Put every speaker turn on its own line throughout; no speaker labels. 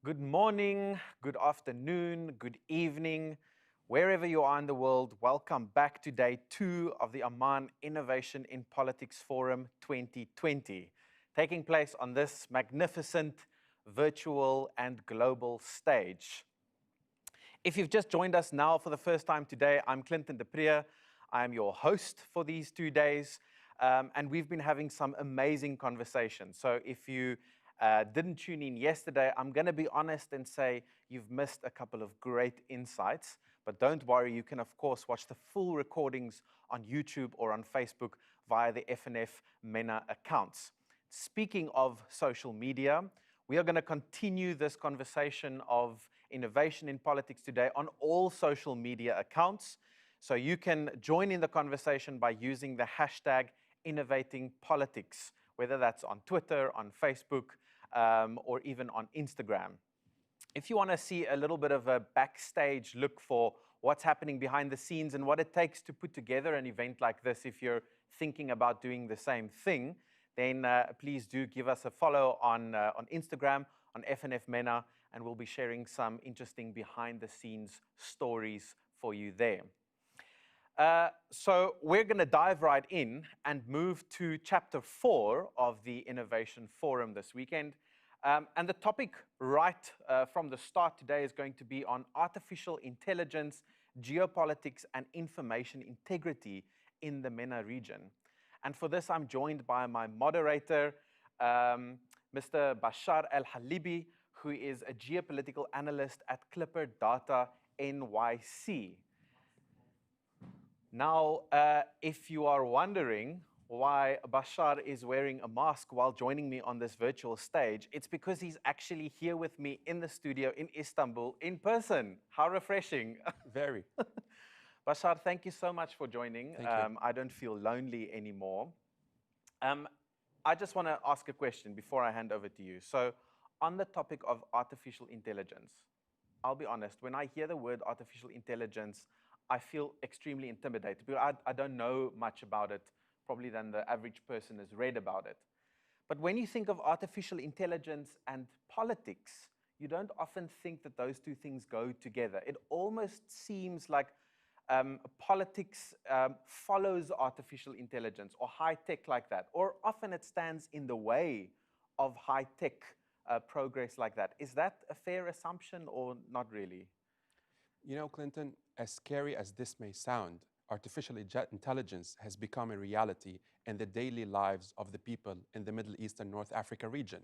Good morning, good afternoon, good evening, wherever you are in the world. Welcome back to day 2 of the Amman Innovation in Politics Forum 2020, taking place on this magnificent virtual and global stage. If you've just joined us now for the first time today, I'm Clinton de Prier. I'm your host for these 2 days, and we've been having some amazing conversations. So if you didn't tune in yesterday, I'm going to be honest and say you've missed a couple of great insights. But don't worry, you can, of course, watch the full recordings on YouTube or on Facebook via the FNF MENA accounts. Speaking of social media, we are going to continue this conversation of innovation in politics today on all social media accounts. So you can join in the conversation by using the hashtag #InnovatingPolitics, whether that's on Twitter, on Facebook, or even on Instagram. If you want to see a little bit of a backstage look for what's happening behind the scenes and what it takes to put together an event like this, if you're thinking about doing the same thing, then please do give us a follow on Instagram, on FNF MENA, and we'll be sharing some interesting behind-the-scenes stories for you there. So we're going to dive right in and move to Chapter 4 of the Innovation Forum this weekend. And the topic right from the start today is going to be on artificial intelligence, geopolitics, and information integrity in the MENA region. And for this, I'm joined by my moderator, Mr. Bashar Al-Halibi, who is a geopolitical analyst at Clipper Data NYC. Now, if you are wondering why Bashar is wearing a mask while joining me on this virtual stage, it's because he's actually here with me in the studio in Istanbul in person. How refreshing.
Very.
Bashar, thank you so much for joining.
Thank you.
I don't feel lonely anymore. I just want to ask a question before I hand over to you. So on the topic of artificial intelligence, I'll be honest, when I hear the word artificial intelligence, I feel extremely intimidated because I don't know much about it, probably than the average person has read about it. But when you think of artificial intelligence and politics, you don't often think that those two things go together. It almost seems like politics follows artificial intelligence or high tech like that, or often it stands in the way of high tech progress like that. Is that a fair assumption or not really?
You know, Clinton, as scary as this may sound, artificial intelligence has become a reality in the daily lives of the people in the Middle East and North Africa region.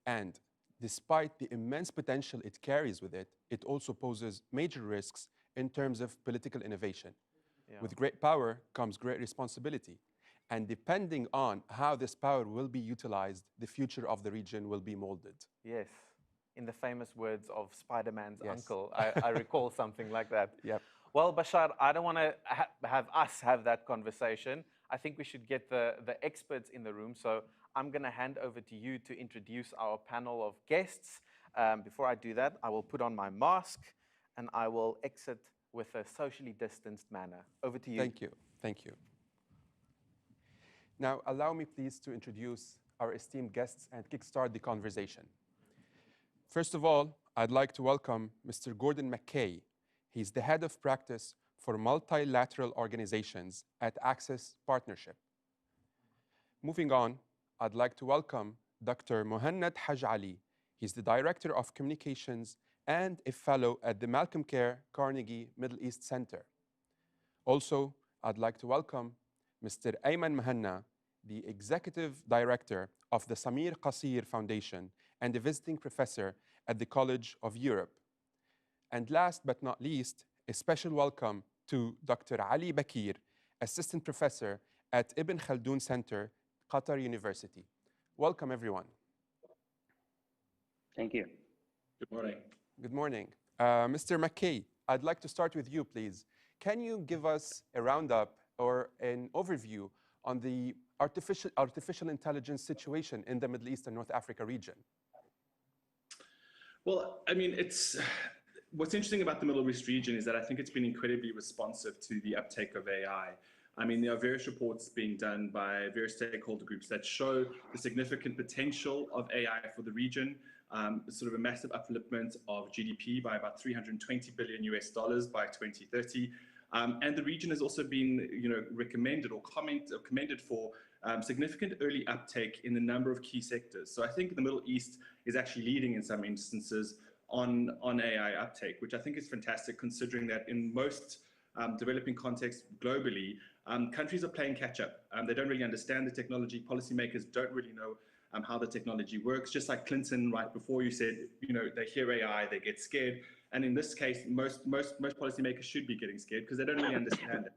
And despite the immense potential it carries with it, it also poses major risks in terms of political innovation.
Yeah.
With great power comes great responsibility. And depending on how this power will be utilized, the future of the region will be molded.
Yes. In the famous words of Spider-Man's
Yes.
uncle. I recall something like that.
Yep.
Well, Bashar, I don't want to have us have that conversation. I think we should get the experts in the room. So I'm going to hand over to you to introduce our panel of guests. Before I do that, I will put on my mask and I will exit with a socially distanced manner. Over to you.
Thank you. Thank you. Now, allow me please to introduce our esteemed guests and kickstart the conversation. First of all, I'd like to welcome Mr. Gordon McKay. He's the head of practice for multilateral organizations at Access Partnership. Moving on, I'd like to welcome Dr. Mohannad Haj Ali. He's the director of communications and a fellow at the Malcolm Care Carnegie Middle East Center. Also, I'd like to welcome Mr. Ayman Mahanna, the executive director of the Samir Qasir Foundation and a visiting professor at the College of Europe. And last but not least, a special welcome to Dr. Ali Bakir, assistant professor at Ibn Khaldun Center, Qatar University. Welcome, everyone.
Thank you.
Good morning.
Good morning. Mr. McKay, I'd like to start with you, please. Can you give us a roundup or an overview on the artificial intelligence situation in the Middle East and North Africa region?
Well, I mean, what's interesting about the Middle East region is that I think it's been incredibly responsive to the uptake of AI. I mean, there are various reports being done by various stakeholder groups that show the significant potential of AI for the region. sort of a massive upliftment of GDP by about 320 billion US dollars by 2030. And the region has also been, recommended or commended for significant early uptake in a number of key sectors. So I think the Middle East is actually leading in some instances on AI uptake, which I think is fantastic, considering that in most developing contexts globally, countries are playing catch up. They don't really understand the technology. Policymakers don't really know how the technology works. Just like Clinton, right before you said, they hear AI, they get scared. And in this case, most policymakers should be getting scared because they don't really understand it.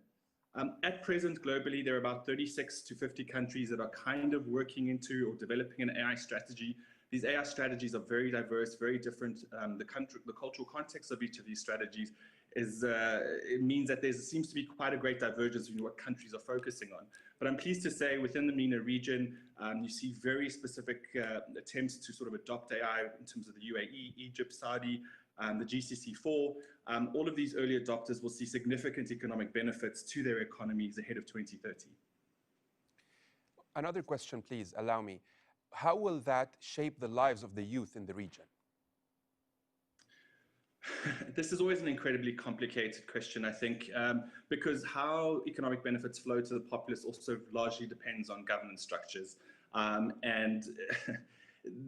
At present, globally, there are about 36 to 50 countries that are kind of working into or developing an AI strategy. These AI strategies are very diverse, very different. The cultural context of each of these strategies it means that there seems to be quite a great divergence in what countries are focusing on. But I'm pleased to say within the MENA region, you see very specific attempts to sort of adopt AI in terms of the UAE, Egypt, Saudi, the GCC4. All of these early adopters will see significant economic benefits to their economies ahead of 2030.
Another question, please, allow me. How will that shape the lives of the youth in the region?
This is always an incredibly complicated question, I think, because how economic benefits flow to the populace also largely depends on governance structures. And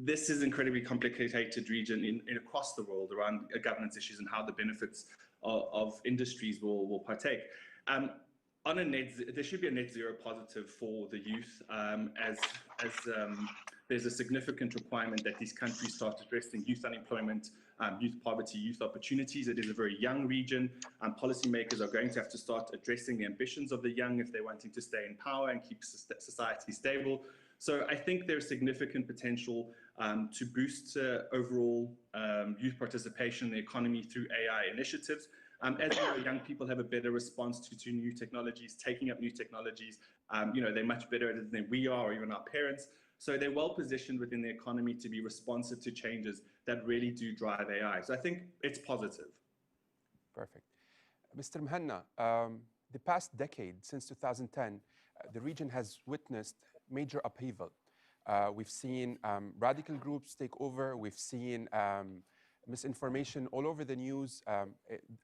this is an incredibly complicated region across the world around governance issues and how the benefits of industries will partake. There should be a net zero positive for the youth, as there's a significant requirement that these countries start addressing youth unemployment, youth poverty, youth opportunities. It is a very young region. Policymakers are going to have to start addressing the ambitions of the young if they're wanting to stay in power and keep society stable. So I think there's significant potential to boost overall youth participation in the economy through AI initiatives. As you know, young people have a better response to new technologies, taking up new technologies. They're much better at it than we are, or even our parents. So they're well positioned within the economy to be responsive to changes that really do drive AI. So I think it's positive.
Perfect. Mr. Mhanna, the past decade, since 2010, the region has witnessed major upheaval. We've seen radical groups take over. We've seen misinformation all over the news,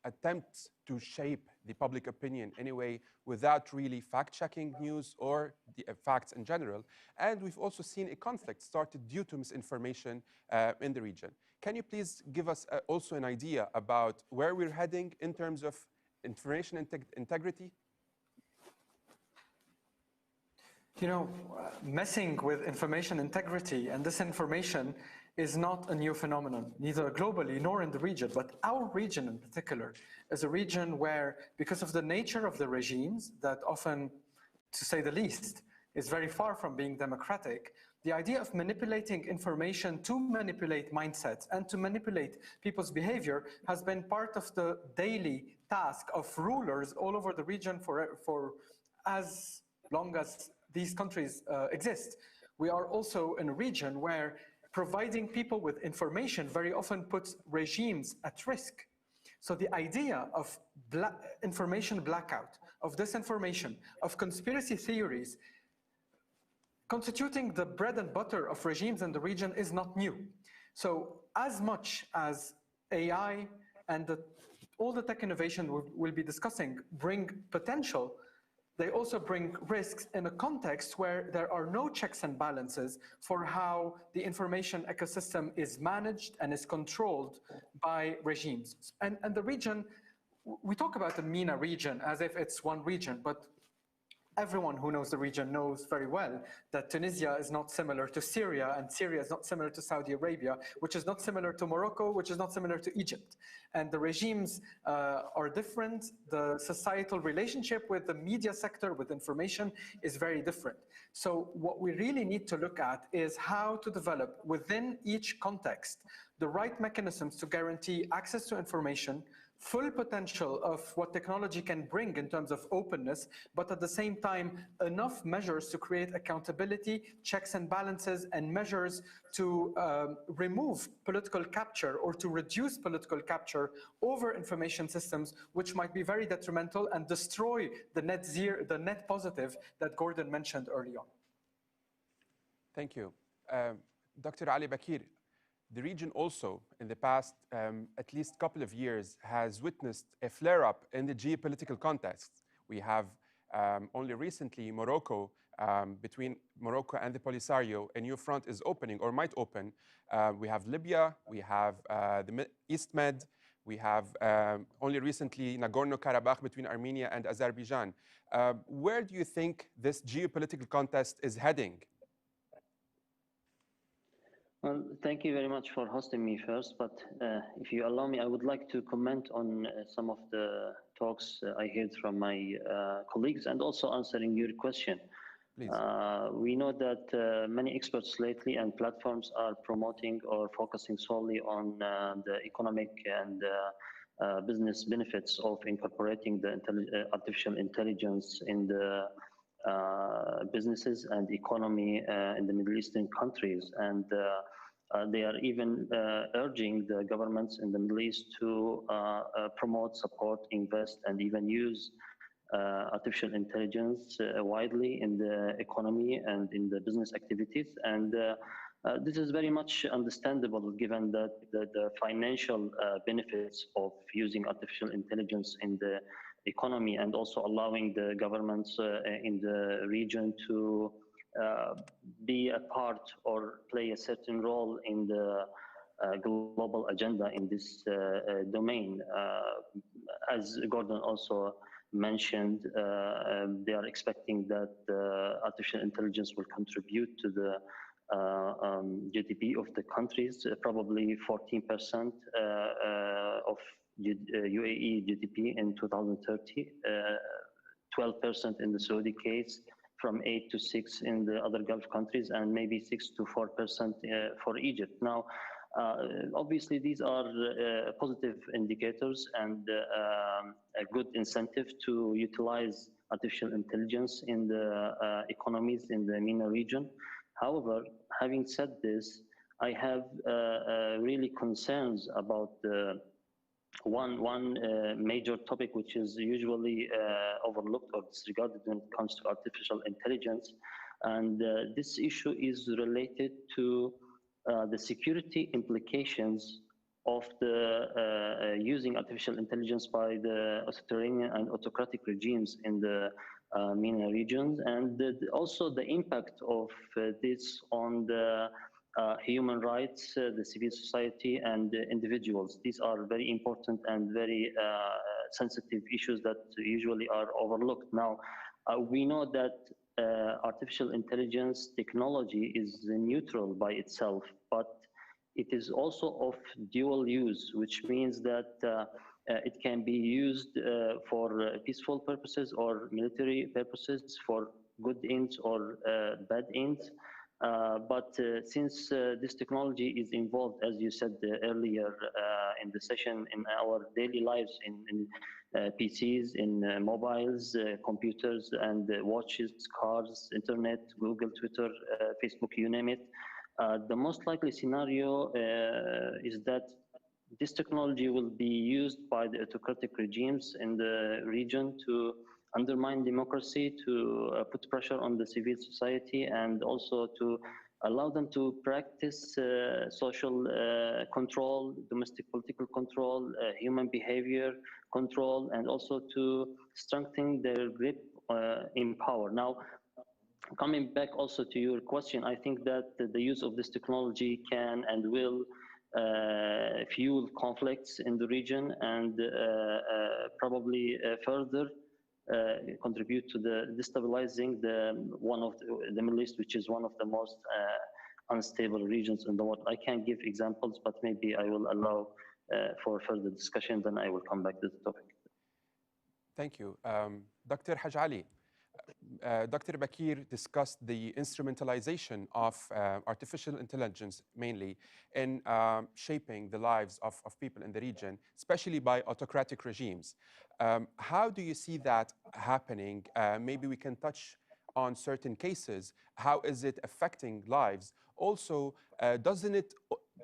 attempts to shape the public opinion anyway without really fact-checking news or the facts in general. And we've also seen a conflict started due to misinformation in the region. Can you please give us also an idea about where we're heading in terms of information integrity?
Messing with information integrity and disinformation is not a new phenomenon, neither globally nor in the region, but our region in particular is a region where, because of the nature of the regimes that often, to say the least, is very far from being democratic, the idea of manipulating information to manipulate mindsets and to manipulate people's behavior has been part of the daily task of rulers all over the region for as long as these countries exist. We are also in a region where providing people with information very often puts regimes at risk. So the idea of information blackout, of disinformation, of conspiracy theories, constituting the bread and butter of regimes in the region is not new. So as much as AI and all the tech innovation we'll be discussing bring potential, they also bring risks in a context where there are no checks and balances for how the information ecosystem is managed and is controlled by regimes. And the region, we talk about the MENA region as if it's one region, but everyone who knows the region knows very well that Tunisia is not similar to Syria, and Syria is not similar to Saudi Arabia, which is not similar to Morocco, which is not similar to Egypt. And the regimes are different. The societal relationship with the media sector, with information, is very different. So what we really need to look at is how to develop within each context the right mechanisms to guarantee access to information, full potential of what technology can bring in terms of openness, but at the same time, enough measures to create accountability, checks and balances, and measures to remove political capture or to reduce political capture over information systems, which might be very detrimental and destroy the net positive that Gordon mentioned early on.
Thank you. Dr. Ali Bakir, The region also, in the past at least couple of years, has witnessed a flare-up in the geopolitical context. We have only recently Morocco, between Morocco and the Polisario, a new front is opening or might open. We have Libya, we have the East Med, we have only recently Nagorno-Karabakh between Armenia and Azerbaijan. Where do you think this geopolitical contest is heading?
Well, thank you very much for hosting me first, but if you allow me, I would like to comment on some of the talks I heard from my colleagues and also answering your question.
Please.
We know that many experts lately and platforms are promoting or focusing solely on the economic and business benefits of incorporating the artificial intelligence in the businesses and economy in the Middle Eastern countries. And they are even urging the governments in the Middle East to promote, support, invest, and even use artificial intelligence widely in the economy and in the business activities. And this is very much understandable given that the financial benefits of using artificial intelligence in the economy and also allowing the governments in the region to be a part or play a certain role in the global agenda in this domain. As Gordon also mentioned, they are expecting that artificial intelligence will contribute to the GDP of the countries, probably 14% of UAE GDP in 2030, 12% in the Saudi case, from 8 to 6 in the other Gulf countries, and maybe 6 to 4% for Egypt. Now, obviously, these are positive indicators and a good incentive to utilize artificial intelligence in the economies in the MENA region. However, having said this, I have really concerns about one major topic which is usually overlooked or disregarded when it comes to artificial intelligence. And this issue is related to the security implications of the using artificial intelligence by the authoritarian and autocratic regimes in the MENA regions, and also the impact of this on the human rights, the civil society, and individuals. These are very important and very sensitive issues that usually are overlooked. Now, we know that artificial intelligence technology is neutral by itself, but it is also of dual use, which means that it can be used for peaceful purposes or military purposes, for good ends or bad ends. But since this technology is involved, as you said earlier in the session, in our daily lives, in PCs, in mobiles, computers, and watches, cars, internet, Google, Twitter, Facebook, you name it, the most likely scenario is that this technology will be used by the autocratic regimes in the region to undermine democracy, to put pressure on the civil society, and also to allow them to practice social control, domestic political control, human behavior control, and also to strengthen their grip in power. Now, coming back also to your question, I think that the use of this technology can and will fuel conflicts in the region and probably further contribute to the destabilizing the Middle East, which is one of the most unstable regions in the world. I can't give examples, but maybe I will allow for further discussion, then I will come back to the topic.
Thank you. Dr. Haj Ali, Dr. Bakir discussed the instrumentalization of artificial intelligence mainly in shaping the lives of people in the region, especially by autocratic regimes. How do you see that happening? Maybe we can touch on certain cases. How is it affecting lives? Also, doesn't it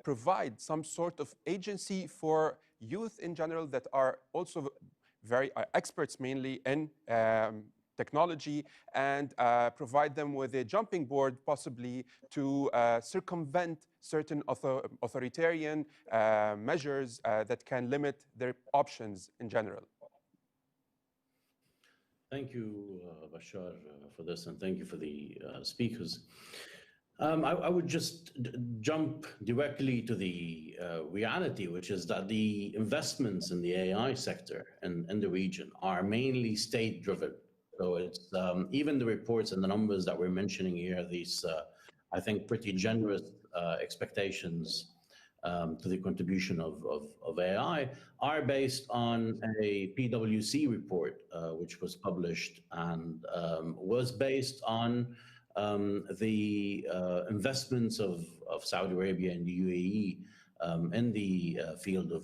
provide some sort of agency for youth in general that are also very experts mainly in technology and provide them with a jumping board, possibly to circumvent certain authoritarian measures that can limit their options in general?
Thank you, Bashar, for this, and thank you for the speakers. I would just jump directly to the reality, which is that the investments in the AI sector and the region are mainly state-driven. So it's even the reports and the numbers that we're mentioning here, these, I think, pretty generous expectations to the contribution of AI are based on a PwC report, which was published and was based on the investments of Saudi Arabia and the UAE in the field of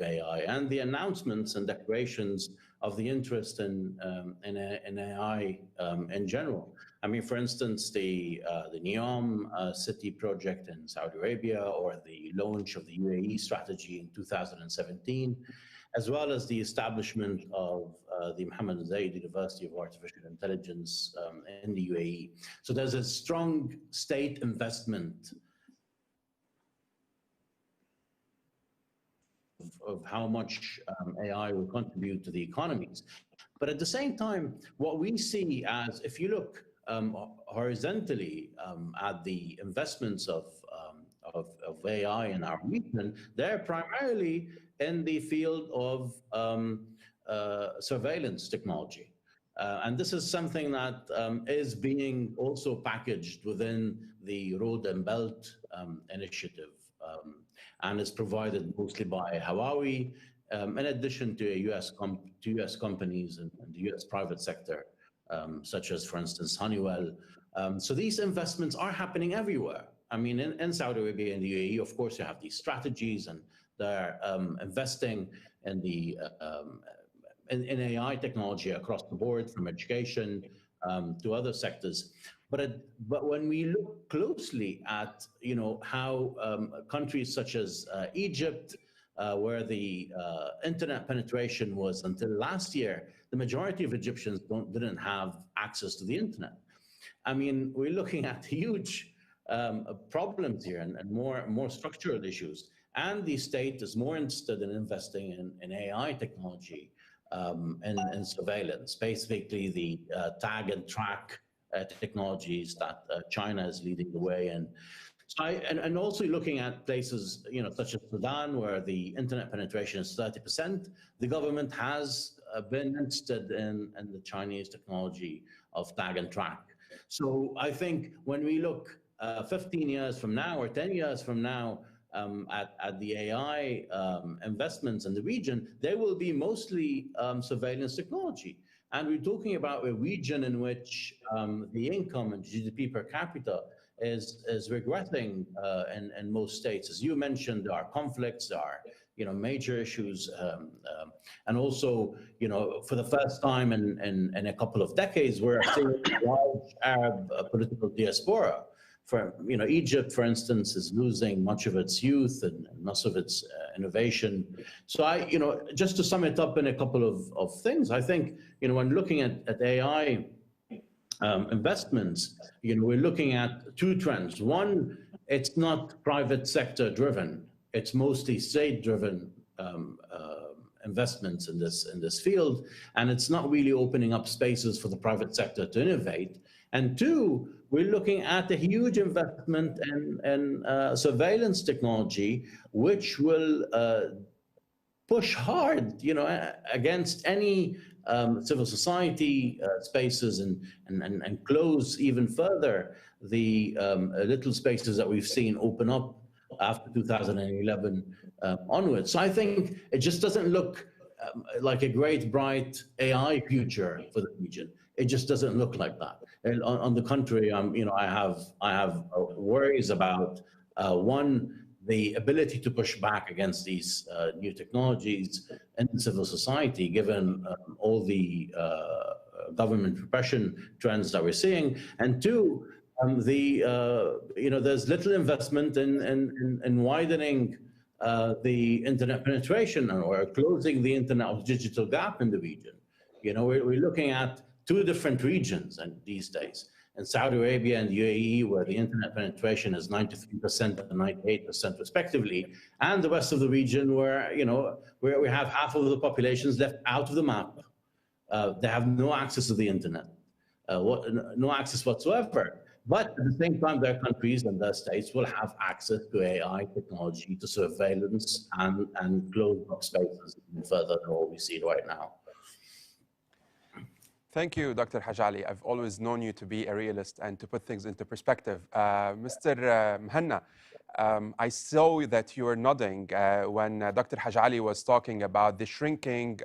AI, and the announcements and declarations of the interest in AI in general. I mean, for instance, the NEOM city project in Saudi Arabia, or the launch of the UAE strategy in 2017, as well as the establishment of the Mohammed Zayed University of Artificial Intelligence in the UAE. So there's a strong state investment of how much AI will contribute to the economies. But at the same time, what we see as, if you look horizontally at the investments of AI in our region, they're primarily in the field of surveillance technology. And this is something that is being also packaged within the Road and Belt initiative, and is provided mostly by Huawei, in addition to US companies and the US private sector, such as, for instance, Honeywell. So these investments are happening everywhere. I mean, in Saudi Arabia and the UAE, of course, you have these strategies, and they're investing in the in AI technology across the board, from education to other sectors. But when we look closely at how countries such as Egypt, where the internet penetration was until last year, the majority of Egyptians didn't have access to the internet. I mean, we're looking at huge problems here, and more structural issues. And the state is more interested in investing in AI technology and surveillance, basically the tag and track technologies that China is leading the way in. So and also looking at places such as Sudan, where the internet penetration is 30%, the government has been interested in the Chinese technology of tag and track. So I think when we look 15 years from now or 10 years from now at the AI investments in the region, they will be mostly surveillance technology. And we're talking about a region in which the income and GDP per capita is regressing in most states. As you mentioned, there are conflicts, there are major issues, and also for the first time in a couple of decades, we're seeing a large Arab political diaspora. Egypt, for instance, is losing much of its youth and much of its innovation. So just to sum it up in a couple of things, I think when looking at AI investments, we're looking at two trends. One, it's not private sector driven; it's mostly state-driven investments in this field, and it's not really opening up spaces for the private sector to innovate. And two, we're looking at a huge investment in surveillance technology, which will push hard, against any civil society spaces and close even further the little spaces that we've seen open up after 2011 onwards. So I think it just doesn't look like a great, bright AI future for the region. It just doesn't look like that. And on the contrary, I have worries about one, the ability to push back against these new technologies in civil society, given all the government repression trends that we're seeing, and two, there's little investment in widening the internet penetration or closing the internet digital gap in the region. We're looking at two different regions and these days. In Saudi Arabia and UAE, where the internet penetration is 93% and 98% respectively, and the rest of the region where, where we have half of the populations left out of the map. They have no access to the internet, no access whatsoever. But at the same time, their countries and their states will have access to AI technology, to surveillance and closed box spaces further than what we see right now.
Thank you, Dr. Hajali. I've always known you to be a realist and to put things into perspective. Mr. Mhanna, I saw that you were nodding when Dr. Hajali was talking about the shrinking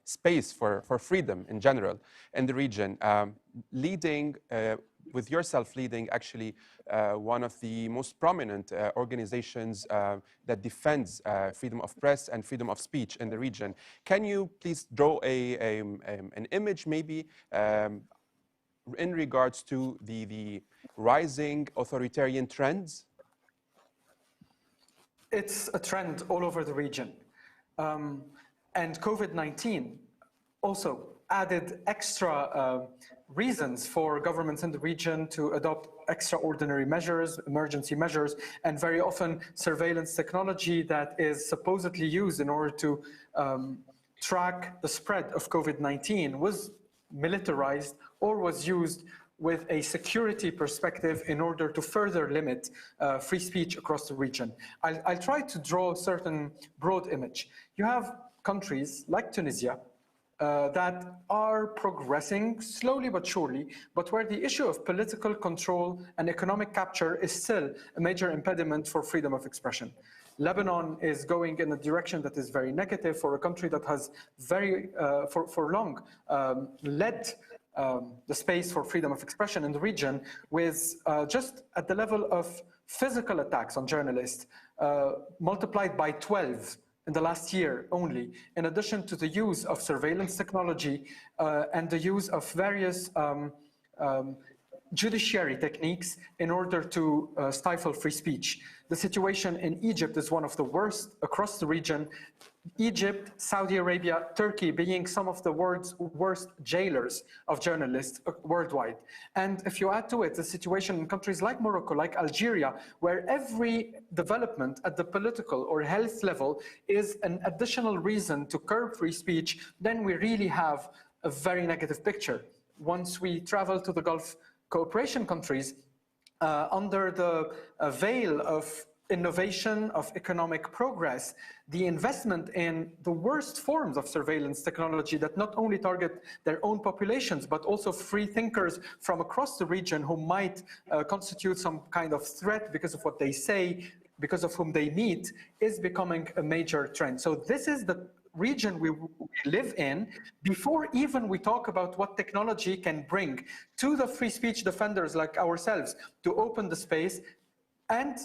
space for freedom in general in the region, with yourself leading actually one of the most prominent organizations that defends freedom of press and freedom of speech in the region. Can you please draw an image maybe in regards to the rising authoritarian trends?
It's a trend all over the region. And COVID-19 also added extra reasons for governments in the region to adopt extraordinary measures, emergency measures, and very often surveillance technology that is supposedly used in order to track the spread of COVID-19 was militarized or was used with a security perspective in order to further limit free speech across the region. I'll try to draw a certain broad image. You have countries like Tunisia that are progressing slowly but surely, but where the issue of political control and economic capture is still a major impediment for freedom of expression. Lebanon is going in a direction that is very negative for a country that has for long led the space for freedom of expression in the region, with just at the level of physical attacks on journalists multiplied by 12 in the last year only, in addition to the use of surveillance technology and the use of various judiciary techniques in order to stifle free speech. The situation in Egypt is one of the worst across the region. Egypt, Saudi Arabia, Turkey being some of the world's worst jailers of journalists worldwide. And if you add to it the situation in countries like Morocco, like Algeria, where every development at the political or health level is an additional reason to curb free speech, then we really have a very negative picture. Once we travel to the Gulf cooperation countries, under the veil of innovation, of economic progress, the investment in the worst forms of surveillance technology that not only target their own populations, but also free thinkers from across the region who might constitute some kind of threat because of what they say, because of whom they meet, is becoming a major trend. So this is the region we live in before even we talk about what technology can bring to the free speech defenders like ourselves to open the space, and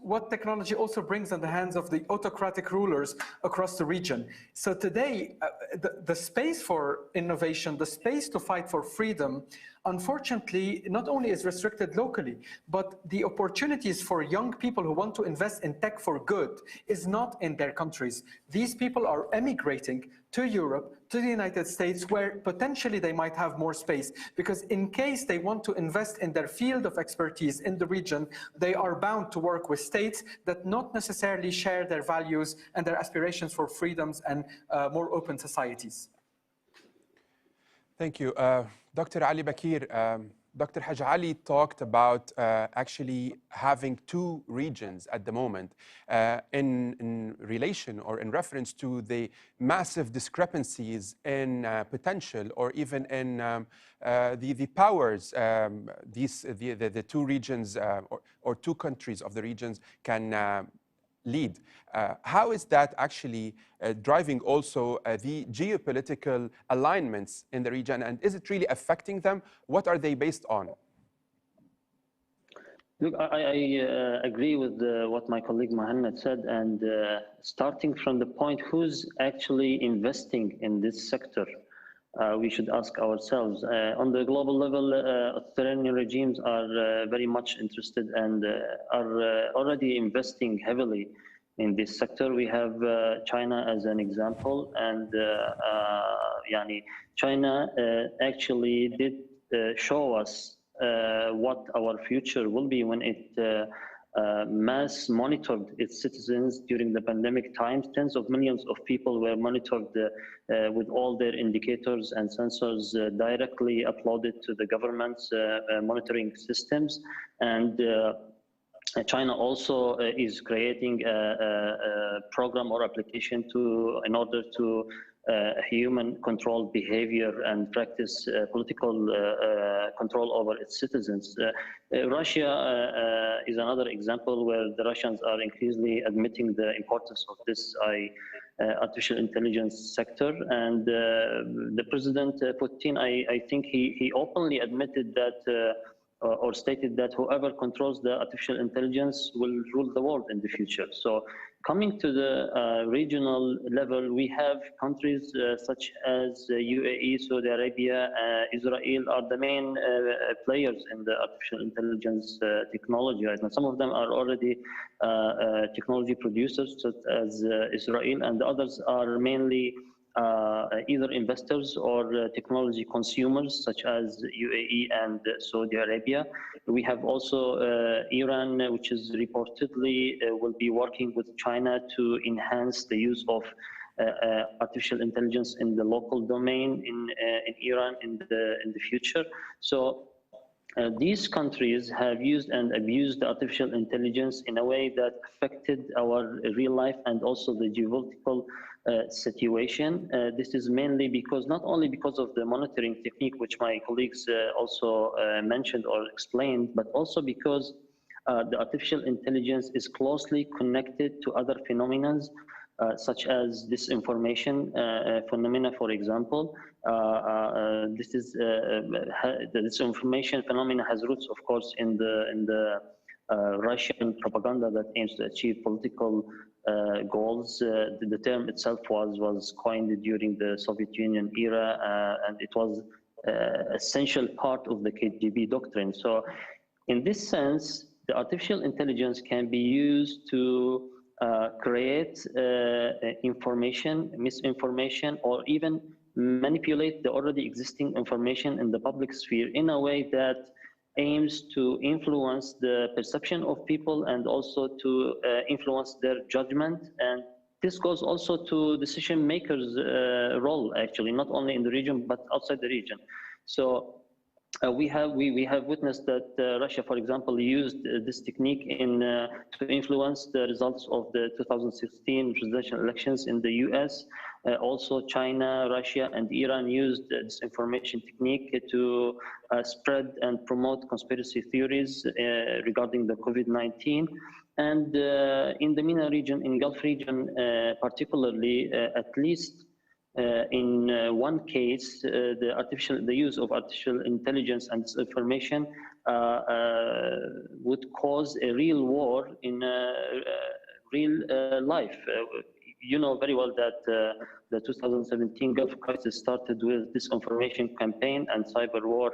what technology also brings in the hands of the autocratic rulers across the region. So today, the space for innovation, the space to fight for freedom, unfortunately, not only is restricted locally, but the opportunities for young people who want to invest in tech for good is not in their countries. These people are emigrating to Europe, to the United States, where potentially they might have more space, because in case they want to invest in their field of expertise in the region, they are bound to work with states that not necessarily share their values and their aspirations for freedoms and more open societies.
Thank you. Dr. Ali Bakir, Dr. Haj Ali talked about actually having two regions at the moment in relation or in reference to the massive discrepancies in potential or even in the powers the two regions or two countries of the regions can lead. How is that actually driving also the geopolitical alignments in the region, and is it really affecting them? What are they based on?
Look, I agree with what my colleague Mohammed said, and starting from the point who's actually investing in this sector, we should ask ourselves. On the global level, authoritarian regimes are very much interested and are already investing heavily in this sector. We have China as an example, and China actually did show us what our future will be when it mass monitored its citizens during the pandemic times. Tens of millions of people were monitored with all their indicators and sensors directly uploaded to the government's monitoring systems. And China also is creating a program or application in order to human controlled behavior and practice political control over its citizens. Russia is another example where the Russians are increasingly admitting the importance of this artificial intelligence sector. And the President Putin, I think he openly admitted that or stated that whoever controls the artificial intelligence will rule the world in the future. So coming to the regional level, we have countries such as UAE, Saudi Arabia, Israel are the main players in the artificial intelligence technology right now. Some of them are already technology producers, such as Israel, and the others are mainly either investors or technology consumers, such as UAE and Saudi Arabia. We have also Iran, which is reportedly will be working with China to enhance the use of artificial intelligence in the local domain in Iran in the future. So these countries have used and abused artificial intelligence in a way that affected our real life and also the geopolitical situation. This is mainly because, not only because of the monitoring technique, which my colleagues also mentioned or explained, but also because the artificial intelligence is closely connected to other phenomena, such as disinformation phenomena, for example. This disinformation phenomena has roots, of course, in the Russian propaganda that aims to achieve political goals. The term itself was coined during the Soviet Union era, and it was essential part of the KGB doctrine. So in this sense, the artificial intelligence can be used to create information, misinformation, or even manipulate the already existing information in the public sphere in a way that aims to influence the perception of people and also to influence their judgment. And this goes also to decision makers' role, actually, not only in the region, but outside the region. So we have witnessed that Russia, for example, used this technique to influence the results of the 2016 presidential elections in the US. Also, China, Russia, and Iran used this information technique to spread and promote conspiracy theories regarding the COVID-19. And in the MENA region, in Gulf region particularly, at least in one case, the use of artificial intelligence and information would cause a real war in real life. You know very well that the 2017 Gulf crisis started with disinformation campaign and cyber war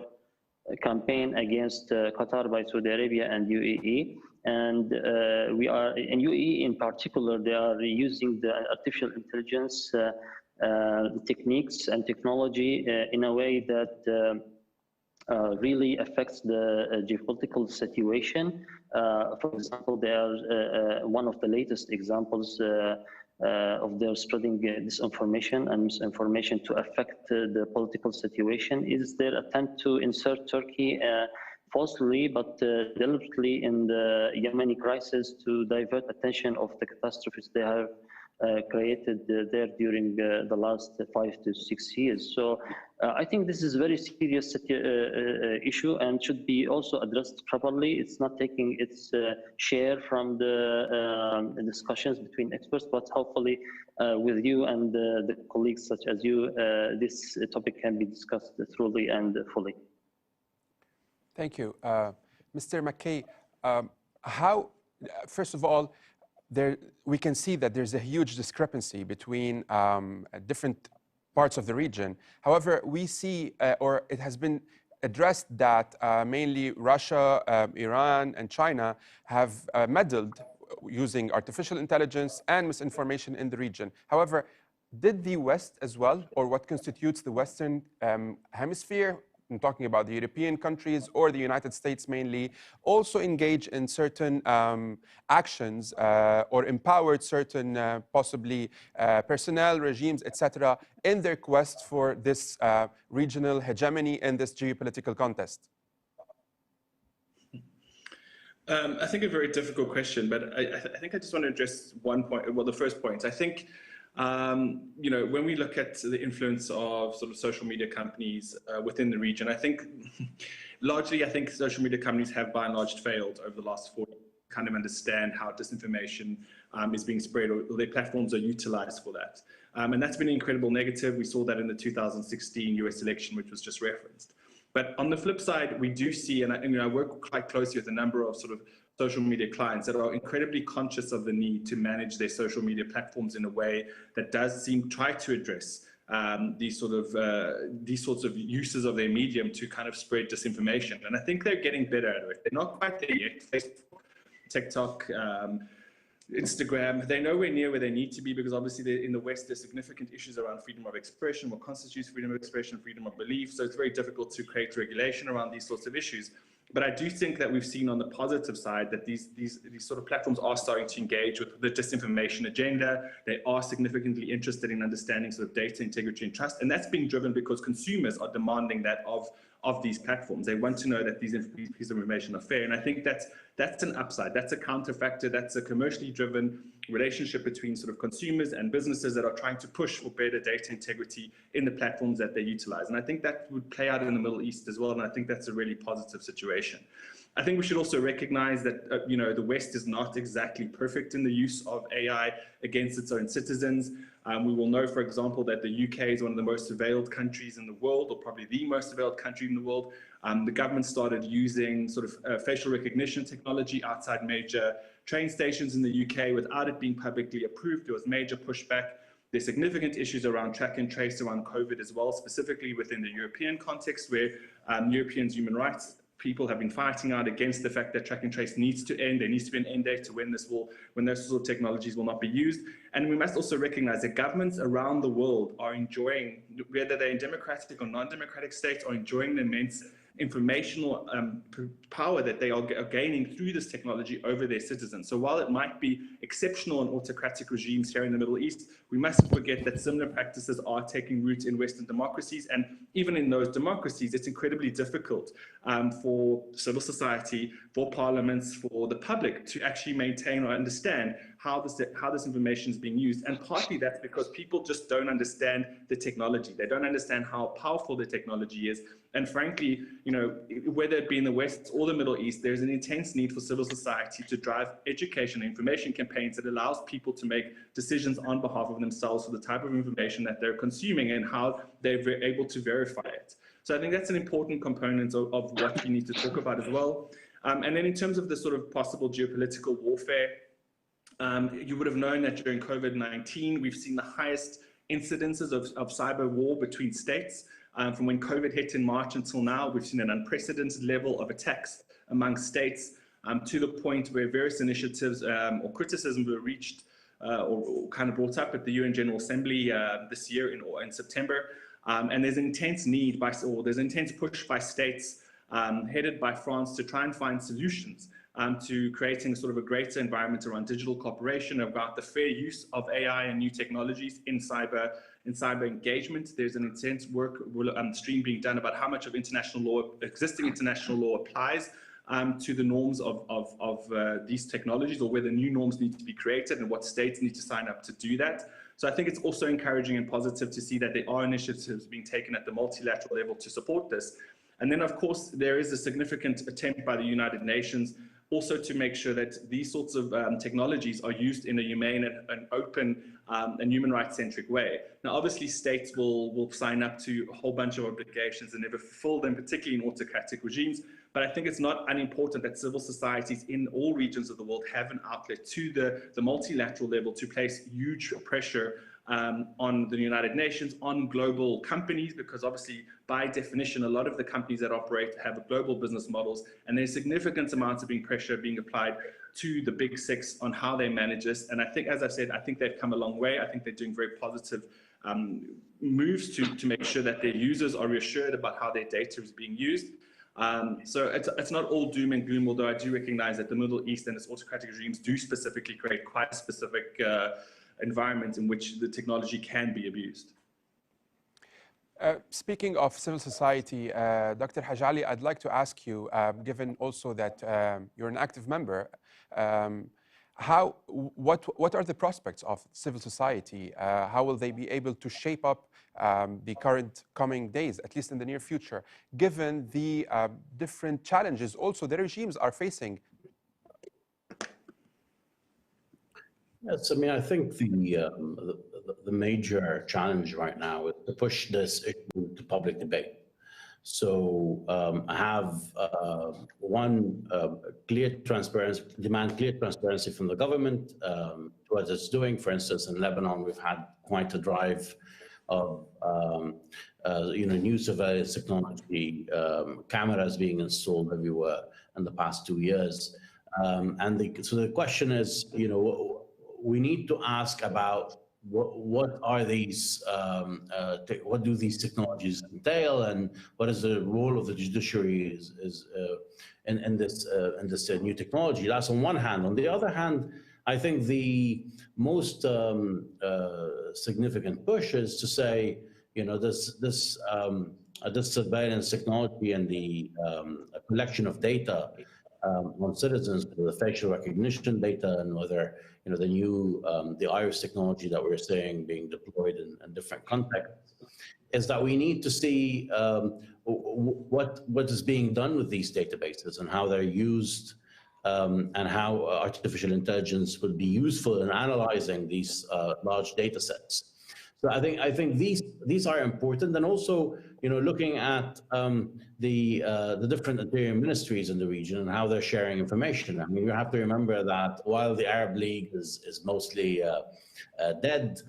campaign against Qatar by Saudi Arabia and UAE. And we are in UAE in particular, they are using the artificial intelligence techniques and technology in a way that really affects the geopolitical situation. For example, they are one of the latest examples of their spreading disinformation and misinformation to affect the political situation is their attempt to insert Turkey falsely but deliberately in the Yemeni crisis to divert attention of the catastrophes they have created there during the last 5 to 6 years. So I think this is a very serious issue and should be also addressed properly. It's not taking its share from the discussions between experts, but hopefully with you and the colleagues such as you, this topic can be discussed thoroughly and fully.
Thank you. Mr. McKay, first of all, we can see that there's a huge discrepancy between different parts of the region. However, we see, or it has been addressed that mainly Russia, Iran, and China have meddled using artificial intelligence and misinformation in the region. However, did the West as well, or what constitutes the Western hemisphere, I'm talking about the European countries or the United States mainly, also engage in certain actions or empowered certain possibly personnel, regimes, etc., in their quest for this regional hegemony in this geopolitical contest?
I think a very difficult question, but I think I just want to address one point. Well, the first point, I think, you know, when we look at the influence of sort of social media companies within the region, I think largely, I think social media companies have by and large failed over the last 4 years to kind of understand how disinformation is being spread, or their platforms are utilized for that. And that's been an incredible negative. We saw that in the 2016 US election, which was just referenced. But on the flip side, we do see, and you know, I work quite closely with a number of sort of social media clients that are incredibly conscious of the need to manage their social media platforms in a way that does try to address these sorts of uses of their medium to kind of spread disinformation. And I think they're getting better at it. They're not quite there yet. Facebook, TikTok, Instagram, they're nowhere near where they need to be, because obviously in the West there's significant issues around freedom of expression, what constitutes freedom of expression, freedom of belief. So it's very difficult to create regulation around these sorts of issues. But I do think that we've seen on the positive side that these sort of platforms are starting to engage with the disinformation agenda. They are significantly interested in understanding sort of data integrity and trust. And that's being driven because consumers are demanding that of these platforms. They want to know that these pieces of information are fair. And I think that's an upside. That's a counterfactor. That's a commercially driven relationship between sort of consumers and businesses that are trying to push for better data integrity in the platforms that they utilize. And I think that would play out in the Middle East as well. And I think that's a really positive situation. I think we should also recognize that, you know, the West is not exactly perfect in the use of AI against its own citizens. We will know, for example, that the UK is one of the most surveilled countries in the world, or probably the most surveilled country in the world. The government started using sort of facial recognition technology outside major train stations in the UK without it being publicly approved. There was major pushback. There's significant issues around track and trace around COVID as well, specifically within the European context, where Europeans' human rights people have been fighting out against the fact that track and trace needs to end. There needs to be an end date to when those sort of technologies will not be used. And we must also recognize that governments around the world are enjoying, whether they're in democratic or non-democratic states, are enjoying the immense informational power that they are gaining through this technology over their citizens. So while it might be exceptional in autocratic regimes here in the Middle East, we mustn't forget that similar practices are taking root in Western democracies. And even in those democracies, it's incredibly difficult for civil society, for parliaments, for the public to actually maintain or understand how this information is being used. And partly that's because people just don't understand the technology. They don't understand how powerful the technology is. And frankly, you know, whether it be in the West or the Middle East, there's an intense need for civil society to drive education and information campaigns that allows people to make decisions on behalf of themselves for the type of information that they're consuming and how they're able to verify it. So I think that's an important component of what we need to talk about as well. And then in terms of the sort of possible geopolitical warfare, you would have known that during COVID-19, we've seen the highest incidences of cyber war between states. From when COVID hit in March until now, we've seen an unprecedented level of attacks among states, to the point where various initiatives or criticism were reached or kind of brought up at the UN General Assembly this year in September. And there's an intense need there's an intense push by states headed by France to try and find solutions to creating sort of a greater environment around digital cooperation, about the fair use of AI and new technologies in cyber engagement. There's an intense work stream being done about how much of existing international law applies to the norms of these technologies, or whether new norms need to be created and what states need to sign up to do that. So I think it's also encouraging and positive to see that there are initiatives being taken at the multilateral level to support this. And then, of course, there is a significant attempt by the United Nations also to make sure that these sorts of technologies are used in a humane and open and human rights centric way. Now, obviously, states will sign up to a whole bunch of obligations and never fulfill them, particularly in autocratic regimes. But I think it's not unimportant that civil societies in all regions of the world have an outlet to the multilateral level to place huge pressure on the United Nations, on global companies, because obviously, by definition, a lot of the companies that operate have global business models, and there's significant amounts of pressure being applied to the big six on how they manage this. And I think, as I said, I think they've come a long way. I think they're doing very positive moves to make sure that their users are reassured about how their data is being used. So it's not all doom and gloom, although I do recognize that the Middle East and its autocratic regimes do specifically create quite specific environments in which the technology can be abused.
Speaking of civil society, Dr. Haj Ali, I'd like to ask you, given also that you're an active member, what are the prospects of civil society? How will they be able to shape up the current coming days, at least in the near future, given the different challenges also the regimes are facing?
Yes, I mean, I think the major challenge right now is to push this issue to public debate. So have clear transparency, demand clear transparency from the government to what it's doing. For instance, in Lebanon, we've had quite a drive of new surveillance technology, cameras being installed everywhere in the past 2 years. So the question is, we need to ask about what are these, what do these technologies entail, and what is the role of the judiciary in this new technology? That's on one hand. On the other hand, I think the most significant push is to say, this surveillance technology and the collection of data on citizens, the facial recognition data, and whether the iris technology that we're seeing being deployed in different contexts, is that we need to see what is being done with these databases and how they're used, and how artificial intelligence would be useful in analyzing these large data sets. So I think these are important, and also looking at the different interior ministries in the region and how they're sharing information. I mean, you have to remember that while the Arab League is mostly dead,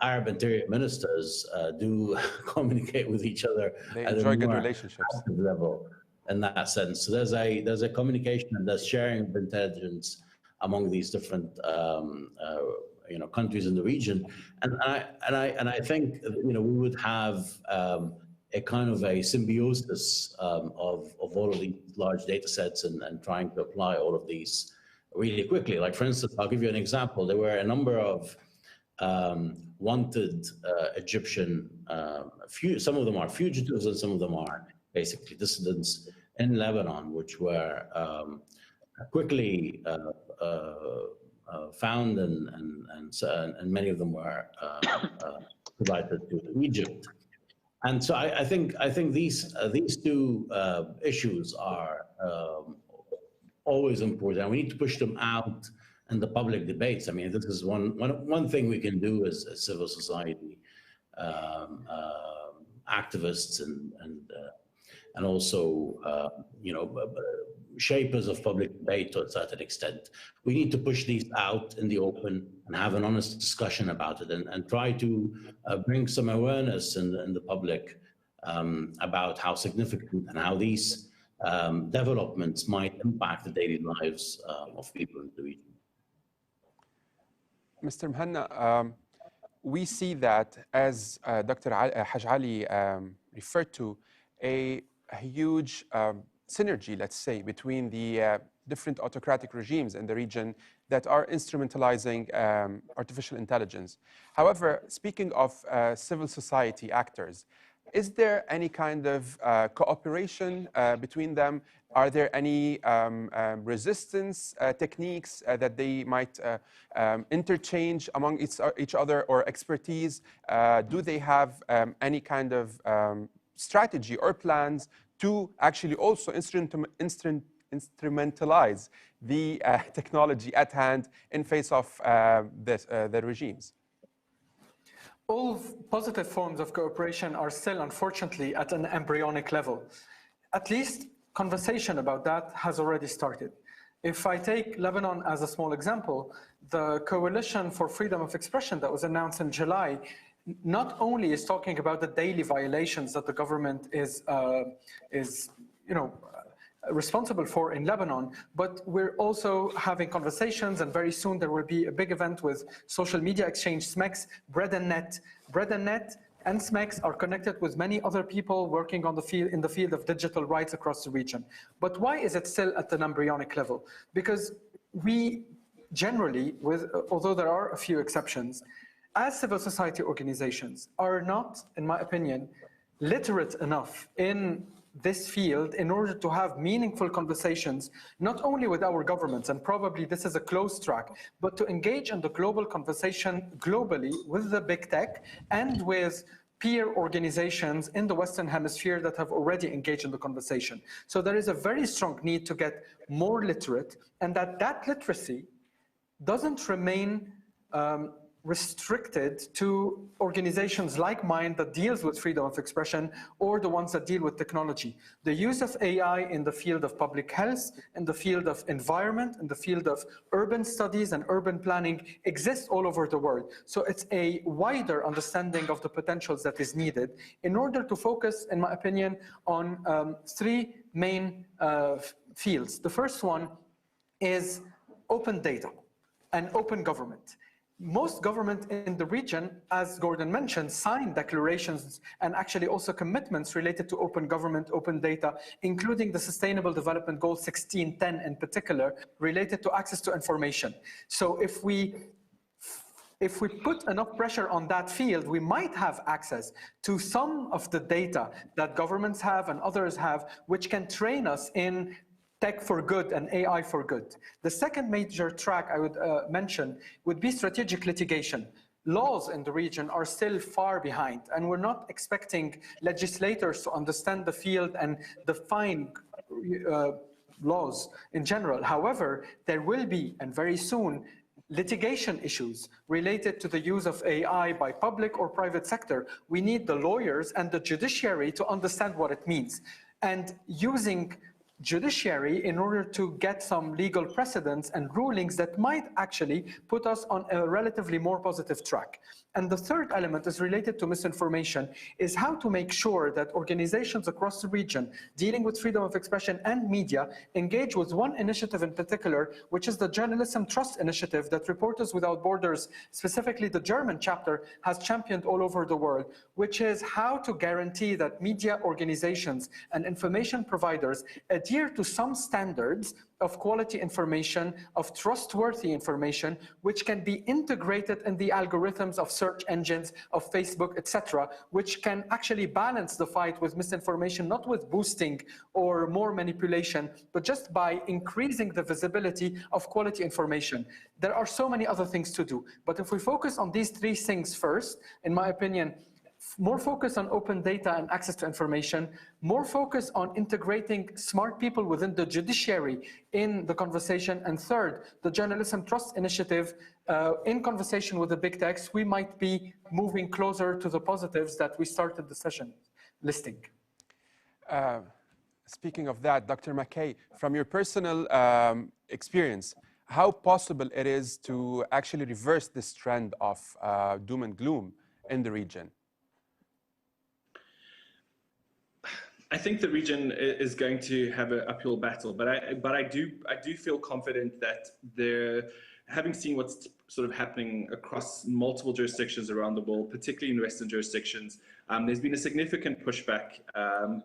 Arab interior ministers do communicate with each other.
They enjoy good relationships
level in that sense. So there's a communication and there's sharing of intelligence among these different countries in the region, and I think we would have a kind of a symbiosis of all of these large data sets and trying to apply all of these really quickly. Like, for instance, I'll give you an example. There were a number of wanted Egyptian, some of them are fugitives and some of them are basically dissidents in Lebanon, which were quickly found, and many of them were provided to Egypt. And so I think these two issues are always important, and we need to push them out in the public debates. I mean, this is one thing we can do as civil society activists and also shapers of public debate to a certain extent. We need to push these out in the open and have an honest discussion about it, and try to bring some awareness in the public about how significant and how these developments might impact the daily lives of people in the region.
Mr. Mhanna, we see that, as Dr. Haj Ali referred to, a huge synergy, let's say, between the different autocratic regimes in the region that are instrumentalizing artificial intelligence. However, speaking of civil society actors, is there any kind of cooperation between them? Are there any resistance techniques that they might interchange among each other, or expertise? Do they have any kind of strategy or plans to actually also instrumentalize the technology at hand in face of the regimes?
All positive forms of cooperation are still, unfortunately, at an embryonic level. At least conversation about that has already started. If I take Lebanon as a small example, the Coalition for Freedom of Expression that was announced in July not only is talking about the daily violations that the government is responsible for in Lebanon, but we're also having conversations, and very soon there will be a big event with social media exchange SMEX, Bread and Net. Bread and Net and SMEX are connected with many other people working on in the field of digital rights across the region. But why is it still at an embryonic level? Because we generally, although there are a few exceptions, as civil society organizations are not, in my opinion, literate enough in this field in order to have meaningful conversations, not only with our governments, and probably this is a close track, but to engage in the global conversation globally with the big tech and with peer organizations in the Western Hemisphere that have already engaged in the conversation. So there is a very strong need to get more literate, and that literacy doesn't remain restricted to organizations like mine that deals with freedom of expression or the ones that deal with technology. The use of AI in the field of public health, in the field of environment, in the field of urban studies and urban planning exists all over the world. So it's a wider understanding of the potentials that is needed in order to focus, in my opinion, on three main fields. The first one is open data and open government. Most government in the region, as Gordon mentioned, signed declarations and actually also commitments related to open government, open data, including the Sustainable Development Goal 1610 in particular, related to access to information. So if we put enough pressure on that field, we might have access to some of the data that governments have and others have, which can train us in tech for good and AI for good. The second major track I would mention would be strategic litigation. Laws in the region are still far behind, and we're not expecting legislators to understand the field and define laws in general. However, there will be, and very soon, litigation issues related to the use of AI by public or private sector. We need the lawyers and the judiciary to understand what it means. And using judiciary in order to get some legal precedents and rulings that might actually put us on a relatively more positive track. And the third element is related to misinformation, is how to make sure that organizations across the region dealing with freedom of expression and media engage with one initiative in particular, which is the Journalism Trust Initiative that Reporters Without Borders, specifically the German chapter, has championed all over the world, which is how to guarantee that media organizations and information providers adhere to some standards of quality information, of trustworthy information, which can be integrated in the algorithms of search engines, of Facebook, etc., which can actually balance the fight with misinformation, not with boosting or more manipulation, but just by increasing the visibility of quality information. There are so many other things to do, but if we focus on these three things first, in my opinion, more focus on open data and access to information, more focus on integrating smart people within the judiciary in the conversation, and third, the Journalism Trust Initiative, in conversation with the big techs, we might be moving closer to the positives that we started the session listing.
Speaking of that, Dr. McKay, from your personal experience, how possible it is to actually reverse this trend of doom and gloom in the region?
I think the region is going to have an uphill battle, but I do feel confident that having seen what's sort of happening across multiple jurisdictions around the world, particularly in Western jurisdictions, there's been a significant pushback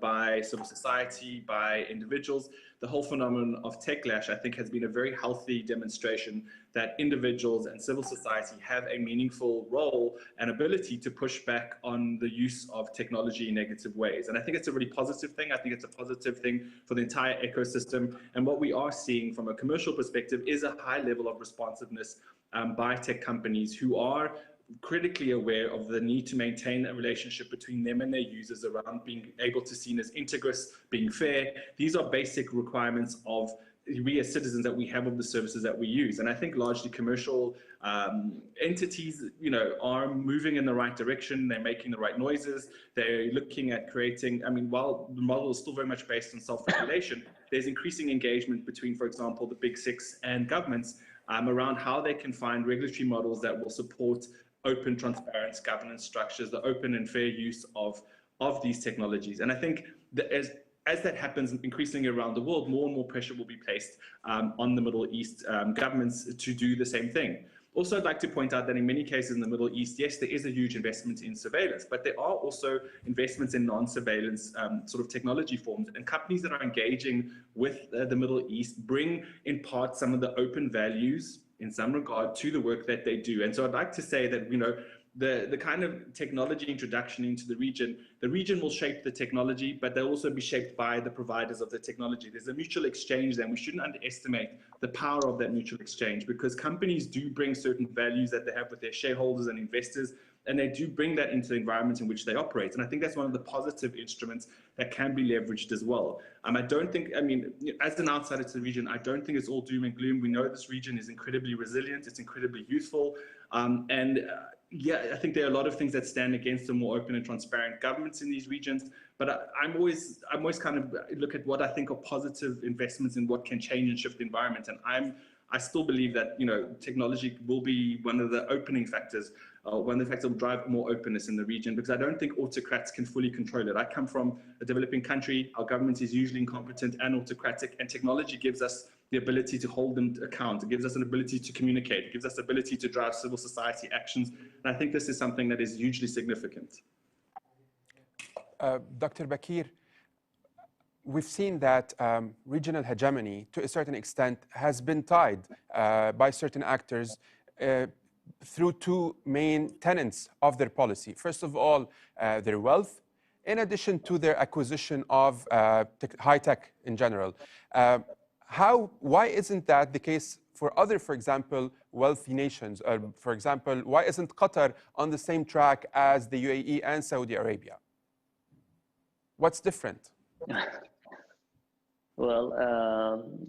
by civil society, by individuals. The whole phenomenon of techlash, I think, has been a very healthy demonstration that individuals and civil society have a meaningful role and ability to push back on the use of technology in negative ways. And I think it's a really positive thing. I think it's a positive thing for the entire ecosystem. And what we are seeing from a commercial perspective is a high level of responsiveness by tech companies who are critically aware of the need to maintain a relationship between them and their users around being able to seen as integrous, being fair. These are basic requirements of we as citizens that we have of the services that we use. And I think largely commercial entities, are moving in the right direction. They're making the right noises. They're looking at creating, while the model is still very much based on self-regulation, there's increasing engagement between, for example, the Big Six and governments around how they can find regulatory models that will support open, transparent governance structures, the open and fair use of these technologies. And I think that as that happens increasingly around the world, more and more pressure will be placed on the Middle East governments to do the same thing. Also, I'd like to point out that in many cases in the Middle East, yes, there is a huge investment in surveillance, but there are also investments in non-surveillance sort of technology forms. And companies that are engaging with the Middle East bring in part some of the open values in some regard to the work that they do. And so I'd like to say that, you know, the kind of technology introduction into the region will shape the technology, but they'll also be shaped by the providers of the technology. There's a mutual exchange there, and we shouldn't underestimate the power of that mutual exchange, because companies do bring certain values that they have with their shareholders and investors, and they do bring that into the environment in which they operate. And I think that's one of the positive instruments that can be leveraged as well. I don't think, I mean, as an outsider to the region, I don't think it's all doom and gloom. We know this region is incredibly resilient, it's incredibly youthful, yeah, I think there are a lot of things that stand against a more open and transparent governments in these regions. But I'm always kind of look at what I think are positive investments in what can change and shift the environment. And I still believe that, you know, technology will be one of the opening factors, one of the factors that will drive more openness in the region, because I don't think autocrats can fully control it. I come from a developing country. Our government is usually incompetent and autocratic, and technology gives us the ability to hold them to account. It gives us an ability to communicate. It gives us the ability to drive civil society actions. And I think this is something that is hugely significant.
Dr. Bakir, we've seen that regional hegemony, to a certain extent, has been tied by certain actors through two main tenets of their policy. First of all, their wealth, in addition to their acquisition of high tech in general. Why isn't that the case for other, for example, wealthy nations? For example, why isn't Qatar on the same track as the UAE and Saudi Arabia? What's different?
Well,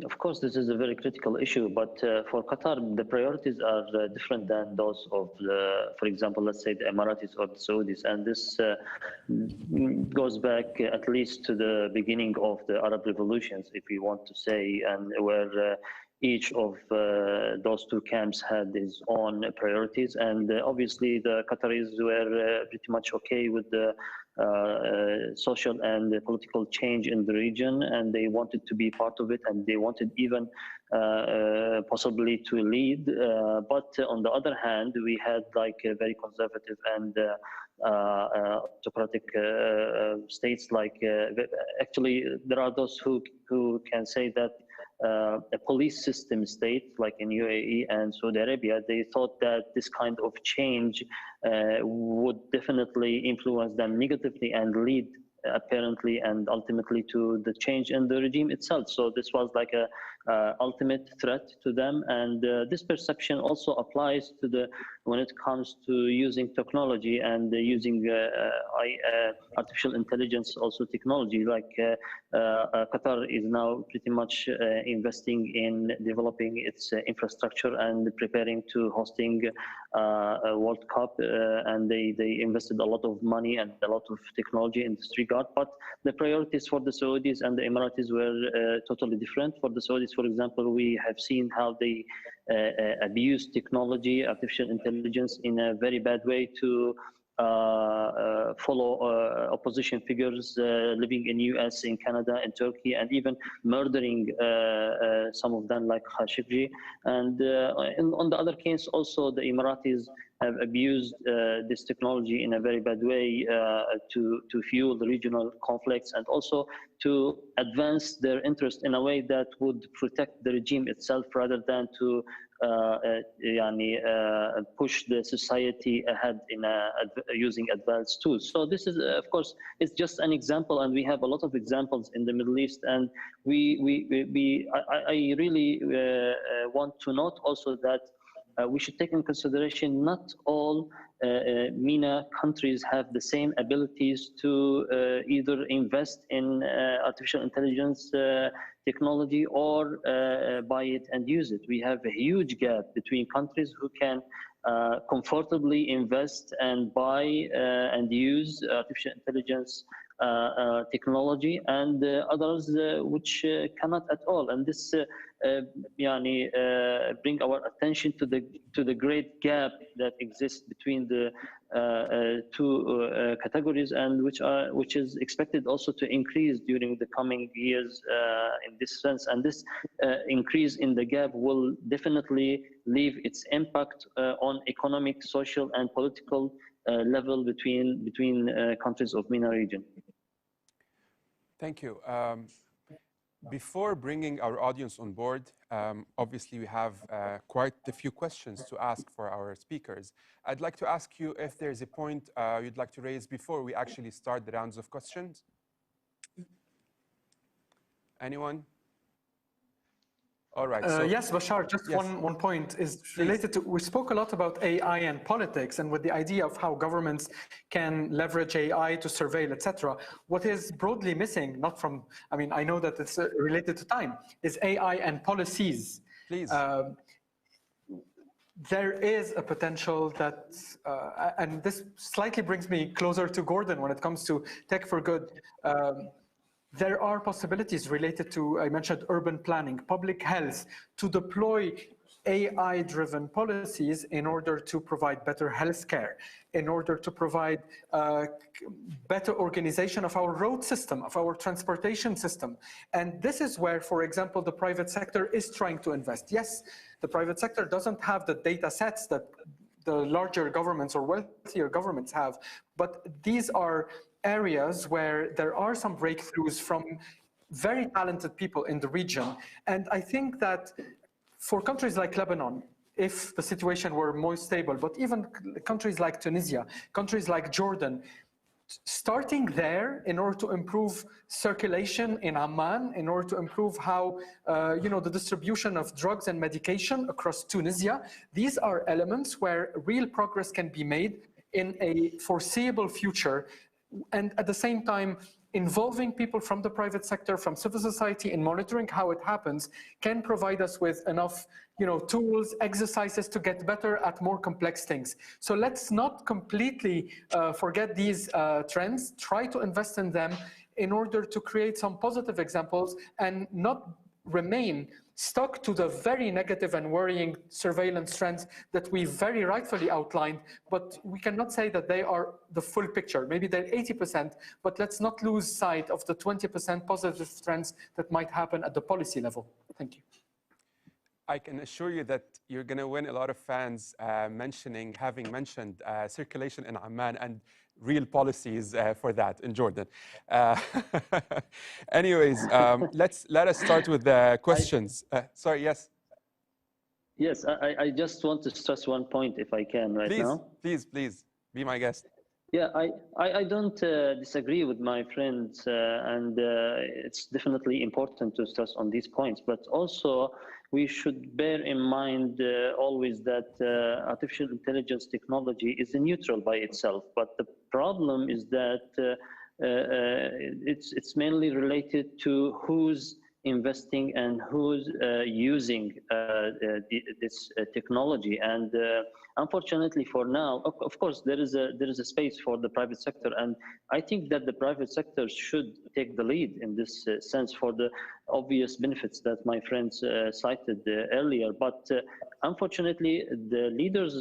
of course, this is a very critical issue, but for Qatar, the priorities are different than those of, for example, let's say the Emiratis or the Saudis. And this goes back at least to the beginning of the Arab revolutions, if we want to say, and where each of those two camps had his own priorities. And obviously, the Qataris were pretty much okay with the social and political change in the region, and they wanted to be part of it, and they wanted even possibly to lead. But on the other hand, we had like a very conservative and autocratic states. Like actually, there are those who can say that a police system state like in UAE and Saudi Arabia, they thought that this kind of change would definitely influence them negatively and lead apparently and ultimately to the change in the regime itself. So this was like a ultimate threat to them, and this perception also applies to the when it comes to using technology and using artificial intelligence, also technology. Like Qatar is now pretty much investing in developing its infrastructure and preparing to hosting a World Cup, and they invested a lot of money and a lot of technology in this regard. But the priorities for the Saudis and the Emiratis were totally different. For the Saudis, for example, we have seen how they abuse technology, artificial intelligence in a very bad way to follow opposition figures living in US, in Canada, in Turkey, and even murdering some of them like Khashoggi. And on the other case, also the Emiratis have abused this technology in a very bad way to fuel the regional conflicts and also to advance their interest in a way that would protect the regime itself rather than to push the society ahead in using advanced tools. So this is, of course, it's just an example, and we have a lot of examples in the Middle East. And I really want to note also that we should take in consideration not all MENA countries have the same abilities to either invest in artificial intelligence technology or buy it and use it. We have a huge gap between countries who can comfortably invest and buy and use artificial intelligence technology, and others which cannot at all. And this bring our attention to the great gap that exists between the two categories, and which is expected also to increase during the coming years in this sense. And this increase in the gap will definitely leave its impact on economic, social, and political level between countries of MENA region.
Thank you. Before bringing our audience on board, obviously we have quite a few questions to ask for our speakers. I'd like to ask you if there's a point you'd like to raise before we actually start the rounds of questions. Anyone? All right. So,
yes, Bashar, just
yes.
one point is related to, we spoke a lot about AI and politics, and with the idea of how governments can leverage AI to surveil, etc. What is broadly missing, not from, I mean, I know that it's related to time, is AI and policies.
Please.
There is a potential that, and this slightly brings me closer to Gordon when it comes to tech for good. There are possibilities related to, I mentioned urban planning, public health, to deploy AI-driven policies in order to provide better healthcare, in order to provide better organization of our road system, of our transportation system. And this is where, for example, the private sector is trying to invest. Yes, the private sector doesn't have the data sets that the larger governments or wealthier governments have, but these are areas where there are some breakthroughs from very talented people in the region. And I think that for countries like Lebanon, if the situation were more stable, but even countries like Tunisia, countries like Jordan, starting there in order to improve circulation in Amman, in order to improve how, the distribution of drugs and medication across Tunisia, these are elements where real progress can be made in a foreseeable future. And at the same time, involving people from the private sector, from civil society in monitoring how it happens can provide us with enough tools, exercises to get better at more complex things. So let's not completely forget these trends, try to invest in them in order to create some positive examples and not remain stuck to the very negative and worrying surveillance trends that we very rightfully outlined, but we cannot say that they are the full picture. Maybe they're 80%, but let's not lose sight of the 20% positive trends that might happen at the policy level. Thank you.
I can assure you that you're going to win a lot of fans having mentioned circulation in Amman and real policies for that in Jordan. Anyways, let us start with the questions. Sorry, yes?
Yes, I just want to stress one point if I can now.
Please, be my guest.
Yeah, I don't disagree with my friends, and it's definitely important to stress on these points, but also we should bear in mind always that artificial intelligence technology is neutral by itself, but the problem is that it's mainly related to who's investing and who's using this technology. And unfortunately for now, of course, there is a space for the private sector, and I think that the private sector should take the lead in this sense for the obvious benefits that my friends cited earlier. But unfortunately, the leaders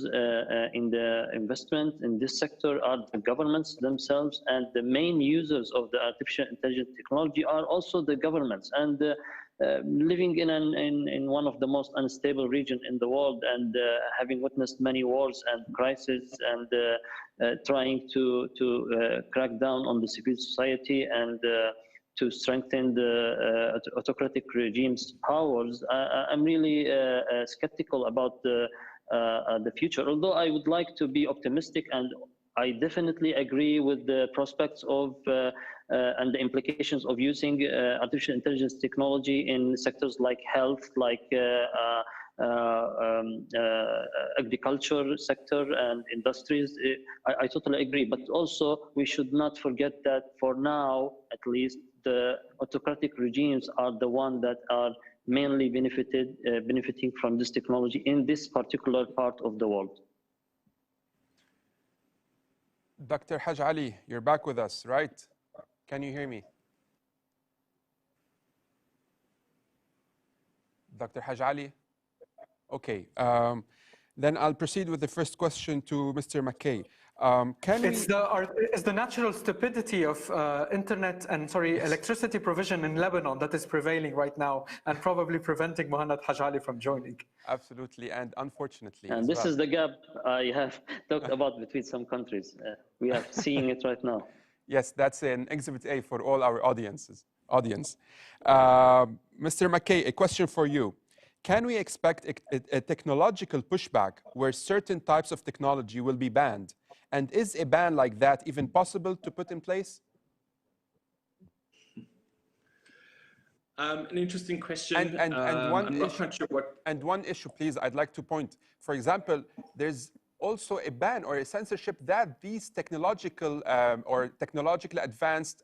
in the investment in this sector are the governments themselves, and the main users of the artificial intelligence technology are also the governments. And living in one of the most unstable regions in the world, and having witnessed many wars and crises, and trying to crack down on the civil society and to strengthen the autocratic regime's powers, I'm really skeptical about the future. Although I would like to be optimistic, and I definitely agree with the prospects of and the implications of using artificial intelligence technology in sectors like health, like agriculture sector and industries. I totally agree, but also we should not forget that for now, at least, the autocratic regimes are the ones that are mainly benefiting from this technology in this particular part of the world.
Dr. Haj Ali, you're back with us, right? Can you hear me? Dr. Haj Ali? Okay. Then I'll proceed with the first question to Mr. McKay.
It's the natural stupidity of internet and electricity provision in Lebanon that is prevailing right now and probably preventing Mohanad Haj Ali from joining.
Absolutely, and unfortunately.
And this is the gap I have talked about between some countries. We are seeing it right now.
Yes, that's an Exhibit A for all our audience. Mr. McKay, a question for you. Can we expect a technological pushback where certain types of technology will be banned? And is a ban like that even possible to put in place?
An interesting question.
And
I'm not quite sure what.
And one issue, please, I'd like to point. For example, there's also a ban or a censorship that these technological or technologically advanced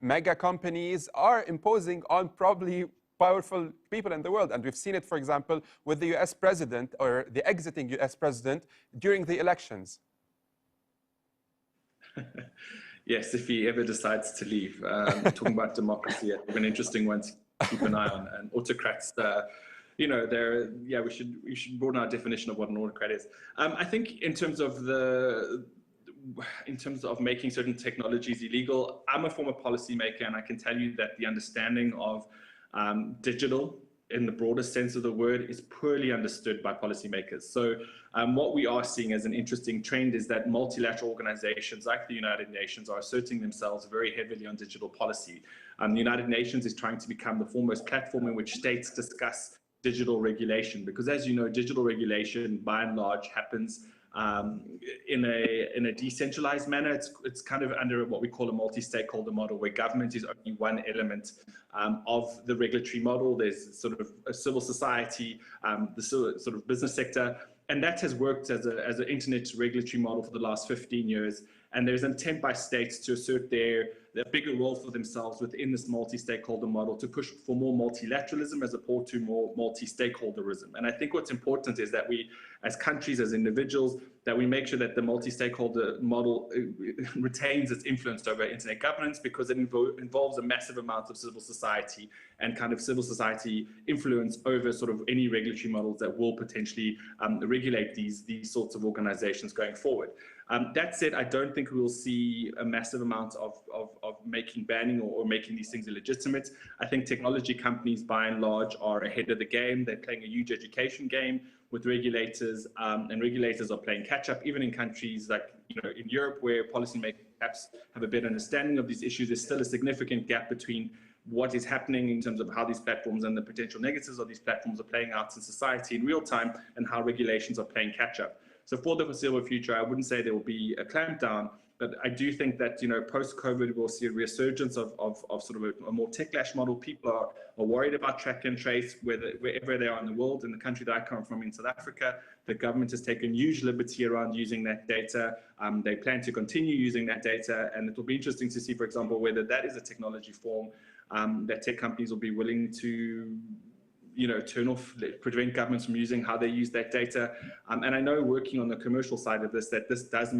mega companies are imposing on probably powerful people in the world. And we've seen it, for example, with the US president or the exiting US president during the elections.
Yes, if he ever decides to leave. Talking about democracy, an interesting one to keep an eye on. And autocrats, we should broaden our definition of what an autocrat is. I think in terms of making certain technologies illegal, I'm a former policymaker, and I can tell you that the understanding of digital in the broadest sense of the word is poorly understood by policymakers. So what we are seeing as an interesting trend is that multilateral organizations like the United Nations are asserting themselves very heavily on digital policy. The United Nations is trying to become the foremost platform in which states discuss digital regulation, because as you know, digital regulation by and large happens in a decentralized manner. It's kind of under what we call a multi-stakeholder model, where government is only one element of the regulatory model. There's sort of a civil society, the sort of business sector, and that has worked as an internet regulatory model for the last 15 years. And there's an attempt by states to assert their bigger role for themselves within this multi-stakeholder model, to push for more multilateralism as opposed to more multi-stakeholderism. And I think what's important is that we, as countries, as individuals, that we make sure that the multi-stakeholder model retains its influence over internet governance, because it involves a massive amount of civil society and kind of civil society influence over sort of any regulatory models that will potentially regulate these sorts of organizations going forward. That said, I don't think we will see a massive amount of making banning or making these things illegitimate. I think technology companies, by and large, are ahead of the game. They're playing a huge education game with regulators, and regulators are playing catch up. Even in countries like in Europe, where policymakers perhaps have a better understanding of these issues, there's still a significant gap between what is happening in terms of how these platforms and the potential negatives of these platforms are playing out in society in real time, and how regulations are playing catch up. So for the foreseeable future, I wouldn't say there will be a clampdown, but I do think that post-COVID we'll see a resurgence of sort of a more tech-lash model. People are worried about track and trace wherever they are in the world. In the country that I come from, in South Africa, the government has taken huge liberty around using that data. They plan to continue using that data, and it will be interesting to see, for example, whether that is a technology form that tech companies will be willing to turn off, prevent governments from using how they use that data. And I know, working on the commercial side of this, that this does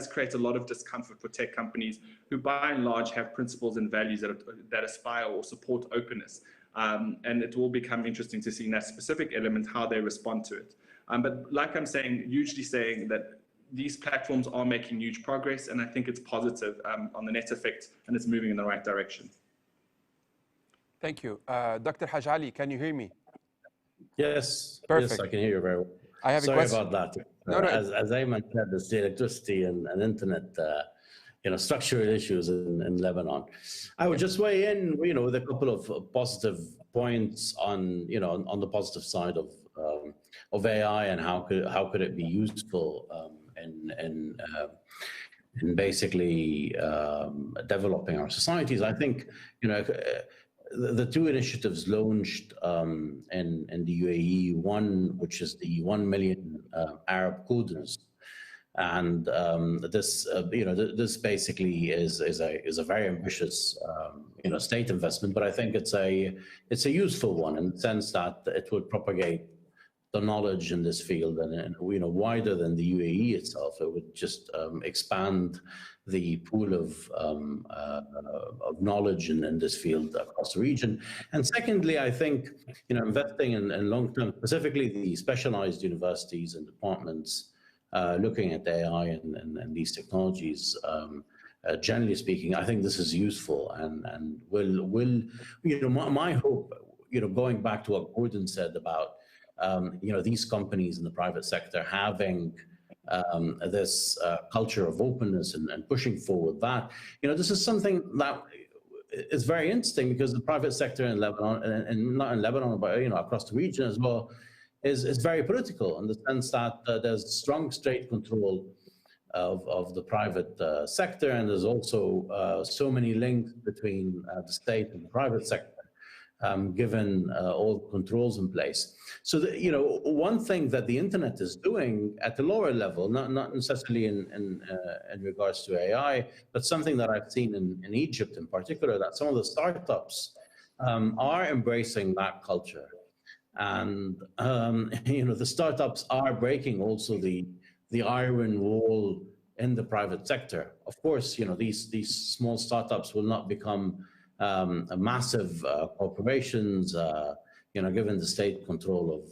create a lot of discomfort for tech companies who, by and large, have principles and values that aspire or support openness. And it will become interesting to see in that specific element how they respond to it. But like I'm saying, hugely saying that these platforms are making huge progress, and I think it's positive on the net effect, and it's moving in the right direction.
Thank you. Dr. Haj Ali, can you hear me?
Yes.
Perfect.
Yes, I can hear you very well.
I have
Sorry
a question.
about that.
No, no.
As Ayman said, there's the electricity and internet, structural issues in Lebanon. I would just weigh in, with a couple of positive points on the positive side of AI, and how could it be useful in basically developing our societies. I think the two initiatives launched in the UAE, one which is the 1 million Arab coders, and this basically is a very ambitious state investment, but I think it's a useful one in the sense that it would propagate the knowledge in this field and wider than the UAE itself. It would just expand the pool of knowledge in this field across the region. And secondly, I think investing in long-term, specifically the specialized universities and departments looking at AI and these technologies. Generally speaking, I think this is useful and will my hope, going back to what Gordon said about these companies in the private sector having this culture of openness and pushing forward that, this is something that is very interesting because the private sector in Lebanon, and not in Lebanon, but across the region as well, is very political in the sense that there's strong state control of the private sector, and there's also so many links between the state and the private sector. Given all the controls in place. So, one thing that the internet is doing at the lower level, not necessarily in regards to AI, but something that I've seen in Egypt in particular, that some of the startups are embracing that culture. And, the startups are breaking also the iron wall in the private sector. Of course, these small startups will not become massive corporations, given the state control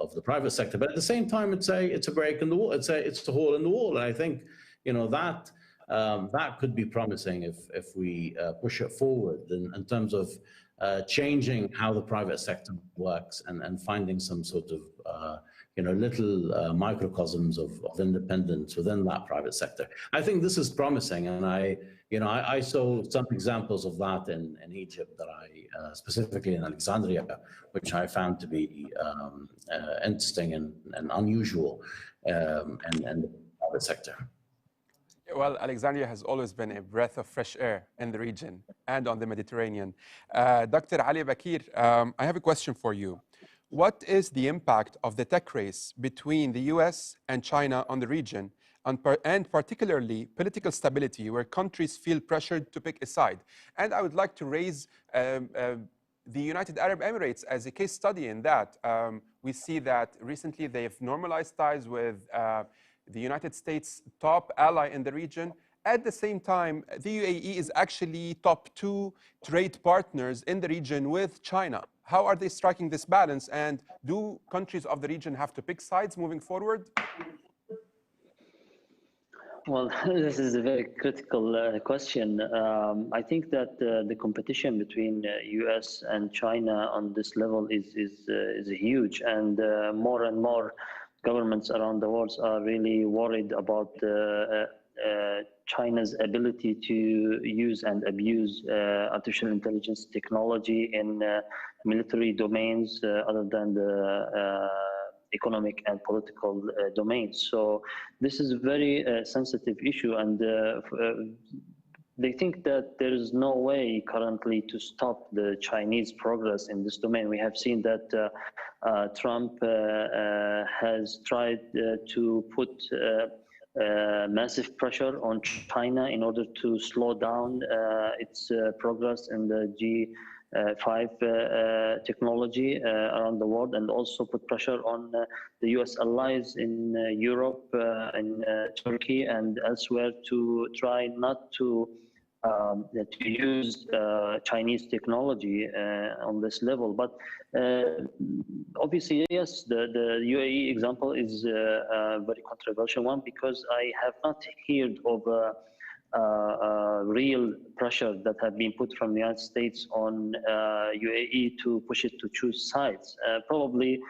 of the private sector. But at the same time, it's a break in the wall. It's a hole in the wall. And I think that could be promising if we push it forward in terms of changing how the private sector works and finding some sort of little microcosms of independence within that private sector. I think this is promising, and I saw some examples of that in Egypt that specifically in Alexandria, which I found to be interesting and unusual in the private sector.
Well, Alexandria has always been a breath of fresh air in the region and on the Mediterranean. Dr. Ali Bakir, I have a question for you. What is the impact of the tech race between the US and China on the region, and particularly political stability, where countries feel pressured to pick a side? And I would like to raise the United Arab Emirates as a case study in that. We see that recently they've normalized ties with the United States' top ally in the region. At the same time, the UAE is actually top 2 trade partners in the region with China. How are they striking this balance? And do countries of the region have to pick sides moving forward?
Well, this is a very critical question. I think that the competition between US and China on this level is huge, and more and more governments around the world are really worried about China's ability to use and abuse artificial intelligence technology in military domains other than the economic and political domains. So this is a very sensitive issue, and they think that there is no way currently to stop the Chinese progress in this domain. We have seen that Trump has tried to put massive pressure on China in order to slow down its progress in the G5 technology around the world, and also put pressure on the US allies in Europe, in Turkey and elsewhere to try not to use Chinese technology on this level. But obviously, yes, the UAE example is a very controversial one, because I have not heard of real pressure that have been put from the United States on UAE to push it to choose sides. Probably,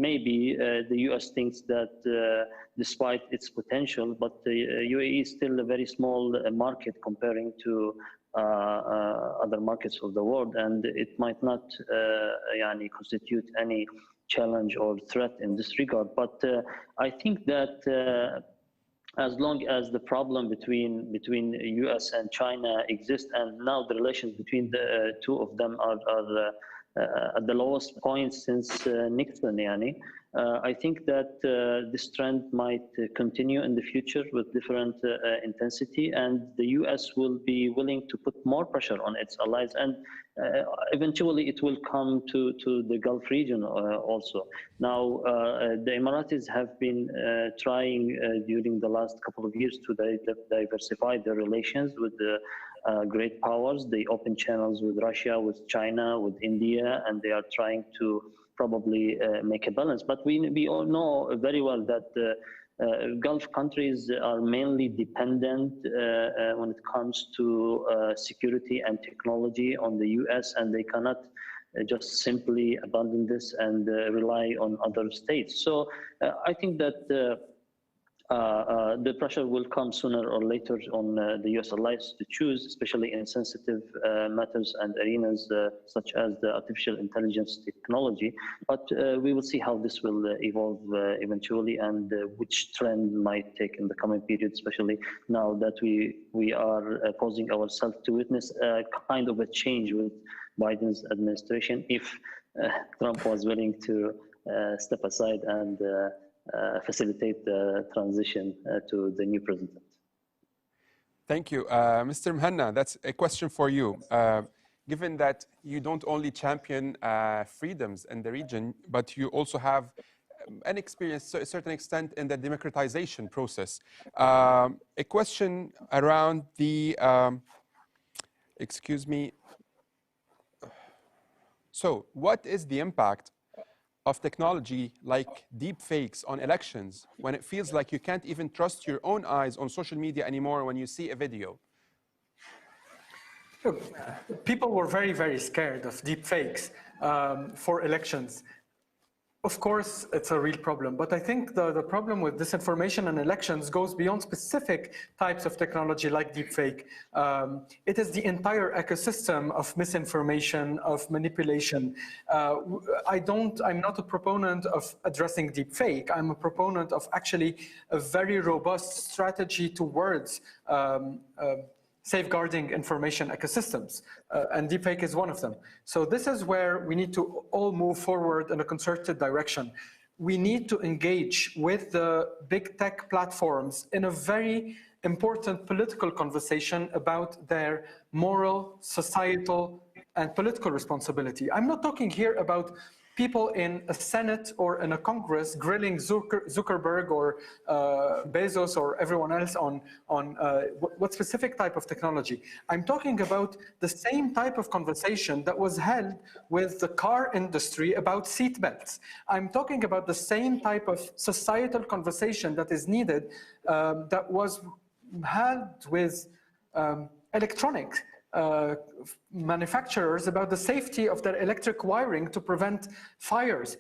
maybe the US thinks that despite its potential, but the UAE is still a very small market comparing to other markets of the world, and it might not constitute any challenge or threat in this regard. But I think that as long as the problem between US and China exists, and now the relations between the two of them are at the lowest point since Nixon. I think that this trend might continue in the future with different intensity, and the U.S. will be willing to put more pressure on its allies, and eventually it will come to the Gulf region also. Now, the Emiratis have been trying during the last couple of years to diversify their relations with the great powers. They open channels with Russia, with China, with India, and they are trying to probably make a balance. But we all know very well that Gulf countries are mainly dependent when it comes to security and technology on the US, and they cannot just simply abandon this and rely on other states. So I think that the pressure will come sooner or later on the US allies to choose, especially in sensitive matters and arenas such as the artificial intelligence technology. But we will see how this will evolve eventually, and which trend might take in the coming period, especially now that we are posing ourselves to witness a kind of a change with Biden's administration, if Trump was willing to step aside and facilitate the transition to the new president.
Thank you. Mr. Mhanna, that's a question for you. Given that you don't only champion freedoms in the region, but you also have an experience to a certain extent in the democratization process. A question around the, excuse me. So what is the impact of technology like deep fakes on elections when it feels like you can't even trust your own eyes on social media anymore when you see a video?
Look, people were very, very scared of deep fakes for elections. Of course, it's a real problem, but I think the problem with disinformation in elections goes beyond specific types of technology like deepfake. It is the entire ecosystem of misinformation, of manipulation. I'm not a proponent of addressing deepfake. I'm a proponent of actually a very robust strategy towards safeguarding information ecosystems, and deepfake is one of them. So this is where we need to all move forward in a concerted direction. We need to engage with the big tech platforms in a very important political conversation about their moral, societal, and political responsibility. I'm not talking here about people in a Senate or in a Congress grilling Zuckerberg or Bezos or everyone else on what specific type of technology. I'm talking about the same type of conversation that was held with the car industry about seatbelts. I'm talking about the same type of societal conversation that is needed that was held with electronics. Manufacturers about the safety of their electric wiring to prevent fires.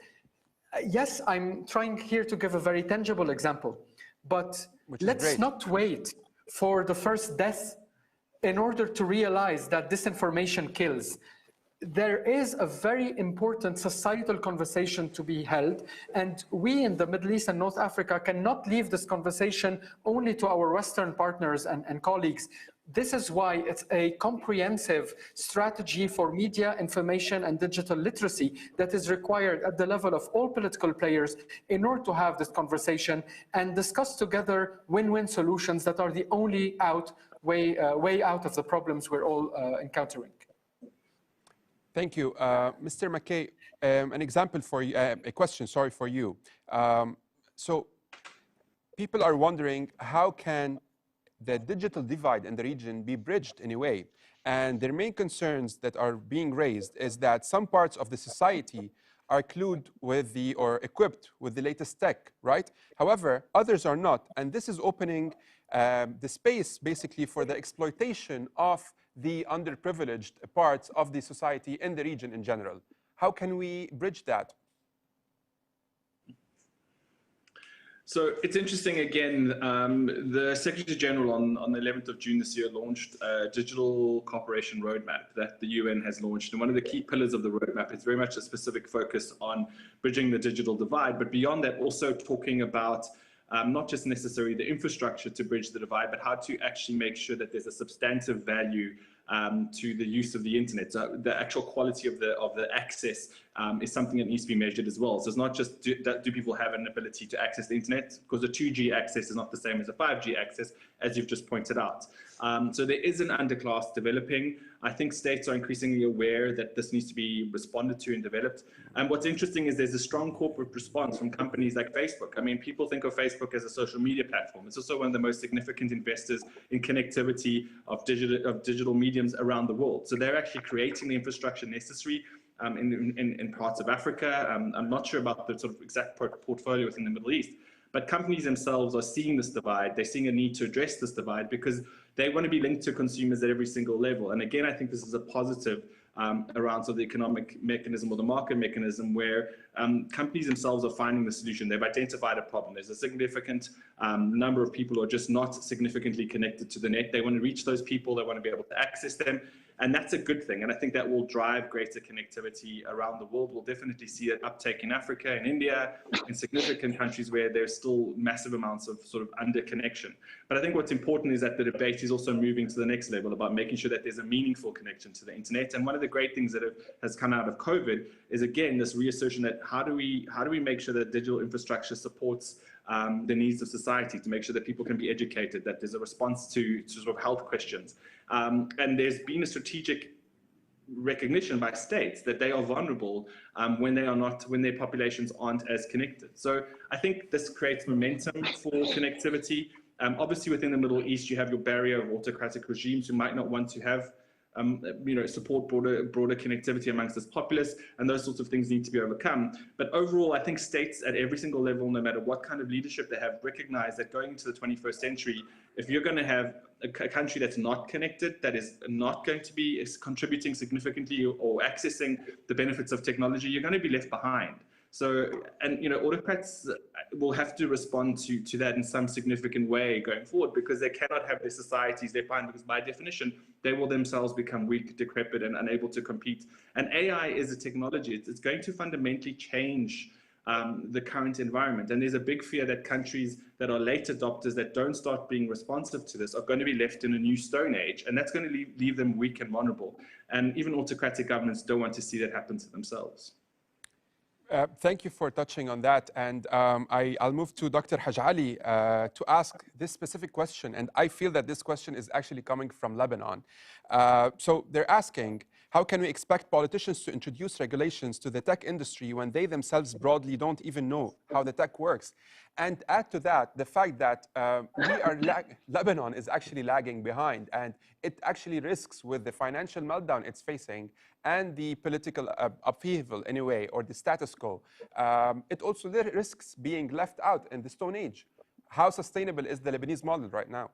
Yes, I'm trying here to give a very tangible example, but let's not wait for the first death in order to realize that disinformation kills. There is a very important societal conversation to be held, and we in the Middle East and North Africa cannot leave this conversation only to our Western partners and colleagues. This is why it's a comprehensive strategy for media, information, and digital literacy that is required at the level of all political players in order to have this conversation and discuss together win-win solutions that are the only way out of the problems we're all encountering.
Thank you. Mr. McKay, an example for you, a question, sorry, for you. So people are wondering, how can the digital divide in the region be bridged in a way? And their main concerns that are being raised is that some parts of the society are clued with or equipped with the latest tech, right? However, others are not. And this is opening the space basically for the exploitation of the underprivileged parts of the society in the region in general. How can we bridge that?
So it's interesting, again, the Secretary General on the 11th of June this year launched a digital cooperation roadmap that the UN has launched. And one of the key pillars of the roadmap is very much a specific focus on bridging the digital divide, but beyond that, also talking about not just necessarily the infrastructure to bridge the divide, but how to actually make sure that there's a substantive value to the use of the internet. So the actual quality of the access is something that needs to be measured as well. So it's not just do people have an ability to access the internet, because the 2G access is not the same as a 5G access, as you've just pointed out. So there is an underclass developing. I think states are increasingly aware that this needs to be responded to and developed. And what's interesting is there's a strong corporate response from companies like Facebook. I mean, people think of Facebook as a social media platform. It's also one of the most significant investors in connectivity of digital mediums around the world. So they're actually creating the infrastructure necessary in parts of Africa. I'm not sure about the sort of exact portfolio within the Middle East, but companies themselves are seeing this divide. They're seeing a need to address this divide because they want to be linked to consumers at every single level. And again, I think this is a positive around sort of the economic mechanism or the market mechanism where companies themselves are finding the solution. They've identified a problem. There's a significant number of people who are just not significantly connected to the net. They want to reach those people. They want to be able to access them. And that's a good thing. And I think that will drive greater connectivity around the world. We'll definitely see an uptake in Africa and India, in significant countries where there's still massive amounts of sort of under connection. But I think what's important is that the debate is also moving to the next level about making sure that there's a meaningful connection to the internet. And one of the great things that has come out of COVID is, again, this reassertion that how do we make sure that digital infrastructure supports the needs of society, to make sure that people can be educated, that there's a response to sort of health questions. And there's been a strategic recognition by states that they are vulnerable when their populations aren't as connected. So I think this creates momentum for connectivity. Obviously, within the Middle East, you have your barrier of autocratic regimes who might not want to have support broader connectivity amongst this populace, and those sorts of things need to be overcome. But overall, I think states at every single level, no matter what kind of leadership they have, recognize that going into the 21st century, if you're going to have a country that's not connected, that is not going to be contributing significantly or accessing the benefits of technology, you're going to be left behind. So, and autocrats will have to respond to that in some significant way going forward, because they cannot have their societies they find, because by definition, they will themselves become weak, decrepit, and unable to compete. And AI is a technology. It's going to fundamentally change the current environment. And there's a big fear that countries that are late adopters, that don't start being responsive to this, are going to be left in a new Stone Age. And that's going to leave them weak and vulnerable. And even autocratic governments don't want to see that happen to themselves.
Thank you for touching on that. And I'll move to Dr. Hajali to ask this specific question. And I feel that this question is actually coming from Lebanon. So they're asking, how can we expect politicians to introduce regulations to the tech industry when they themselves broadly don't even know how the tech works? And add to that the fact that Lebanon is actually lagging behind, and it actually risks, with the financial meltdown it's facing and the political upheaval anyway, or the status quo, it also risks being left out in the Stone Age. How sustainable is the Lebanese model right now?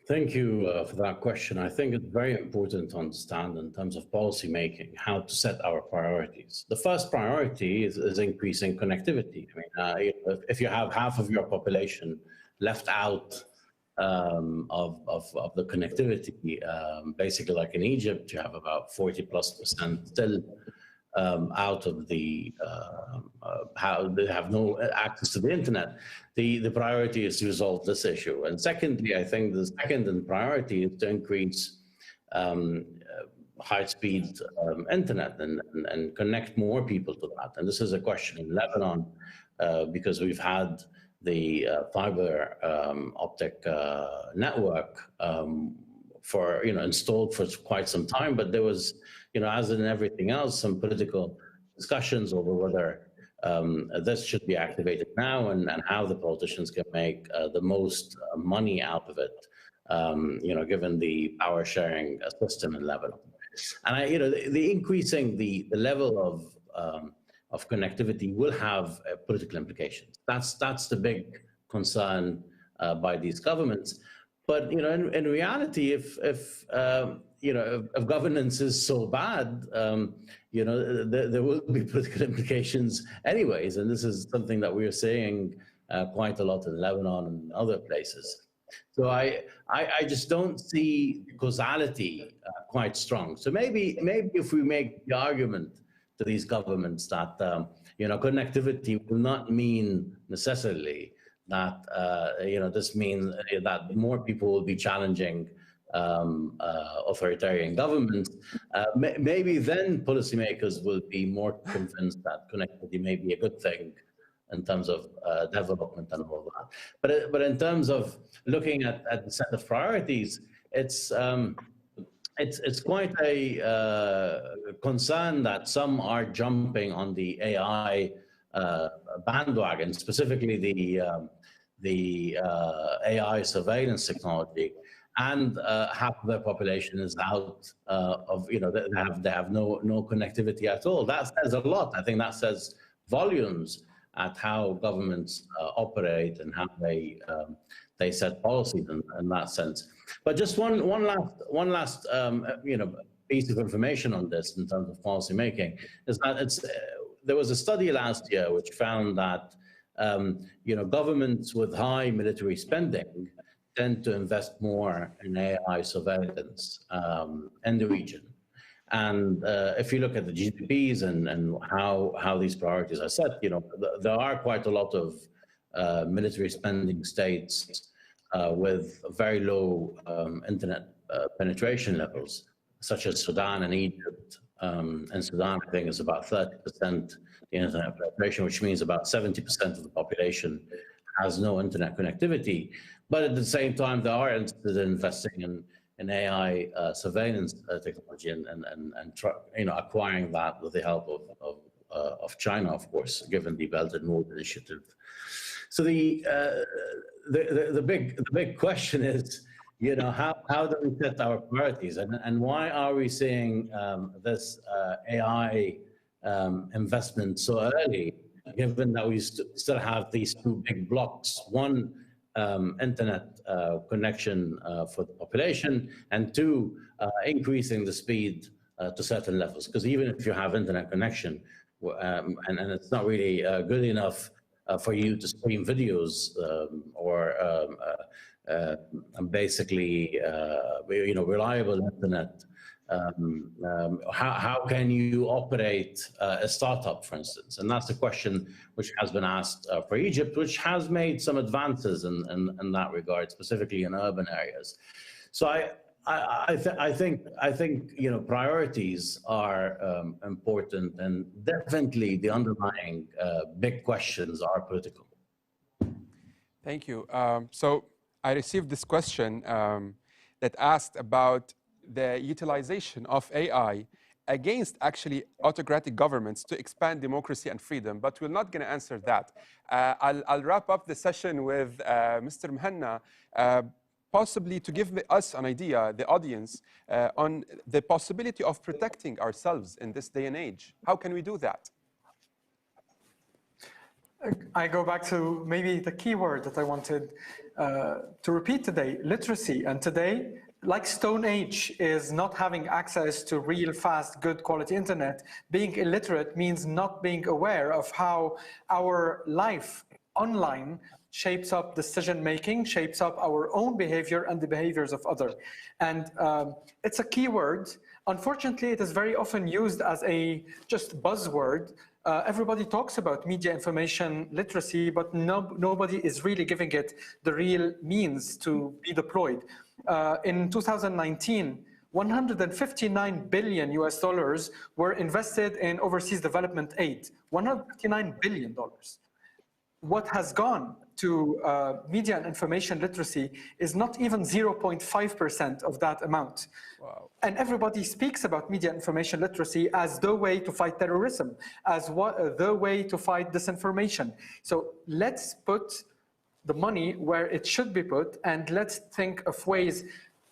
Thank you for that question. I think it's very important to understand in terms of policy making how to set our priorities. The first priority is increasing connectivity. I mean, if you have half of your population left out of the connectivity, basically like in Egypt, you have about 40+% still out of the how they have no access to the internet. The priority is to resolve this issue. And secondly, I think the second priority is to increase high-speed internet and connect more people to that. And this is a question in Lebanon because we've had the fiber optic network installed for quite some time, but there was, as in everything else, some political discussions over whether this should be activated now and how the politicians can make the most money out of it, given the power sharing system in Lebanon. And the increasing the level of connectivity will have political implications. That's the big concern by these governments. But in reality, if governance is so bad, there will be political implications anyways. And this is something that we're seeing quite a lot in Lebanon and other places. So I just don't see causality quite strong. So maybe if we make the argument to these governments that connectivity will not mean necessarily that this means that more people will be challenging authoritarian governments, maybe then policymakers will be more convinced that connectivity may be a good thing in terms of development and all that. But in terms of looking at the set of priorities, it's quite a concern that some are jumping on the AI bandwagon, specifically the AI surveillance technology, and half of their population is out of, they have no connectivity at all. That says a lot. I think that says volumes at how governments operate and how they set policies in that sense. But just one last piece of information on this in terms of policy making is that there was a study last year which found that governments with high military spending tend to invest more in AI surveillance in the region. And if you look at the GDPs and how these priorities are set, there are quite a lot of military spending states with very low internet penetration levels, such as Sudan and Egypt. And Sudan, I think, is about 30% internet penetration, which means about 70% of the population has no internet connectivity. But at the same time, they are interested in investing in AI surveillance technology and acquiring that with the help of China, of course, given the Belt and Road Initiative. So the big question is, how do we set our priorities, and why are we seeing this AI investment so early, given that we still have these two big blocks: one, internet connection for the population, and two, increasing the speed to certain levels. Because even if you have internet connection, and it's not really good enough for you to stream videos or basically reliable internet, how can you operate a startup, for instance? And that's a question which has been asked for Egypt, which has made some advances in that regard, specifically in urban areas. So I think priorities are important, and definitely the underlying big questions are political.
Thank you. So I received this question that asked about the utilization of AI against actually autocratic governments to expand democracy and freedom, but we're not going to answer that. I'll wrap up the session with Mr. Mhanna, possibly to give us an idea, the audience, on the possibility of protecting ourselves in this day and age. How can we do that?
I go back to maybe the key word that I wanted to repeat today: literacy. And today, like Stone Age is not having access to real, fast, good quality internet, being illiterate means not being aware of how our life online shapes up decision-making, shapes up our own behavior and the behaviors of others. And it's a key word. Unfortunately, it is very often used as a just buzzword. Everybody talks about media information literacy, but nobody is really giving it the real means to be deployed. In 2019, $159 billion were invested in overseas development aid. $159 billion. What has gone to media and information literacy is not even 0.5% of that amount.
Wow.
And everybody speaks about media information literacy as the way to fight terrorism, as the way to fight disinformation. So let's put the money where it should be put, and let's think of ways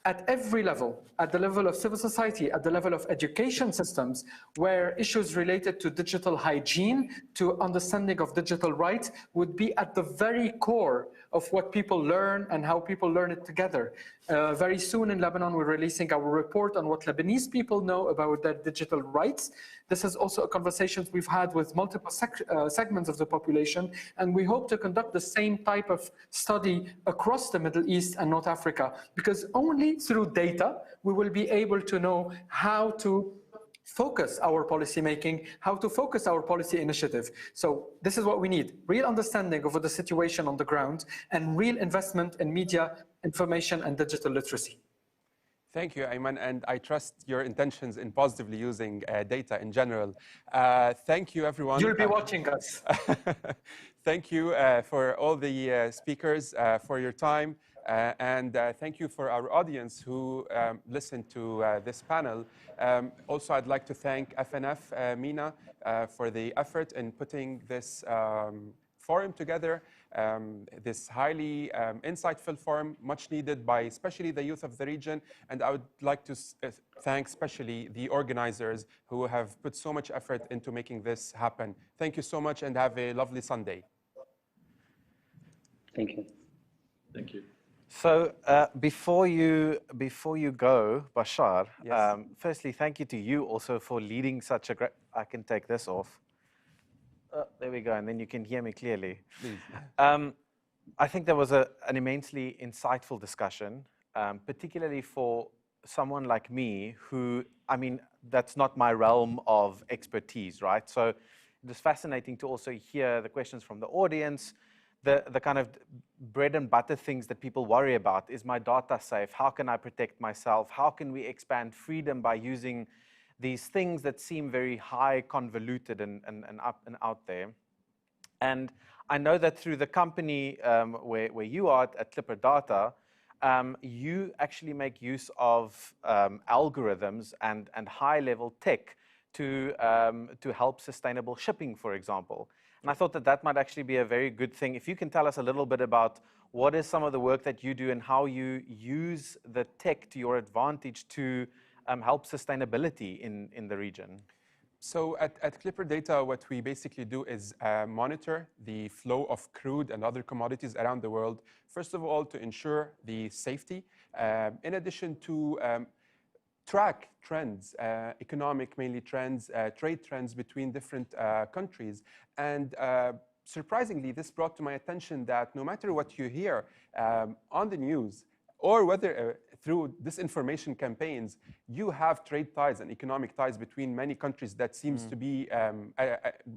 at every level, at the level of civil society, at the level of education systems, where issues related to digital hygiene, to understanding of digital rights would be at the very core of what people learn and how people learn it together. Very soon in Lebanon, we're releasing our report on what Lebanese people know about their digital rights. This is also a conversation we've had with multiple segments of the population, and we hope to conduct the same type of study across the Middle East and North Africa, because only through data we will be able to know how to focus our policy making, how to focus our policy initiative. So this is what we need: real understanding of the situation on the ground and real investment in media, information, and digital literacy.
Thank you, Ayman, and I trust your intentions in positively using data in general. Thank you, everyone.
You'll be watching us.
Thank you for all the speakers for your time, and thank you for our audience who listened to this panel. Also, I'd like to thank FNF, Mina, for the effort in putting this forum together. This highly insightful forum, much needed by especially the youth of the region. And I would like to thank especially the organizers who have put so much effort into making this happen. Thank you so much and have a lovely Sunday.
Thank you.
Thank you.
So before you go, Bashar,
Yes.
Firstly, thank you to you also for leading such a great, I can take this off. There we go, and then you can hear me clearly.
Please.
I think there was an immensely insightful discussion, particularly for someone like me who, I mean, that's not my realm of expertise, right? So it was fascinating to also hear the questions from the audience, the kind of bread and butter things that people worry about. Is my data safe? How can I protect myself? How can we expand freedom by using these things that seem very high, convoluted, and up and out there? And I know that through the company where you are at Clipper Data, you actually make use of algorithms and high-level tech to help sustainable shipping, for example. And I thought that that might actually be a very good thing. If you can tell us a little bit about what is some of the work that you do and how you use the tech to your advantage to help sustainability in the region.
So at Clipper Data, what we basically do is monitor the flow of crude and other commodities around the world, first of all, to ensure the safety, in addition to track trends, economic mainly trends, trade trends between different countries. And surprisingly, this brought to my attention that no matter what you hear on the news, or whether through disinformation campaigns, you have trade ties and economic ties between many countries that seems to be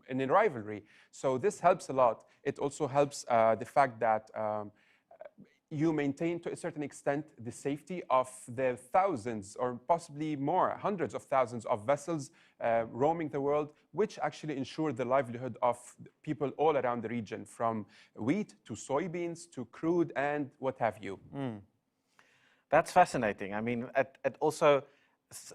in a rivalry. So this helps a lot. It also helps the fact that you maintain to a certain extent the safety of the thousands or possibly more, hundreds of thousands of vessels roaming the world, which actually ensure the livelihood of people all around the region, from wheat to soybeans to crude and what have you.
That's fascinating. I mean, also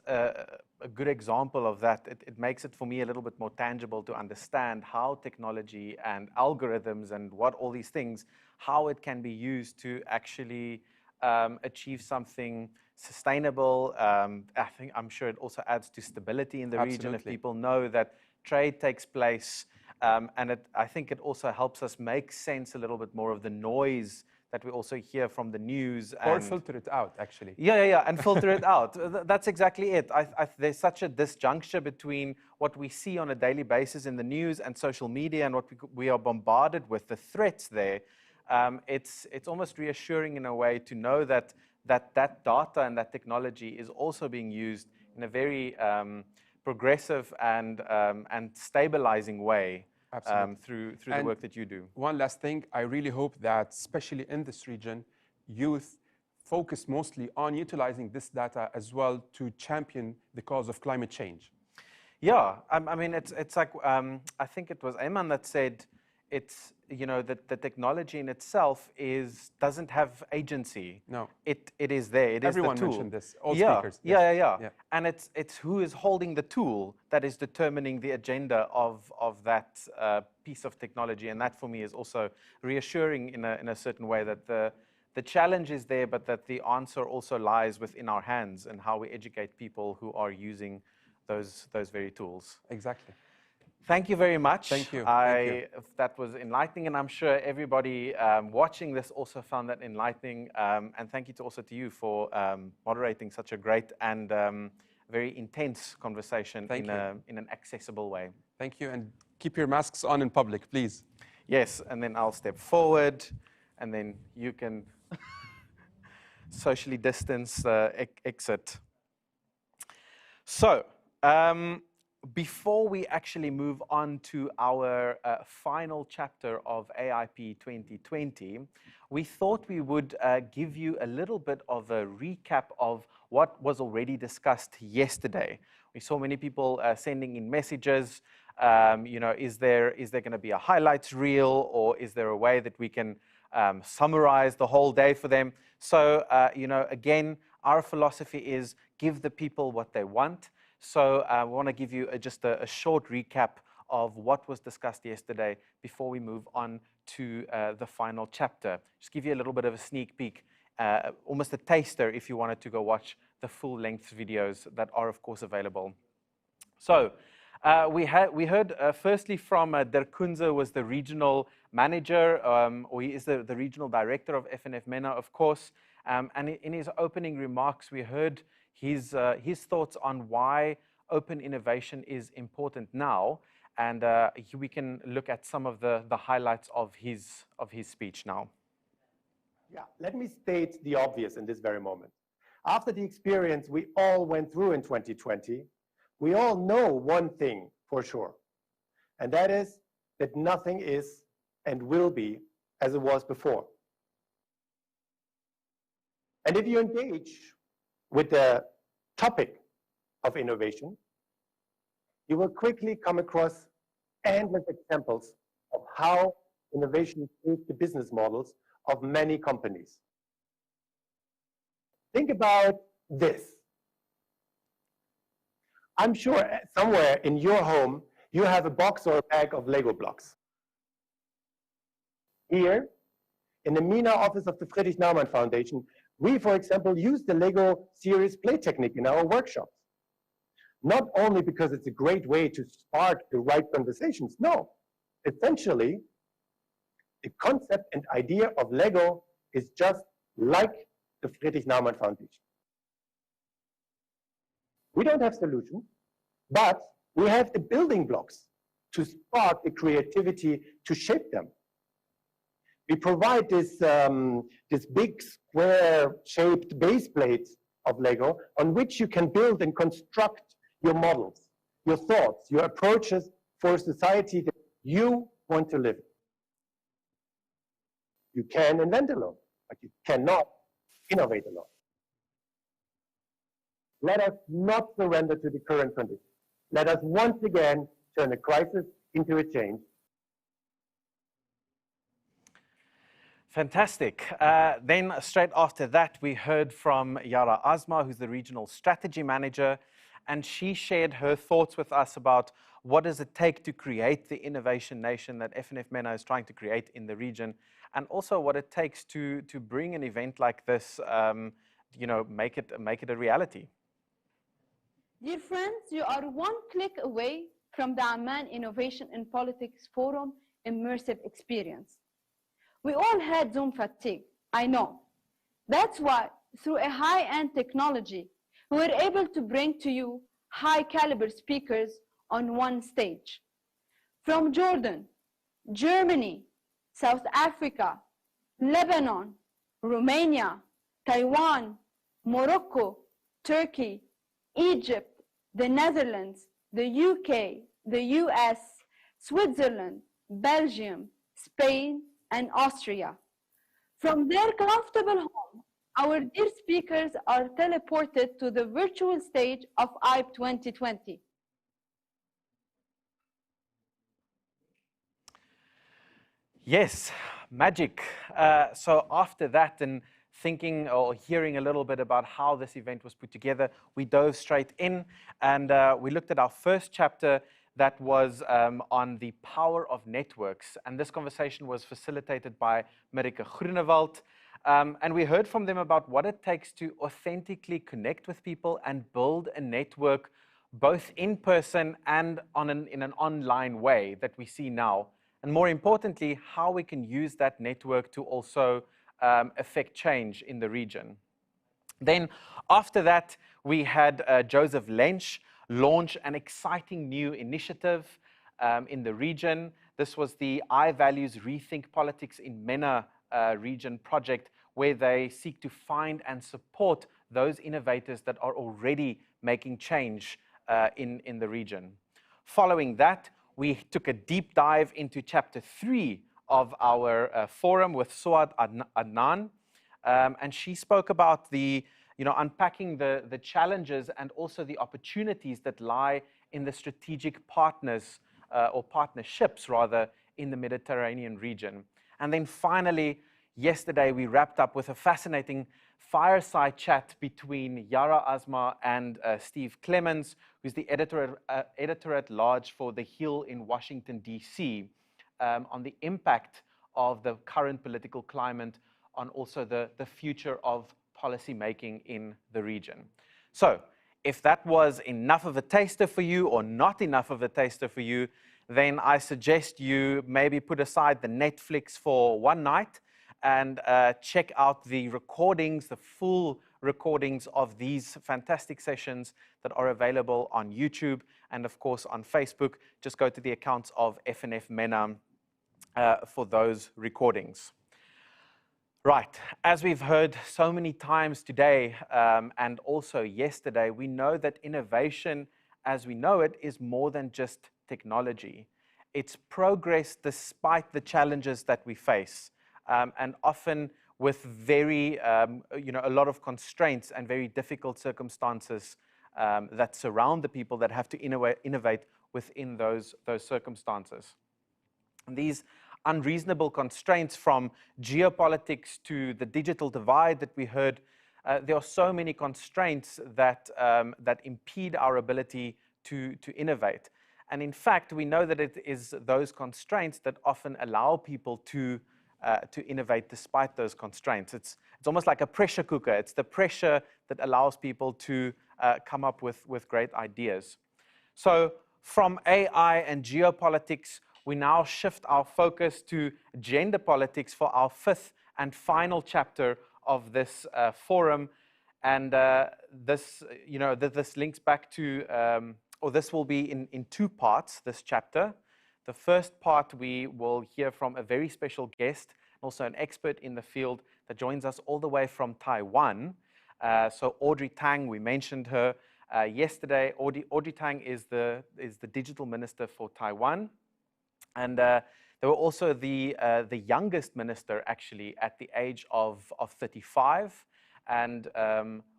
a good example of that, it makes it for me a little bit more tangible to understand how technology and algorithms and what all these things, how it can be used to actually achieve something sustainable. I'm sure it also adds to stability in the region if people know that trade takes place. And I think it also helps us make sense a little bit more of the noise that we also hear from the news.
Or filter it out, actually.
Yeah, and filter it out. That's exactly it. There's such a disjuncture between what we see on a daily basis in the news and social media and what we are bombarded with, the threats there. It's almost reassuring in a way to know that data and that technology is also being used in a very progressive and stabilizing way. Through the work that you do.
One last thing, I really hope that, especially in this region, youth focus mostly on utilizing this data as well to champion the cause of climate change.
Yeah, I mean, it's like, I think it was Amman that said, it's, that the technology in itself doesn't have agency.
No.
It is there, it is the tool.
Everyone mentioned this, all speakers.
Yes. Yeah. And it's who is holding the tool that is determining the agenda of that piece of technology. And that for me is also reassuring in a certain way that the challenge is there, but that the answer also lies within our hands and how we educate people who are using those very tools.
Exactly.
Thank you very much.
Thank you.
That was enlightening, and I'm sure everybody watching this also found that enlightening. And thank you also to you for moderating such a great and very intense conversation in an accessible way.
Thank you, and keep your masks on in public, please.
Yes, and then I'll step forward, and then you can socially distance exit. So, Before we actually move on to our final chapter of AIP 2020, we thought we would give you a little bit of a recap of what was already discussed yesterday. We saw many people sending in messages. Is there going to be a highlights reel, or is there a way that we can summarize the whole day for them? So, again, our philosophy is give the people what they want. So we want to give you just a short recap of what was discussed yesterday before we move on to the final chapter. Just give you a little bit of a sneak peek, almost a taster if you wanted to go watch the full-length videos that are, of course, available. So we heard firstly from Dirk Kunze, was the regional manager, or he is the regional director of FNF MENA, of course. And in his opening remarks, we heard his thoughts on why open innovation is important now. And we can look at some of the highlights of his speech now.
Yeah, let me state the obvious in this very moment. After the experience we all went through in 2020, we all know one thing for sure, and that is that nothing is and will be as it was before. And if you engage with the topic of innovation, you will quickly come across endless examples of how innovation shapes the business models of many companies. Think about this. I'm sure somewhere in your home, you have a box or a bag of Lego blocks. Here, in the MENA office of the Friedrich Naumann Foundation, we, for example, use the Lego series play technique in our workshops. Not only because it's a great way to spark the right conversations, no. Essentially, the concept and idea of Lego is just like the Friedrich Naumann Foundation. We don't have solutions, but we have the building blocks to spark the creativity to shape them. We provide this big square-shaped base plate of Lego on which you can build and construct your models, your thoughts, your approaches for a society that you want to live in. You can invent alone, but you cannot innovate alone. Let us not surrender to the current conditions. Let us once again turn a crisis into a change.
Fantastic. Then straight after that, we heard from Yara Azma, who's the regional strategy manager, and she shared her thoughts with us about what does it take to create the innovation nation that FNF MENA is trying to create in the region, and also what it takes to bring an event like this, make it a reality.
Dear friends, you are one click away from the Amman Innovation in Politics Forum immersive experience. We all had Zoom fatigue, I know. That's why, through a high-end technology, we were able to bring to you high-caliber speakers on one stage. From Jordan, Germany, South Africa, Lebanon, Romania, Taiwan, Morocco, Turkey, Egypt, the Netherlands, the UK, the US, Switzerland, Belgium, Spain, and Austria. From their comfortable home, our dear speakers are teleported to the virtual stage of AIP 2020.
Yes, magic. So after that, and thinking or hearing a little bit about how this event was put together, we dove straight in, and we looked at our first chapter that was on the power of networks. And this conversation was facilitated by Marike Groenewald. And we heard from them about what it takes to authentically connect with people and build a network, both in person and in an online way that we see now. And more importantly, how we can use that network to also affect change in the region. Then after that, we had Joseph Lensch launch an exciting new initiative in the region. This was the I Values Rethink Politics in MENA region project, where they seek to find and support those innovators that are already making change in the region. Following that, we took a deep dive into chapter 3 of our forum with Suad Adnan, and she spoke about unpacking the challenges and also the opportunities that lie in the strategic partners or partnerships rather in the Mediterranean region. And then finally, yesterday we wrapped up with a fascinating fireside chat between Yara Asma and Steve Clemens, who's the editor-at-large for The Hill in Washington, D.C., on the impact of the current political climate on also the future of policy making in the region. So, if that was enough of a taster for you or not enough of a taster for you, then I suggest you maybe put aside the Netflix for one night and check out the recordings, the full recordings of these fantastic sessions that are available on YouTube and, of course, on Facebook. Just go to the accounts of FNF MENA for those recordings. Right, as we've heard so many times today and also yesterday, we know that innovation as we know it is more than just technology. It's progress despite the challenges that we face, and often with very, a lot of constraints and very difficult circumstances that surround the people that have to innovate within those circumstances. And these unreasonable constraints, from geopolitics to the digital divide that we heard, there are so many constraints that impede our ability to innovate. And in fact, we know that it is those constraints that often allow people to innovate despite those constraints. It's almost like a pressure cooker. It's the pressure that allows people to come up with great ideas. So from AI and geopolitics, we now shift our focus to gender politics for our fifth and final chapter of this forum. And this links back to, or this will be in two parts, this chapter. The first part, we will hear from a very special guest, also an expert in the field that joins us all the way from Taiwan. So Audrey Tang, we mentioned her yesterday. Audrey Tang is the digital minister for Taiwan. And they were also the youngest minister, actually, at the age of 35. And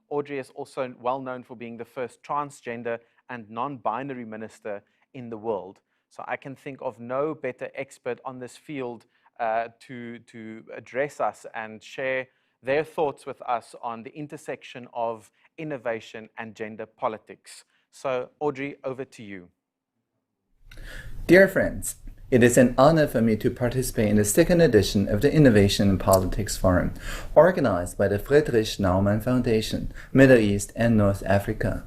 Audrey is also well known for being the first transgender and non-binary minister in the world. So I can think of no better expert on this field to address us and share their thoughts with us on the intersection of innovation and gender politics. So Audrey, over to you.
Dear friends, it is an honor for me to participate in the second edition of the Innovation in Politics Forum, organized by the Friedrich Naumann Foundation, Middle East and North Africa.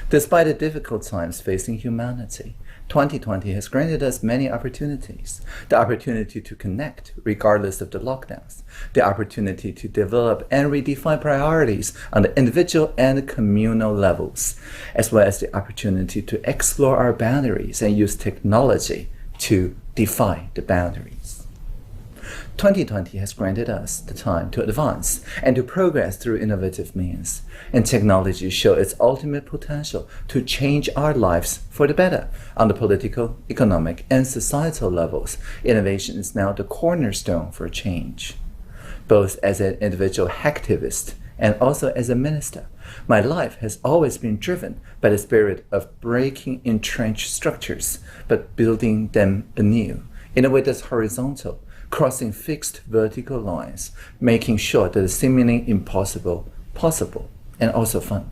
Despite the difficult times facing humanity, 2020 has granted us many opportunities. The opportunity to connect, regardless of the lockdowns. The opportunity to develop and redefine priorities on the individual and communal levels, as well as the opportunity to explore our boundaries and use technology to defy the boundaries. 2020 has granted us the time to advance and to progress through innovative means, and technology shows its ultimate potential to change our lives for the better. On the political, economic, and societal levels, innovation is now the cornerstone for change. Both as an individual hacktivist and also as a minister, my life has always been driven by the spirit of breaking entrenched structures, but building them anew in a way that's horizontal, crossing fixed vertical lines, making sure that the seemingly impossible possible, and also fun.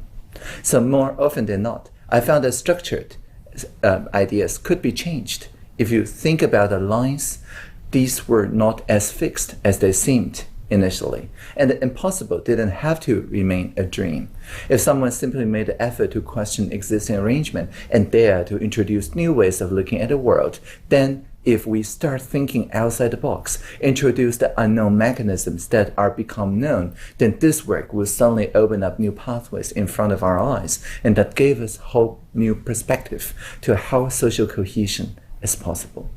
So more often than not, I found that structured ideas could be changed. If you think about the lines, these were not as fixed as they seemed initially, and the impossible didn't have to remain a dream. If someone simply made the effort to question existing arrangement and dare to introduce new ways of looking at the world, then if we start thinking outside the box, introduce the unknown mechanisms that are become known, then this work will suddenly open up new pathways in front of our eyes, and that gave us whole new perspective to how social cohesion is possible.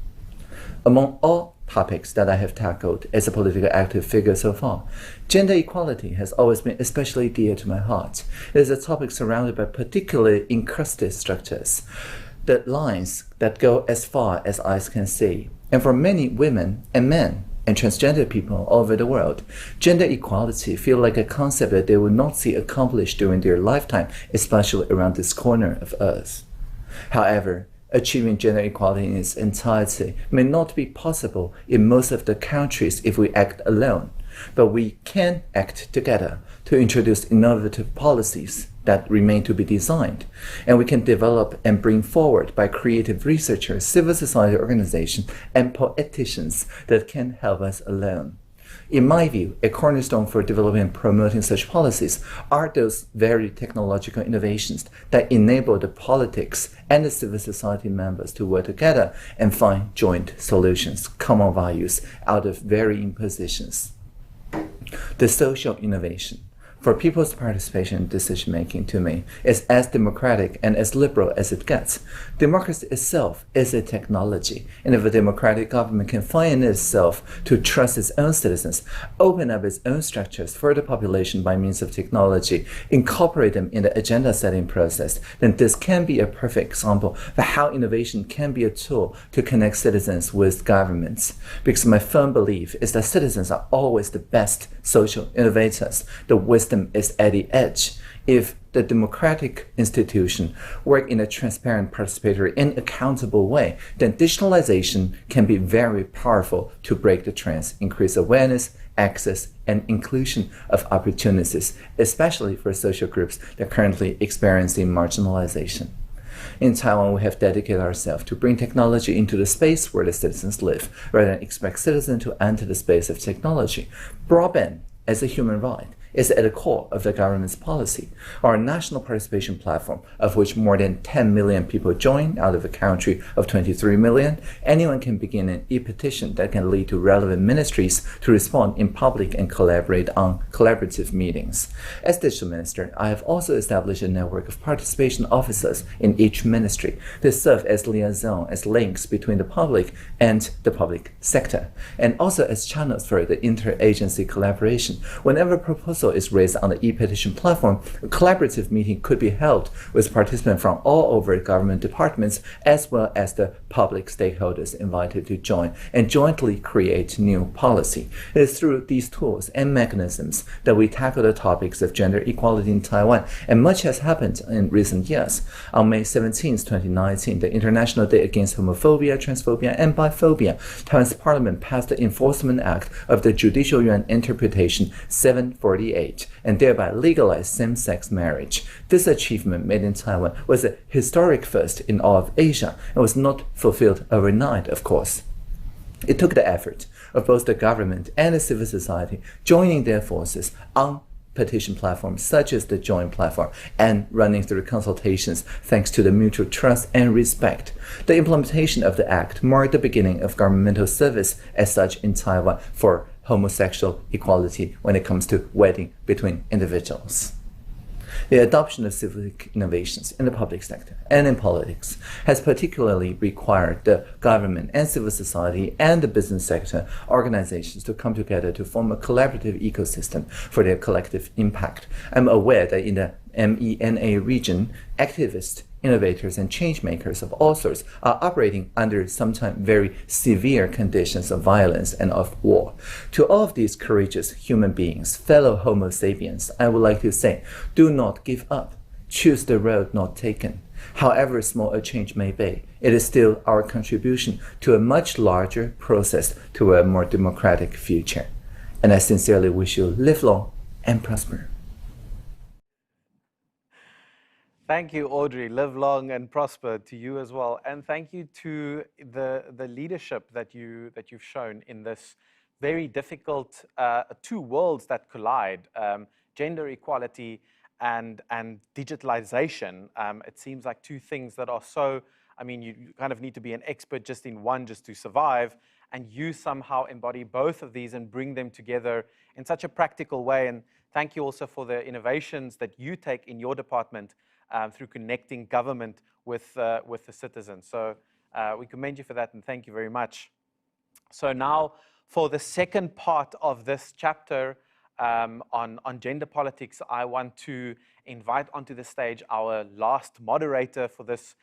Among all topics that I have tackled as a political active figure so far, gender equality has always been especially dear to my heart. It is a topic surrounded by particularly encrusted structures, the lines that go as far as eyes can see. And for many women and men and transgender people all over the world, gender equality feels like a concept that they will not see accomplished during their lifetime, especially around this corner of Earth. However, achieving gender equality in its entirety may not be possible in most of the countries if we act alone, but we can act together to introduce innovative policies that remain to be designed, and we can develop and bring forward by creative researchers, civil society organizations, and politicians that can help us alone. In my view, a cornerstone for developing and promoting such policies are those very technological innovations that enable the politics and the civil society members to work together and find joint solutions, common values out of varying positions. The social innovation for people's participation in decision-making, to me, is as democratic and as liberal as it gets. Democracy itself is a technology, and if a democratic government can find in itself to trust its own citizens, open up its own structures for the population by means of technology, incorporate them in the agenda-setting process, then this can be a perfect example of how innovation can be a tool to connect citizens with governments. Because my firm belief is that citizens are always the best social innovators. The wisdom is at the edge. If the democratic institution work in a transparent, participatory, and accountable way, then digitalization can be very powerful to break the trends, increase awareness, access, and inclusion of opportunities, especially for social groups that are currently experiencing marginalization. In Taiwan, we have dedicated ourselves to bring technology into the space where the citizens live, rather than expect citizens to enter the space of technology. Broadband, as a human right, is at the core of the government's policy. Our national participation platform, of which more than 10 million people join out of a country of 23 million, anyone can begin an e-petition that can lead to relevant ministries to respond in public and collaborate on collaborative meetings. As digital minister, I have also established a network of participation officers in each ministry. They serve as liaison, as links between the public and the public sector, and also as channels for the interagency collaboration. Whenever a proposal is raised on the e-petition platform, a collaborative meeting could be held with participants from all over government departments as well as the public stakeholders invited to join and jointly create new policy. It is through these tools and mechanisms that we tackle the topics of gender equality in Taiwan, and much has happened in recent years. On May 17, 2019, the International Day Against Homophobia, Transphobia, and Biphobia, Taiwan's Parliament passed the Enforcement Act of the Judicial Yuan Interpretation 748, and thereby legalized same-sex marriage. This achievement made in Taiwan was a historic first in all of Asia and was not fulfilled overnight, of course. It took the effort of both the government and the civil society joining their forces on petition platforms such as the Joint platform and running through consultations thanks to the mutual trust and respect. The implementation of the act marked the beginning of governmental service as such in Taiwan for homosexual equality when it comes to wedding between individuals. The adoption of civic innovations in the public sector and in politics has particularly required the government and civil society and the business sector organizations to come together to form a collaborative ecosystem for their collective impact. I'm aware that in the MENA region, activists, innovators, and change makers of all sorts are operating under sometimes very severe conditions of violence and of war. To all of these courageous human beings, fellow Homo sapiens, I would like to say, do not give up. Choose the road not taken. However small a change may be, it is still our contribution to a much larger process to a more democratic future. And I sincerely wish you live long and prosper.
Thank you, Audrey. Live long and prosper to you as well. And thank you to the leadership that you've shown in this very difficult two worlds that collide, gender equality and digitalization. It seems like two things that are so, I mean, you kind of need to be an expert just in one just to survive, and you somehow embody both of these and bring them together in such a practical way. And thank you also for the innovations that you take in your department through connecting government with the citizens. So we commend you for that, and thank you very much. So now, for the second part of this chapter on gender politics, I want to invite onto the stage our last moderator for this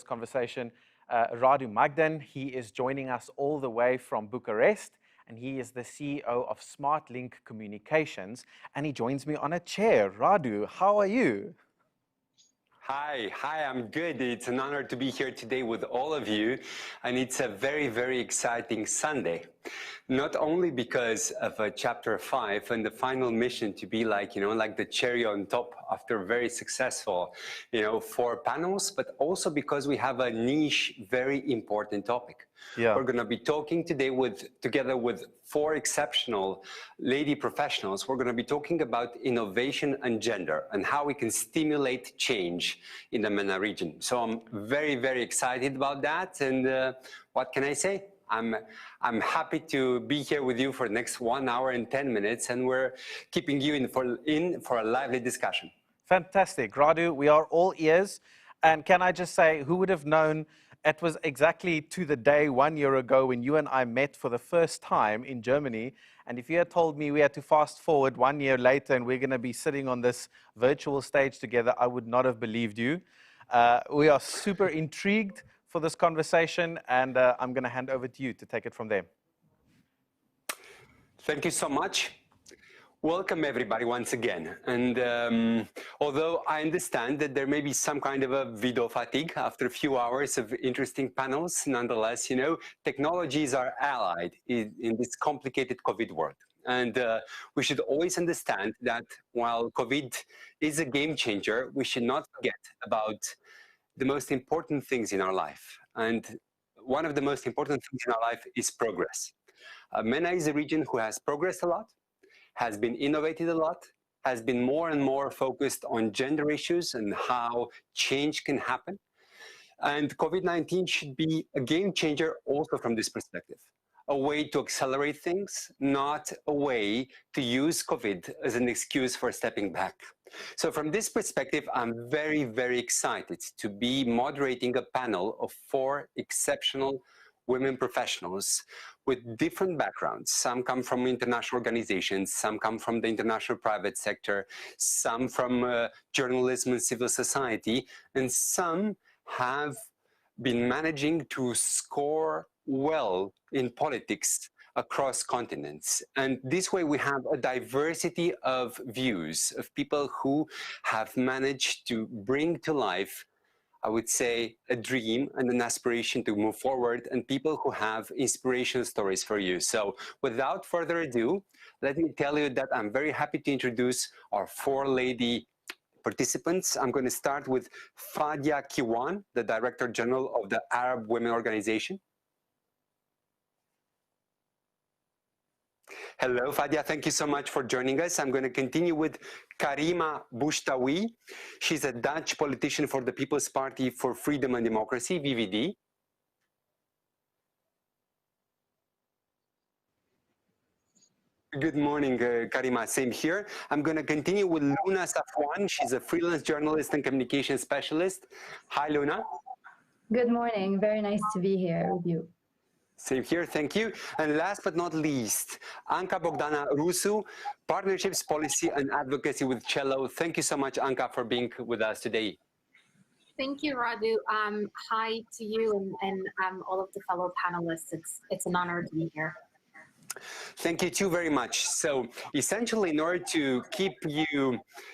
conversation, Radu Magdan. He is joining us all the way from Bucharest, and he is the CEO of SmartLink Communications, and he joins me on a chair. Radu, how are you?
Hi, I'm good. It's an honor to be here today with all of you, and it's a very, very exciting Sunday. Not only because of chapter 5 and the final mission to be like, like the cherry on top after very successful, 4 panels, but also because we have a niche, very important topic.
Yeah.
We're going to be talking today together with 4 exceptional lady professionals. We're going to be talking about innovation and gender and how we can stimulate change in the MENA region. So I'm very, very excited about that. And what can I say? I'm happy to be here with you for the next 1 hour and 10 minutes, and we're keeping you in for a lively discussion.
Fantastic. Radu, we are all ears. And can I just say, who would have known it was exactly to the day 1 year ago when you and I met for the first time in Germany. And if you had told me we had to fast forward 1 year later and we're going to be sitting on this virtual stage together, I would not have believed you. We are super intrigued for this conversation, and I'm going to hand over to you to take it from there.
Thank you so much. Welcome, everybody, once again. And although I understand that there may be some kind of a video fatigue after a few hours of interesting panels, nonetheless, technologies are allied in this complicated COVID world. And we should always understand that while COVID is a game changer, we should not forget about the most important things in our life. And one of the most important things in our life is progress. MENA is a region who has progressed a lot, has been innovated a lot, has been more and more focused on gender issues and how change can happen. And COVID-19 should be a game changer also from this perspective. A way to accelerate things, not a way to use COVID as an excuse for stepping back. So from this perspective, I'm very, very excited to be moderating a panel of 4 exceptional women professionals with different backgrounds. Some come from international organizations, some come from the international private sector, some from journalism and civil society, and some have been managing to score well in politics across continents. And this way we have a diversity of views of people who have managed to bring to life, I would say, a dream and an aspiration to move forward, and people who have inspirational stories for you. So without further ado, let me tell you that I'm very happy to introduce our 4 lady participants. I'm going to start with Fadia Kiwan, the Director General of the Arab Women Organization. Hello, Fadia. Thank you so much for joining us. I'm going to continue with Karima Bouchtaoui. She's a Dutch politician for the People's Party for Freedom and Democracy, VVD. Good morning, Karima. Same here. I'm going to continue with Luna Safwan. She's a freelance journalist and communication specialist. Hi, Luna.
Good morning. Very nice to be here with you.
Same here, thank you. And last but not least, Anka Bogdana Rusu, Partnerships, Policy and Advocacy with Cello. Thank you so much, Anka, for being with us today.
Thank you, Radu. Hi to you and all of the fellow panelists. It's an honor to be here.
Thank you too very much. So essentially, in order to keep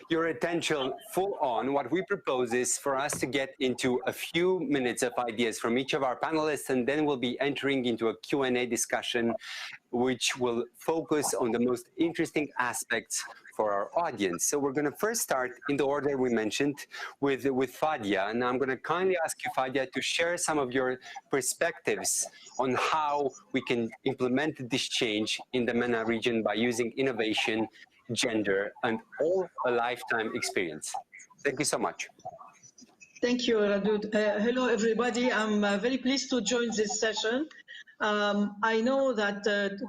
your attention full on, what we propose is for us to get into a few minutes of ideas from each of our panelists, and then we'll be entering into a Q&A discussion, which will focus on the most interesting aspects for our audience. So we're going to first start in the order we mentioned with Fadia, and I'm going to kindly ask you, Fadia, to share some of your perspectives on how we can implement this change in the MENA region by using innovation, gender, and all a lifetime experience. Thank you so much.
Thank you, Radu. Hello, everybody. I'm very pleased to join this session. I know that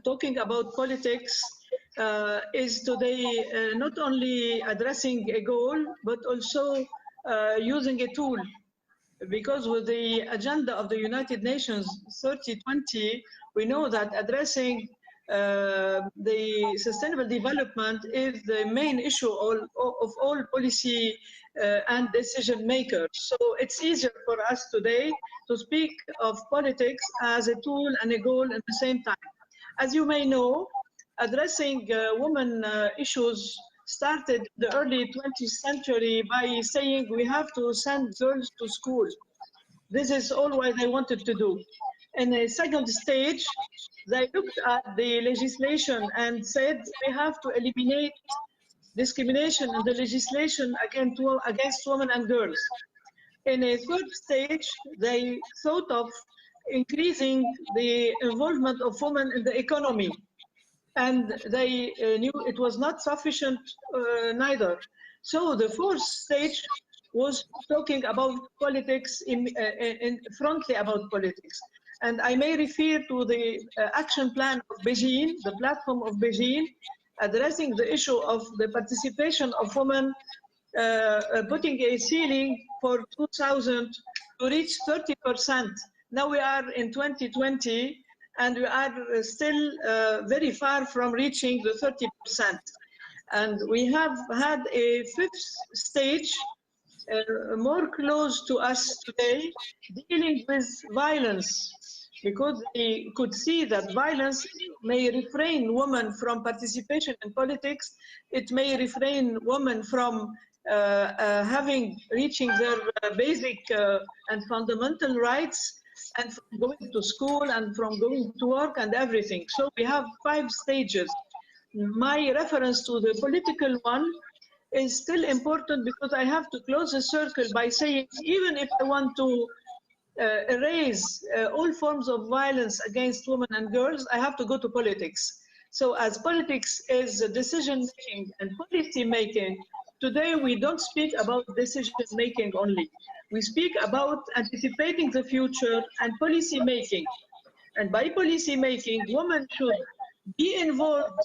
talking about politics is today not only addressing a goal, but also using a tool because with the agenda of the United Nations 3020, we know that addressing the sustainable development is the main issue of all policy and decision makers. So it's easier for us today to speak of politics as a tool and a goal at the same time. As you may know, addressing women issues started the early 20th century by saying we have to send girls to school. This is all what they wanted to do. In a second stage, they looked at the legislation and said we have to eliminate discrimination in the legislation against women and girls. In a third stage, they thought of increasing the involvement of women in the economy. And they knew it was not sufficient neither. So the fourth stage was talking about politics, frontly about politics. And I may refer to the action plan of Beijing, the platform of Beijing, addressing the issue of the participation of women, putting a ceiling for 2000 to reach 30%. Now we are in 2020, and we are still very far from reaching the 30%. And we have had a fifth stage, more close to us today, dealing with violence, because we could see that violence may refrain women from participation in politics. It may refrain women from reaching their basic and fundamental rights, and from going to school and from going to work and everything. So we have 5 stages. My reference to the political one is still important because I have to close the circle by saying, even if I want to erase all forms of violence against women and girls, I have to go to politics. So as politics is decision making and policy making, today we don't speak about decision making only. We speak about anticipating the future and policy making. And by policy making, women should be involved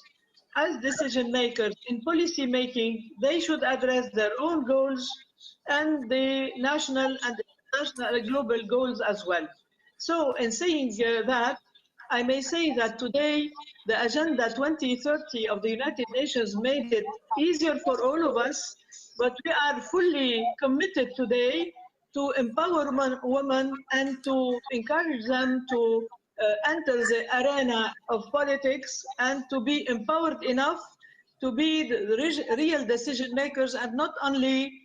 as decision makers in policy making. They should address their own goals and the national and international global goals as well. So in saying that, I may say that today the Agenda 2030 of the United Nations made it easier for all of us, but we are fully committed today to empower women and to encourage them to enter the arena of politics and to be empowered enough to be the real decision makers, and not only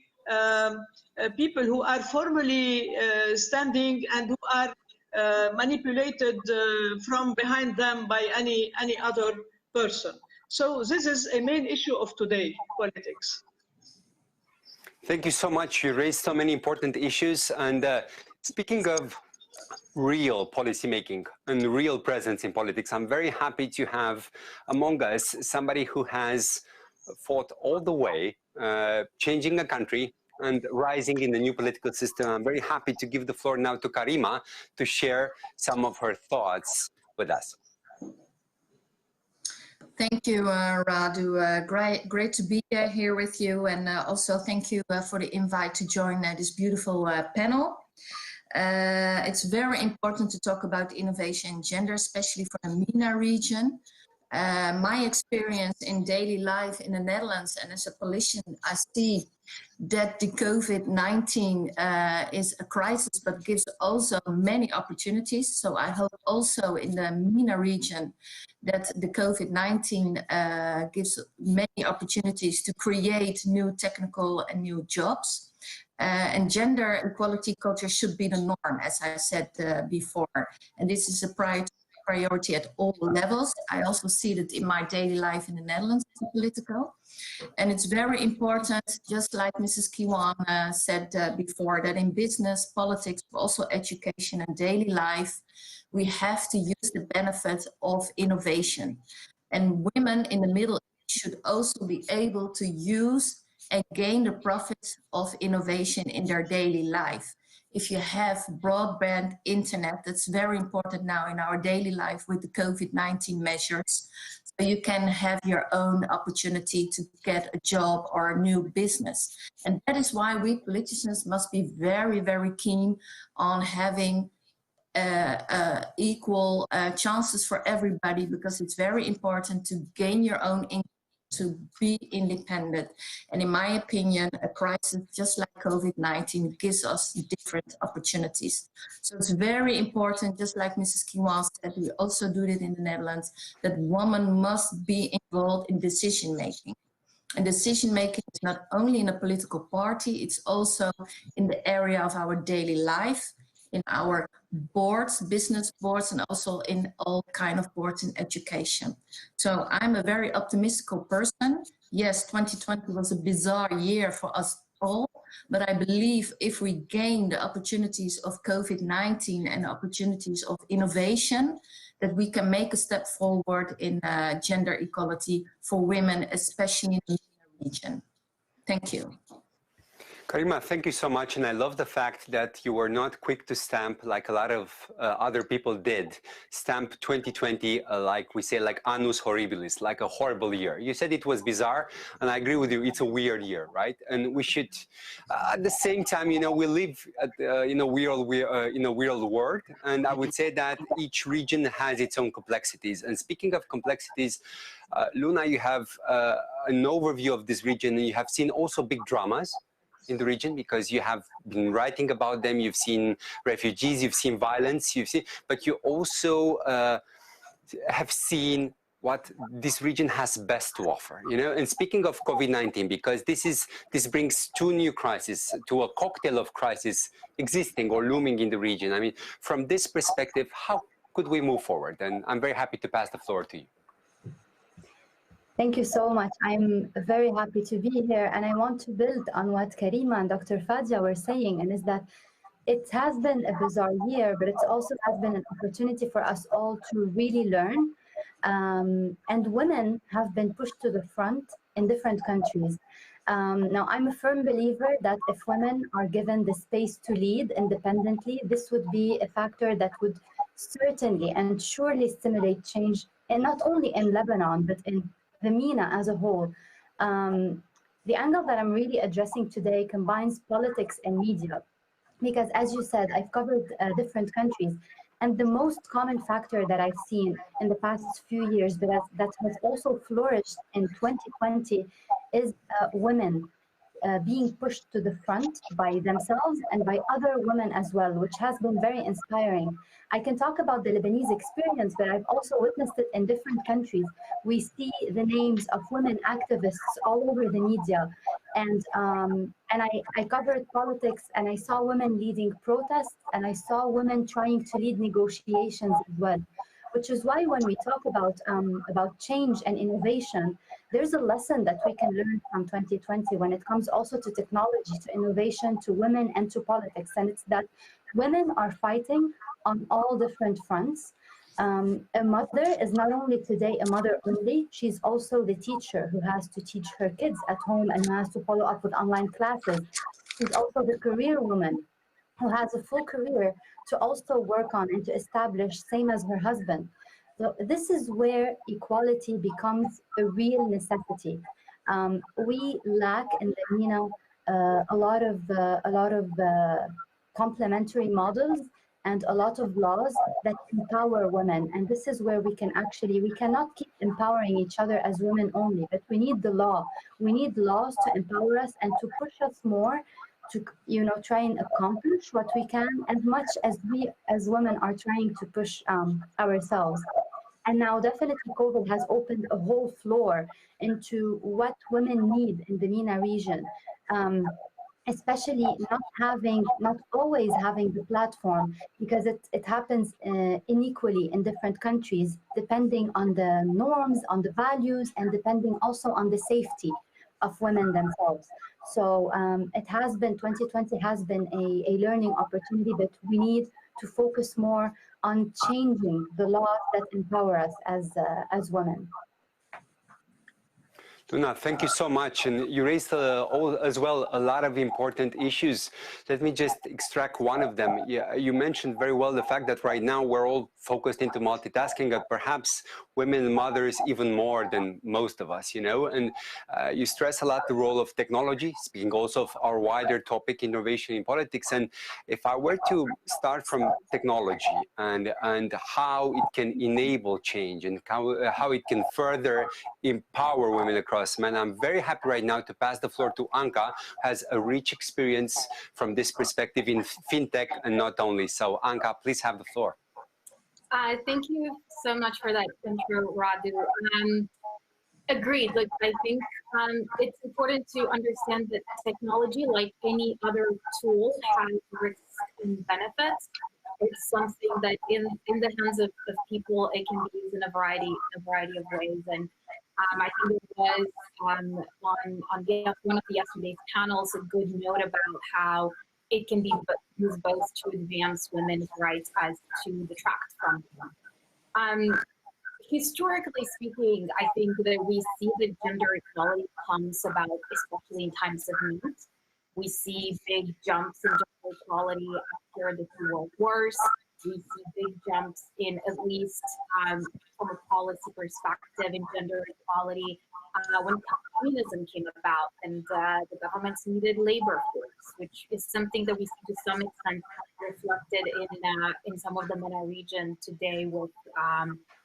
people who are formally standing and who are manipulated from behind them by any other person. So this is a main issue of today, politics.
Thank you so much. You raised so many important issues. And speaking of real policymaking and real presence in politics, I'm very happy to have among us somebody who has fought all the way, changing a country and rising in the new political system. I'm very happy to give the floor now to Karima to share some of her thoughts with us.
Thank you, Radu. Great to be here with you, and also thank you for the invite to join this beautiful panel. It's very important to talk about innovation and gender, especially for the MENA region. My experience in daily life in the Netherlands and as a politician, I see that the COVID-19 is a crisis, but gives also many opportunities. So I hope also in the MENA region that the COVID-19 gives many opportunities to create new technical and new jobs. And gender equality culture should be the norm, as I said before. And this is a priority at all levels. I also see that in my daily life in the Netherlands, political. And it's very important, just like Mrs. Kiwan said before, that in business, politics, but also education and daily life, we have to use the benefit of innovation. And women in the Middle East should also be able to use and gain the profits of innovation in their daily life. if you have broadband internet, that's very important now in our daily life with the COVID-19 measures. So you can have your own opportunity to get a job or a new business. And that is why we politicians must be very, very keen on having equal chances for everybody, because it's very important to gain your own income, to be independent. And in my opinion, a crisis just like COVID-19 gives us different opportunities. So it's very important, just like Mrs. Kiwan said, we also do it in the Netherlands, that women must be involved in decision making. And decision making is not only in a political party, it's also in the area of our daily life, in our boards, business boards, and also in all kind of boards in education. So I'm a very optimistic person. Yes, 2020 was a bizarre year for us all, but I believe if we gain the opportunities of COVID-19 and opportunities of innovation, that we can make a step forward in gender equality for women, especially in the region. Thank you.
Karima, thank you so much. And I love the fact that you were not quick to stamp, like a lot of other people did, stamp 2020, like we say, like annus horribilis, like a horrible year. You said it was bizarre, and I agree with you, it's a weird year, right? And we should, at the same time, you know, we live in a weird world, and I would say that each region has its own complexities. And speaking of complexities, Luna, you have an overview of this region, and you have seen also big dramas in the region, because you have been writing about them. You've seen refugees, you've seen violence, but you also have seen what this region has best to offer, you know. And speaking of COVID-19, because this brings two new crises, to a cocktail of crises existing or looming in the region. I mean, from this perspective, how could we move forward? And I'm very happy to pass the floor to you.
Thank you so much. I'm very happy to be here, and I want to build on what Karima and Dr. Fadia were saying, and is that it has been a bizarre year, but it also has been an opportunity for us all to really learn. And women have been pushed to the front in different countries. Now, I'm a firm believer that if women are given the space to lead independently, this would be a factor that would certainly and surely stimulate change, and not only in Lebanon, but in the MENA as a whole. The angle that I'm really addressing today combines politics and media, because as you said, I've covered different countries, and the most common factor that I've seen in the past few years, but that has also flourished in 2020, is women being pushed to the front by themselves and by other women as well, which has been very inspiring. I can talk about the Lebanese experience, but I've also witnessed it in different countries. We see the names of women activists all over the media. And I covered politics, and I saw women leading protests, and I saw women trying to lead negotiations as well. Which is why when we talk about change and innovation, there's a lesson that we can learn from 2020 when it comes also to technology, to innovation, to women, and to politics. And it's that women are fighting on all different fronts. A mother is not only today a mother only, she's also the teacher who has to teach her kids at home and who has to follow up with online classes. She's also the career woman who has a full career to also work on and to establish, same as her husband. So this is where equality becomes a real necessity. We lack in the MENA a lot of complementary models and a lot of laws that empower women. And this is where we cannot keep empowering each other as women only, but we need the law. We need laws to empower us and to push us more to, you know, try and accomplish what we can, as much as we as women are trying to push ourselves. And now definitely COVID has opened a whole floor into what women need in the MENA region. Especially not always having the platform, because it happens unequally in different countries, depending on the norms, on the values, and depending also on the safety of women themselves. So 2020 has been a learning opportunity, but we need to focus more on changing the laws that empower us as women.
Luna, thank you so much. And you raised as well a lot of important issues. Let me just extract one of them. Yeah, you mentioned very well the fact that right now we're all focused into multitasking, but perhaps women and mothers even more than most of us, you know. And you stress a lot the role of technology, speaking also of our wider topic, innovation in politics. And if I were to start from technology and how it can enable change and how it can further empower women across, man, I'm very happy right now to pass the floor to Anka, who has a rich experience from this perspective in fintech and not only. So Anka, please have the floor.
Thank you so much for that intro, Radu. Agreed. Like, I think it's important to understand that technology, like any other tool, has risks and benefits. It's something that in the hands of people, it can be used in a variety of ways. And I think it was on one of yesterday's panels a good note about how it can be used both to advance women's rights as to detract from them. Historically speaking, I think that we see that gender equality comes about, especially in times of need. We see big jumps in gender equality after the 2 world wars. We see big jumps in, at least from a policy perspective, in gender equality when communism came about and the governments needed labor force, which is something that we see to some extent reflected in some of the MENA region today with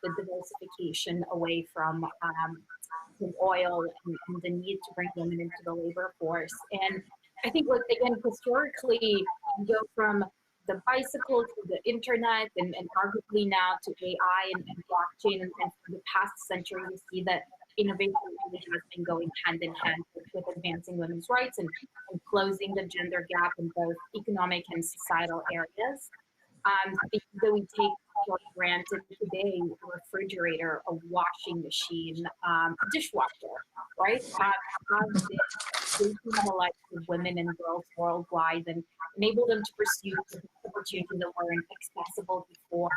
the diversification away from oil and the need to bring women into the labor force. And I think, like, again, historically, you go from the bicycle to the internet and arguably now to AI and blockchain, and for the past century, we see that innovation really has been going hand in hand with advancing women's rights and closing the gender gap in both economic and societal areas. Things that we take for granted today, a refrigerator, a washing machine, a dishwasher, right? Have been the lives of women and girls worldwide and enable them to pursue opportunities that weren't accessible before.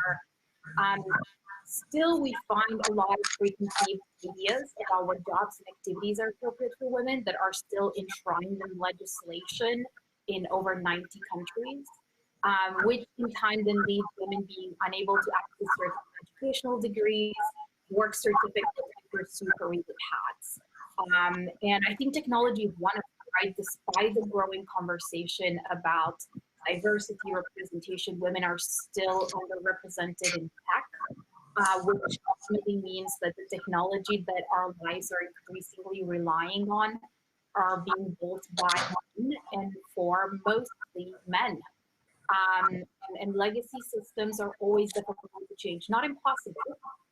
Still, we find a lot of preconceived ideas about what jobs and activities are appropriate for women that are still enshrined in legislation in over 90 countries. Which in time then leads women being unable to access certain educational degrees, work certificates, and pursue career paths. And I think technology is one of them, right? Despite the growing conversation about diversity representation, women are still underrepresented in tech, which ultimately means that the technology that our lives are increasingly relying on are being built by men and for mostly men. And legacy systems are always difficult to change. Not impossible,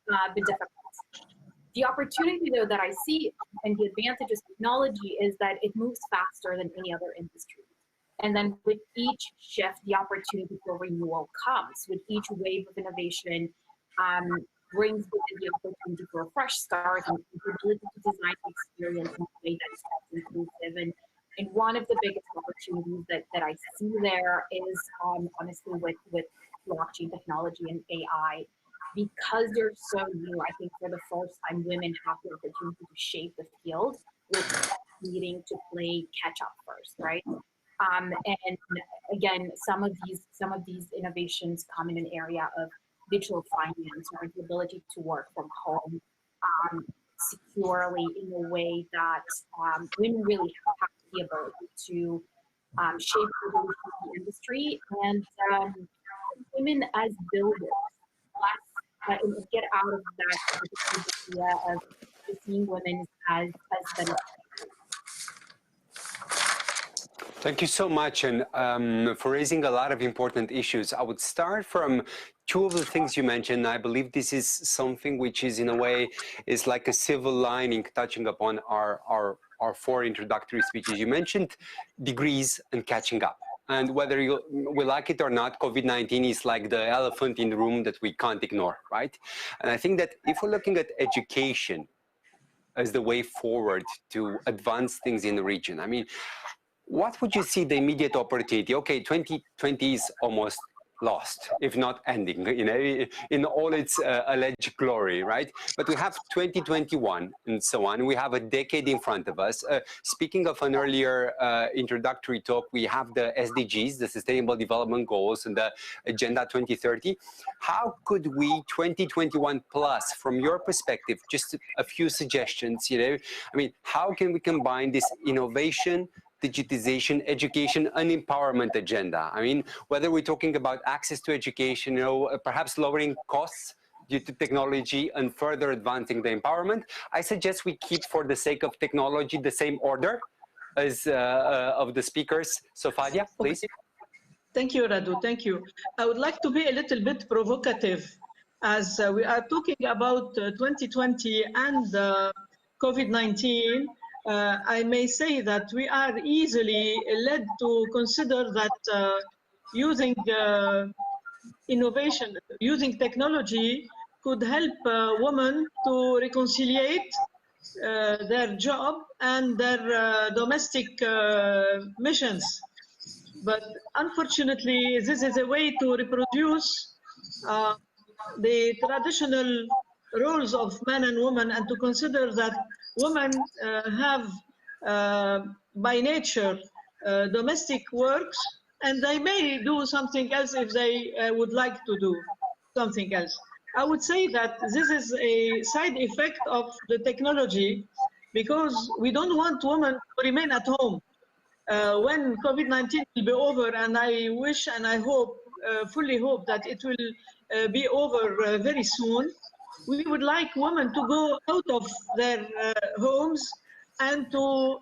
but difficult. The opportunity, though, that I see and the advantage of technology is that it moves faster than any other industry. And then with each shift, the opportunity for renewal comes. With each wave of innovation, brings with it the opportunity for a fresh start and the ability to design the experience in a way that's inclusive. And one of the biggest opportunities that I see there is honestly with blockchain technology and AI. Because they're so new, I think for the first time, women have the opportunity to shape the field with needing to play catch up first, right? And again, some of these innovations come in an area of digital finance or the ability to work from home securely in a way that women really have the ability to shape the industry and women as builders. Get out of that idea of seeing women as benefits.
Thank you so much, and for raising a lot of important issues. I would start from two of the things you mentioned. I believe this is something which is, in a way, is like a silver lining touching upon our four introductory speeches. You mentioned degrees and catching up. And whether we like it or not, COVID-19 is like the elephant in the room that we can't ignore, right? And I think that if we're looking at education as the way forward to advance things in the region, I mean, what would you see the immediate opportunity? Okay, 2020 is almost lost, if not ending, in all its alleged glory, right? But we have 2021 and so on. We have a decade in front of us. Speaking of an earlier introductory talk, we have the SDGs, the Sustainable Development Goals, and the Agenda 2030. How could we, 2021 plus, from your perspective, just a few suggestions, I mean, how can we combine this innovation, digitization, education, and empowerment agenda? I mean, whether we're talking about access to education, perhaps lowering costs due to technology and further advancing the empowerment, I suggest we keep, for the sake of technology, the same order as of the speakers. So Fadia, please.
Thank you, Radu. Thank you. I would like to be a little bit provocative as we are talking about 2020 and COVID-19. I may say that we are easily led to consider that using innovation, using technology could help women to reconciliate their job and their domestic missions. But unfortunately, this is a way to reproduce the traditional roles of man and woman, and to consider that women have by nature domestic works, and they may do something else if they would like to do something else. I would say that this is a side effect of the technology, because we don't want women to remain at home. When COVID-19 will be over, and I wish and I hope, fully hope that it will be over very soon, we would like women to go out of their homes and to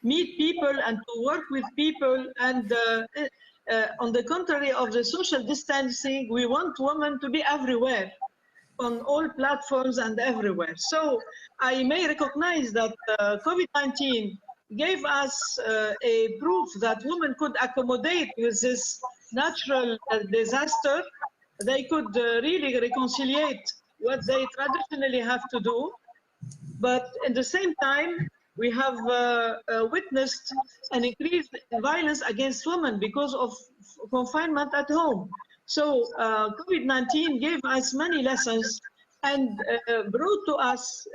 meet people and to work with people. And on the contrary of the social distancing, we want women to be everywhere, on all platforms and everywhere. So I may recognize that COVID-19 gave us a proof that women could accommodate with this natural disaster. They could really reconciliate what they traditionally have to do. But at the same time, we have witnessed an increase in violence against women because of confinement at home. So COVID-19 gave us many lessons and brought to us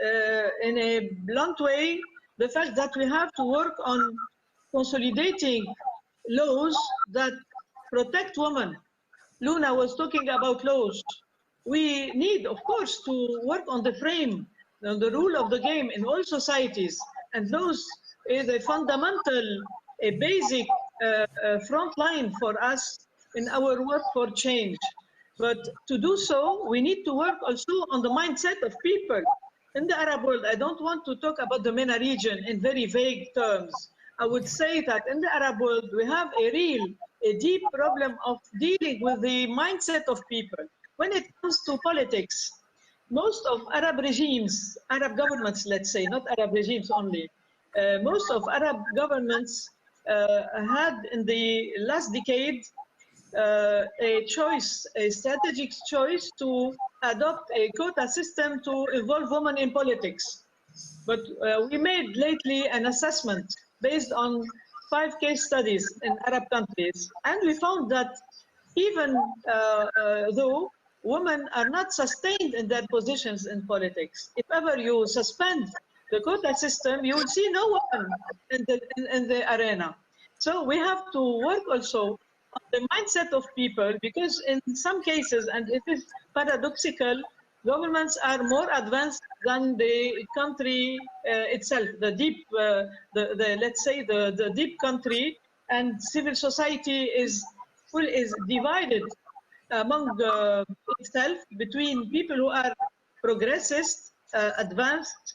in a blunt way the fact that we have to work on consolidating laws that protect women. Luna was talking about laws. We need, of course, to work on the frame, on the rule of the game in all societies. And those is a fundamental, a basic front line for us in our work for change. But to do so, we need to work also on the mindset of people. In the Arab world, I don't want to talk about the MENA region in very vague terms. I would say that in the Arab world, we have a deep problem of dealing with the mindset of people. When it comes to politics, most of Arab regimes, Arab governments, let's say, not Arab regimes only, most of Arab governments had in the last decade a choice, a strategic choice to adopt a quota system to involve women in politics. But we made lately an assessment based on 5 case studies in Arab countries, and we found that even though women are not sustained in their positions in politics, if ever you suspend the quota system, you will see no woman in the arena. So we have to work also on the mindset of people, because in some cases, and it is paradoxical, governments are more advanced than the country itself, the deep, let's say the deep country, and civil society is divided among itself between people who are progressist, advanced,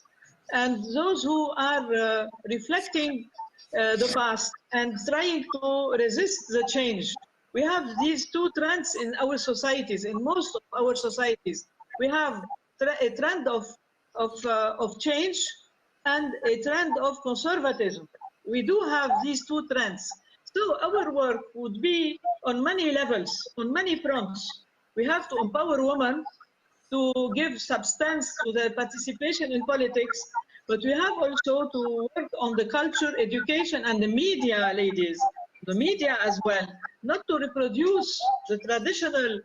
and those who are reflecting the past and trying to resist the change. We have these 2 trends in our societies, in most of our societies. We have a trend of change and a trend of conservatism. We do have these 2 trends. So our work would be on many levels, on many fronts. We have to empower women to give substance to their participation in politics, but we have also to work on the culture, education, and the media, ladies, the media as well. not to reproduce the traditional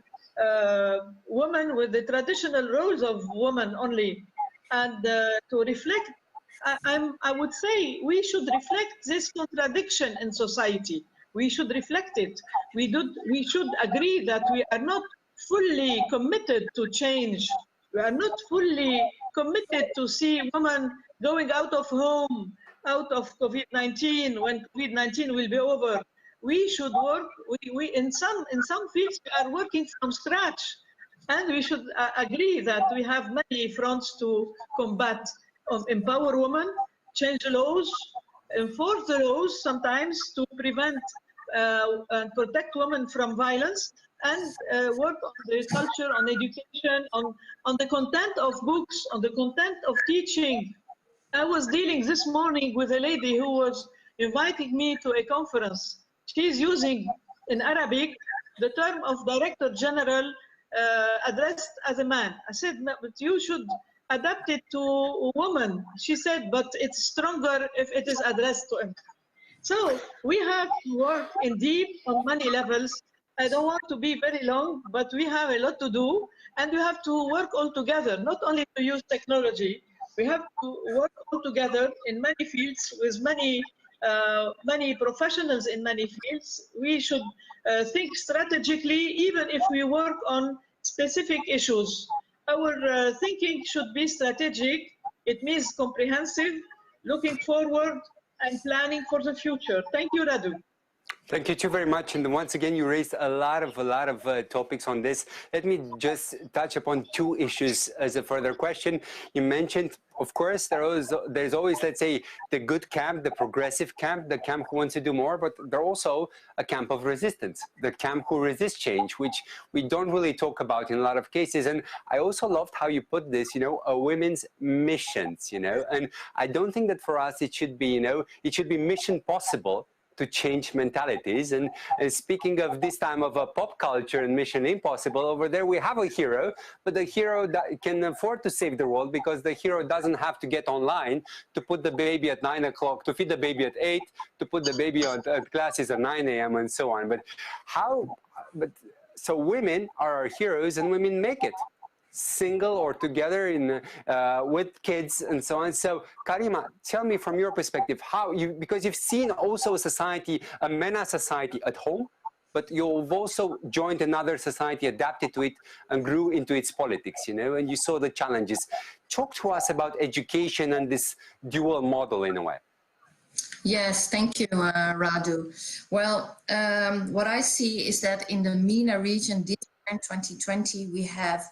woman with the traditional roles of woman only, and to reflect. I would say we should reflect this contradiction in society. We should reflect it. We should agree that we are not fully committed to change. We are not fully committed to see women going out of home, out of COVID-19, when COVID-19 will be over. We should work, in some fields, we are working from scratch. And we should agree that we have many fronts to combat, empower women, change laws, enforce the laws sometimes to prevent and protect women from violence, and work on the culture, on education, on the content of books, on the content of teaching. I was dealing this morning with a lady who was inviting me to a conference. She's using in Arabic the term of Director General addressed as a man. I said, no, but you should adapt it to a woman. She said, but it's stronger if it is addressed to him. So we have to work indeed on many levels. I don't want to be very long, but we have a lot to do, and we have to work all together, not only to use technology. We have to work all together in many fields with many professionals in many fields. We should think strategically, even if we work on specific issues. Our thinking should be strategic. It means comprehensive, looking forward, and planning for the future. Thank you, Radu.
Thank you too very much. And once again, you raised a lot of topics on this. Let me just touch upon two issues as a further question. You mentioned, of course, there's always, let's say, the good camp, the progressive camp, the camp who wants to do more, but there's also a camp of resistance, the camp who resists change, which we don't really talk about in a lot of cases. And I also loved how you put this, a women's missions, and I don't think that for us it should be, it should be mission possible to change mentalities. And speaking of this time of a pop culture and Mission Impossible, over there we have a hero, but the hero that can afford to save the world because the hero doesn't have to get online to put the baby at 9 o'clock, to feed the baby at 8, to put the baby on classes at 9 a.m. and so on. So women are our heroes, and women make it, single or together with kids and so on. So Karima, tell me from your perspective, because you've seen also a society, a MENA society at home, but you've also joined another society, adapted to it, and grew into its politics, and you saw the challenges. Talk to us about education and this dual model in a way.
Yes, thank you, Radu. Well, what I see is that in the MENA region this year in 2020, we have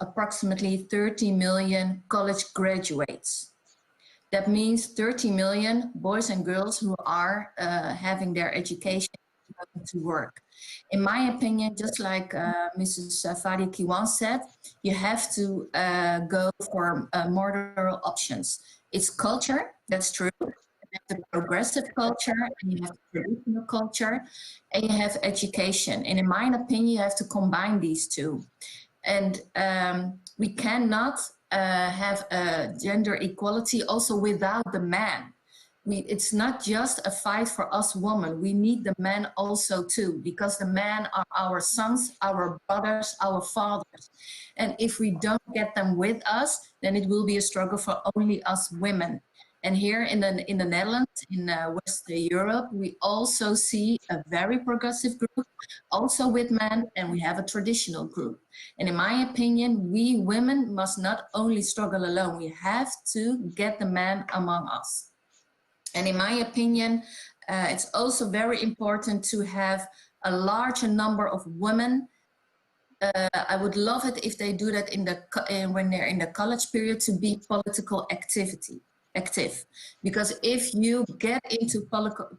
approximately 30 million college graduates. That means 30 million boys and girls who are having their education to work. In my opinion, just like Mrs. Fadi Kiwan said, you have to go for more options. It's culture, that's true. You have the progressive culture, and you have the traditional culture, and you have education. And in my opinion, you have to combine these two. And we cannot have gender equality also without the man. It's not just a fight for us women. We need the men also too, because the men are our sons, our brothers, our fathers. And if we don't get them with us, then it will be a struggle for only us women. And here in the Netherlands, in West Europe, we also see a very progressive group, also with men, and we have a traditional group. And in my opinion, we women must not only struggle alone, we have to get the men among us. And in my opinion, it's also very important to have a larger number of women. I would love it if they do that when they're in the college period, to be political active, because if you get into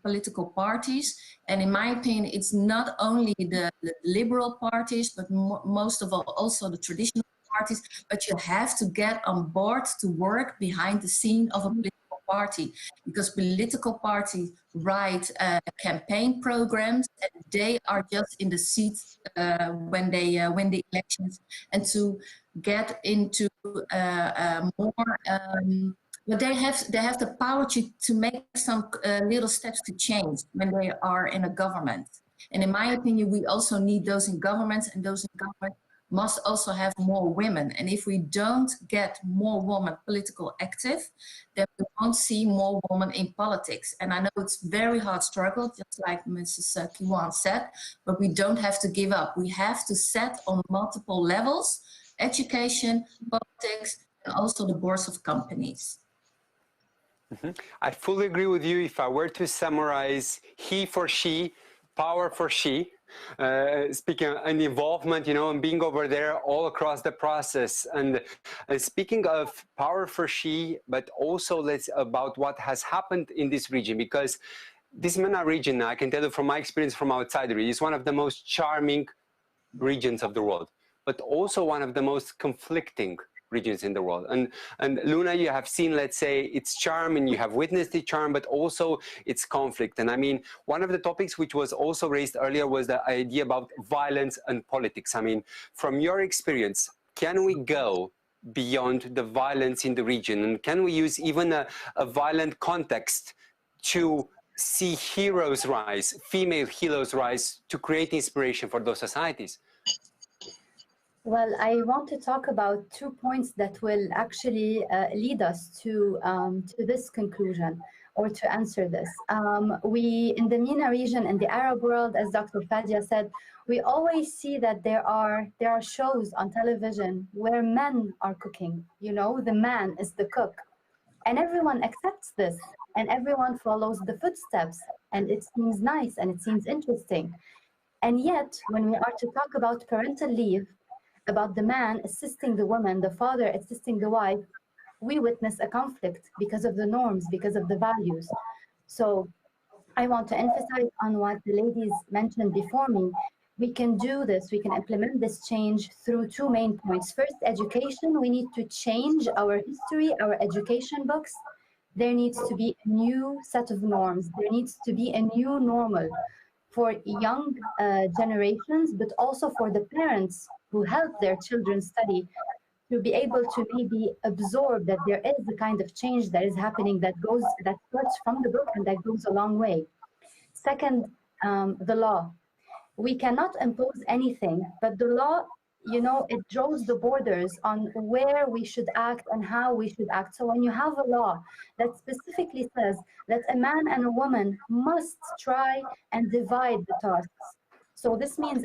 political parties, and in my opinion, it's not only the liberal parties, but most of all also the traditional parties, but you have to get on board to work behind the scene of a political party, because political parties write campaign programs, and they are just in the seats when they win the elections, and to get into more but they have the power to make some little steps to change when they are in a government. And in my opinion, we also need those in governments, and those in government must also have more women. And if we don't get more women political active, then we won't see more women in politics. And I know it's very hard struggle, just like Mrs. Kiwan said, but we don't have to give up. We have to set on multiple levels, education, politics, and also the boards of companies.
I fully agree with you. If I were to summarize, he for she, power for she, speaking and involvement, you know, and being over there all across the process. And speaking of power for she, but also let's about what has happened in this region, because this MENA region, I can tell you from my experience from outside, is one of the most charming regions of the world, but also one of the most conflicting regions in the world. And Luna, you have seen, let's say, its charm, and you have witnessed the charm, but also its conflict. And I mean, one of the topics which was also raised earlier was the idea about violence and politics. I mean, from your experience, can we go beyond the violence in the region? And can we use even a violent context to see heroes rise, female heroes rise, to create inspiration for those societies?
Well, I want to talk about 2 points that will actually lead us to this conclusion, or to answer this. We, in the MENA region, in the Arab world, as Dr. Fadia said, we always see that there are shows on television where men are cooking. You know, the man is the cook. And everyone accepts this, and everyone follows the footsteps, and it seems nice, and it seems interesting. And yet, when we are to talk about parental leave, about the man assisting the woman, the father assisting the wife, we witness a conflict because of the norms, because of the values. So I want to emphasize on what the ladies mentioned before me. We can do this, we can implement this change through 2 main points. First, education. We need to change our history, our education books. There needs to be a new set of norms. There needs to be a new normal for young generations, but also for the parents who help their children study, to be able to maybe absorb that there is a kind of change that is happening that starts from the book and that goes a long way. Second, the law. We cannot impose anything, but the law, you know, it draws the borders on where we should act and how we should act. So when you have a law that specifically says that a man and a woman must try and divide the tasks. So this means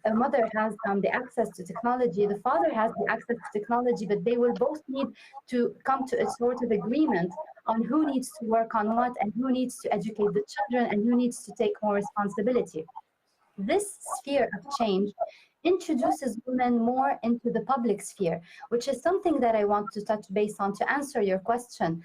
a mother has the access to technology, the father has the access to technology, but they will both need to come to a sort of agreement on who needs to work on what, and who needs to educate the children, and who needs to take more responsibility. This sphere of change introduces women more into the public sphere, which is something that I want to touch base on to answer your question.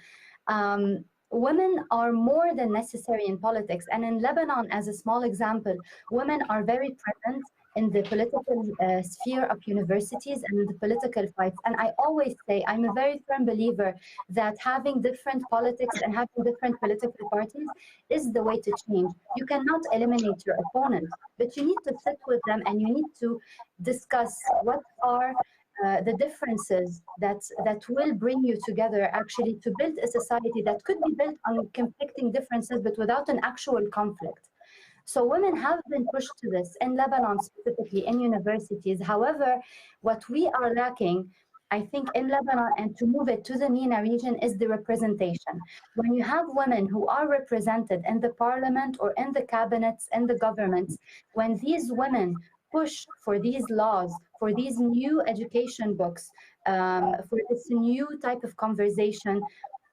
Women are more than necessary in politics. And in Lebanon, as a small example, women are very present in the political sphere of universities and in the political fights. And I always say, I'm a very firm believer that having different politics and having different political parties is the way to change. You cannot eliminate your opponent, but you need to sit with them and you need to discuss what are the differences that will bring you together, actually, to build a society that could be built on conflicting differences, but without an actual conflict. So women have been pushed to this in Lebanon, specifically in universities. However, what we are lacking, I think, in Lebanon, and to move it to the MENA region, is the representation. When you have women who are represented in the parliament or in the cabinets and the governments, when these women push for these laws, for these new education books, for this new type of conversation,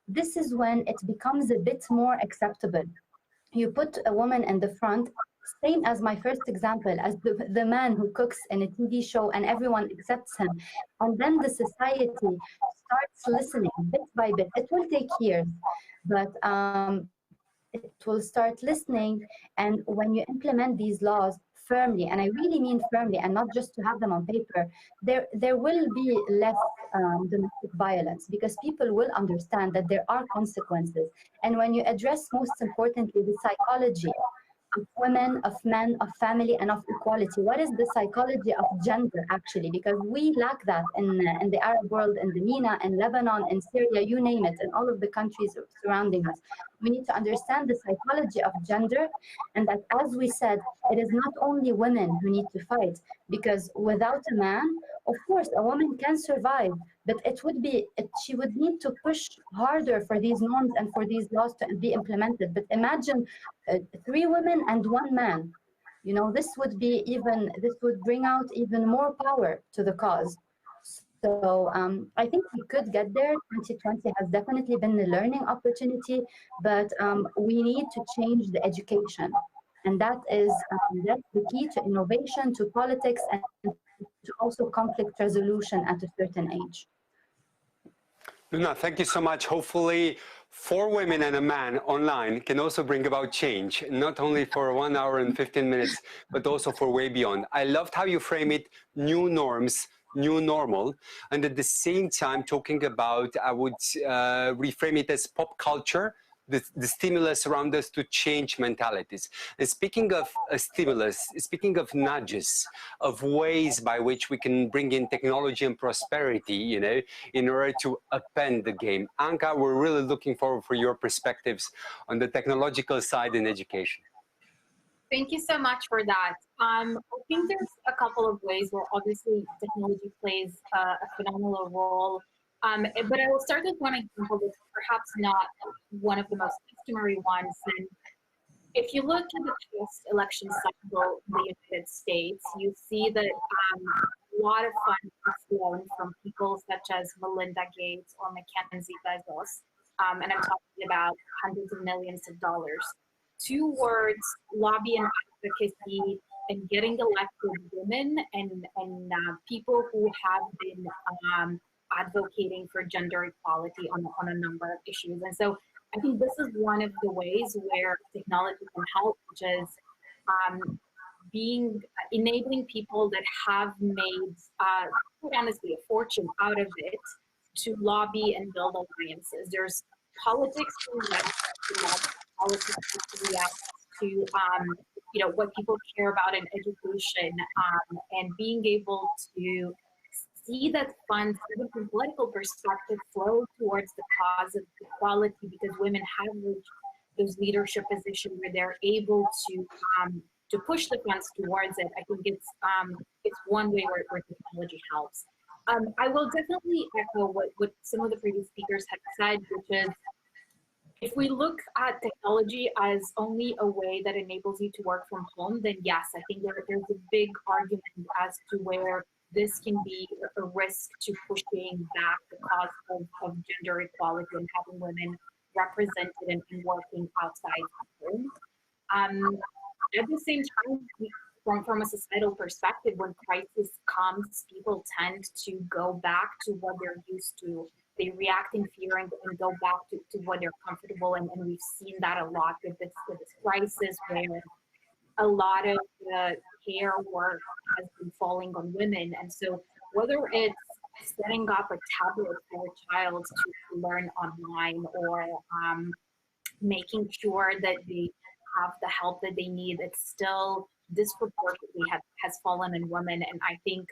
this is when it becomes a bit more acceptable. You put a woman in the front, same as my first example, as the man who cooks in a TV show and everyone accepts him. And then the society starts listening bit by bit. It will take years, but it will start listening. And when you implement these laws firmly, and I really mean firmly, and not just to have them on paper, there will be less domestic violence, because people will understand that there are consequences. And when you address, most importantly, the psychology of women, of men, of family, and of equality. What is the psychology of gender, actually? Because we lack that in the Arab world, in the MENA, in Lebanon, in Syria, you name it, in all of the countries surrounding us. We need to understand the psychology of gender, and that, as we said, it is not only women who need to fight, because without a man, of course, a woman can survive, but she would need to push harder for these norms and for these laws to be implemented. But imagine 3 women and 1 man. You know, this would bring out even more power to the cause. So I think we could get there. 2020 has definitely been a learning opportunity, but we need to change the education. And that's the key to innovation, to politics, and to also conflict resolution at a certain age.
Luna, thank you so much. Hopefully, 4 women and a man online can also bring about change, not only for 1 hour and 15 minutes, but also for way beyond. I loved how you frame it, new norms, new normal, and at the same time talking about, I would reframe it as pop culture, the stimulus around us to change mentalities. And speaking of stimulus, speaking of nudges, of ways by which we can bring in technology and prosperity, you know, in order to upend the game. Anka, we're really looking forward for your perspectives on the technological side in education.
Thank you so much for that. I think there's a couple of ways where obviously technology plays a phenomenal role. But I will start with one example that's perhaps not one of the most customary ones. And if you look at the past election cycle in the United States, you see that a lot of funds have flown from people such as Melinda Gates or Mackenzie Bezos, and I'm talking about hundreds of millions of dollars, towards lobby and advocacy and getting elected women and people who have been advocating for gender equality on a number of issues. And so I think this is one of the ways where technology can help, which is enabling people that have made, quite honestly, a fortune out of it to lobby and build alliances. There's politics to react, politics to react to you know, what people care about in education, and being able to see that funds, even from a political perspective, flow towards the cause of equality, because women have reached those leadership positions where they're able to push the funds towards it. I think it's one way where technology helps. I will definitely echo what some of the previous speakers have said, which is, if we look at technology as only a way that enables you to work from home, then yes, I think there's a big argument as to where this can be a risk to pushing back the cause of gender equality and having women represented and working outside the home. At the same time, from a societal perspective, when crisis comes, people tend to go back to what they're used to. They react in fear and go back to what they're comfortable, and we've seen that a lot with this crisis, where a lot of the care work has been falling on women. And so whether it's setting up a tablet for a child to learn online, or making sure that they have the help that they need, it's still disproportionately has fallen on women. And I think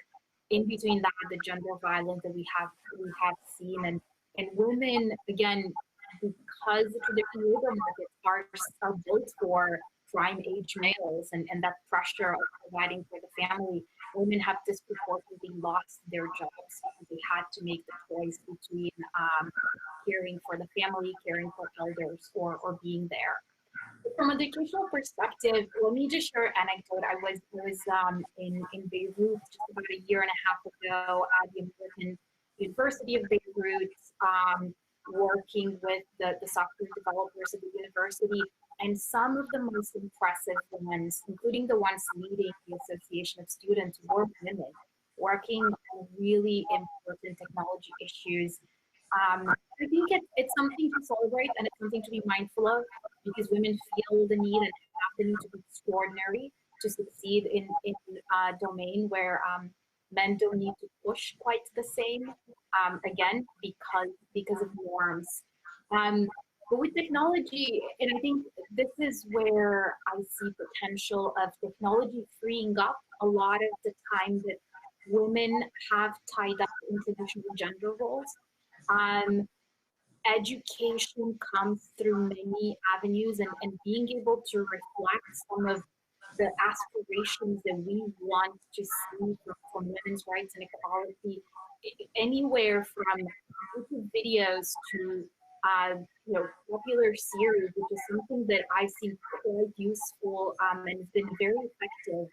in between that, the gender violence that we have seen, and women, again, because the traditional labor markets are built for prime age males, and that pressure of providing for the family, women have disproportionately lost their jobs because they had to make the choice between caring for the family, caring for elders, or being there. From an educational perspective, let me just share an anecdote. I was in Beirut just about a year and a half ago at the American University of Beirut, working with the software developers of the university, and some of the most impressive ones, including the ones leading the Association of Students, were women working on really important technology issues. I think it's something to celebrate, and it's something to be mindful of, because women feel the need and have the need to be extraordinary to succeed in a domain where men don't need to push quite the same, again, because of norms. But with technology, and I think this is where I see potential of technology freeing up a lot of the time that women have tied up in traditional gender roles. Education comes through many avenues, and being able to reflect some of the aspirations that we want to see from women's rights and equality, anywhere from YouTube videos to popular series, which is something that I see quite useful and has been very effective,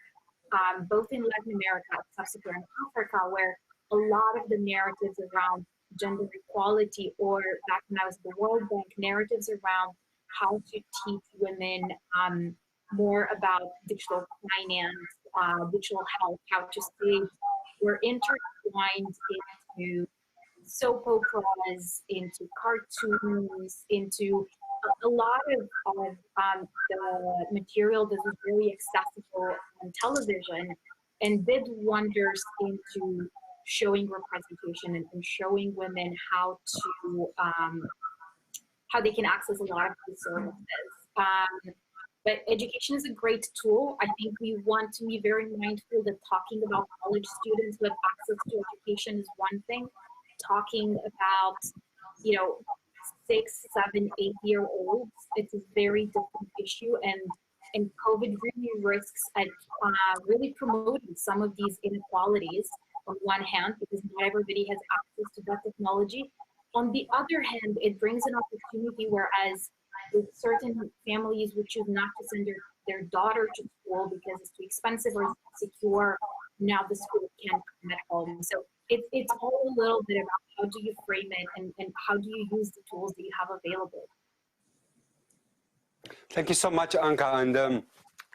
both in Latin America, sub-Saharan Africa, where a lot of the narratives around gender equality, or back when I was at the World Bank, narratives around how to teach women more about digital finance, digital health, how to save, were intertwined into soap operas, into cartoons, into a lot of the material that was really accessible on television, and did wonders into showing representation and showing women how to how they can access a lot of these services. But education is a great tool. I think we want to be very mindful that talking about college students who have access to education is one thing. Talking about, 6, 7, 8-year-olds, it's a very different issue, and COVID really risks at really promoting some of these inequalities on one hand, because not everybody has access to that technology. On the other hand, it brings an opportunity, whereas with certain families would choose not to send their daughter to school because it's too expensive or secure, now the school can't come at home. So it's all a little bit about how do you frame it and how do you use the tools that you have available.
Thank you so much, Anka. And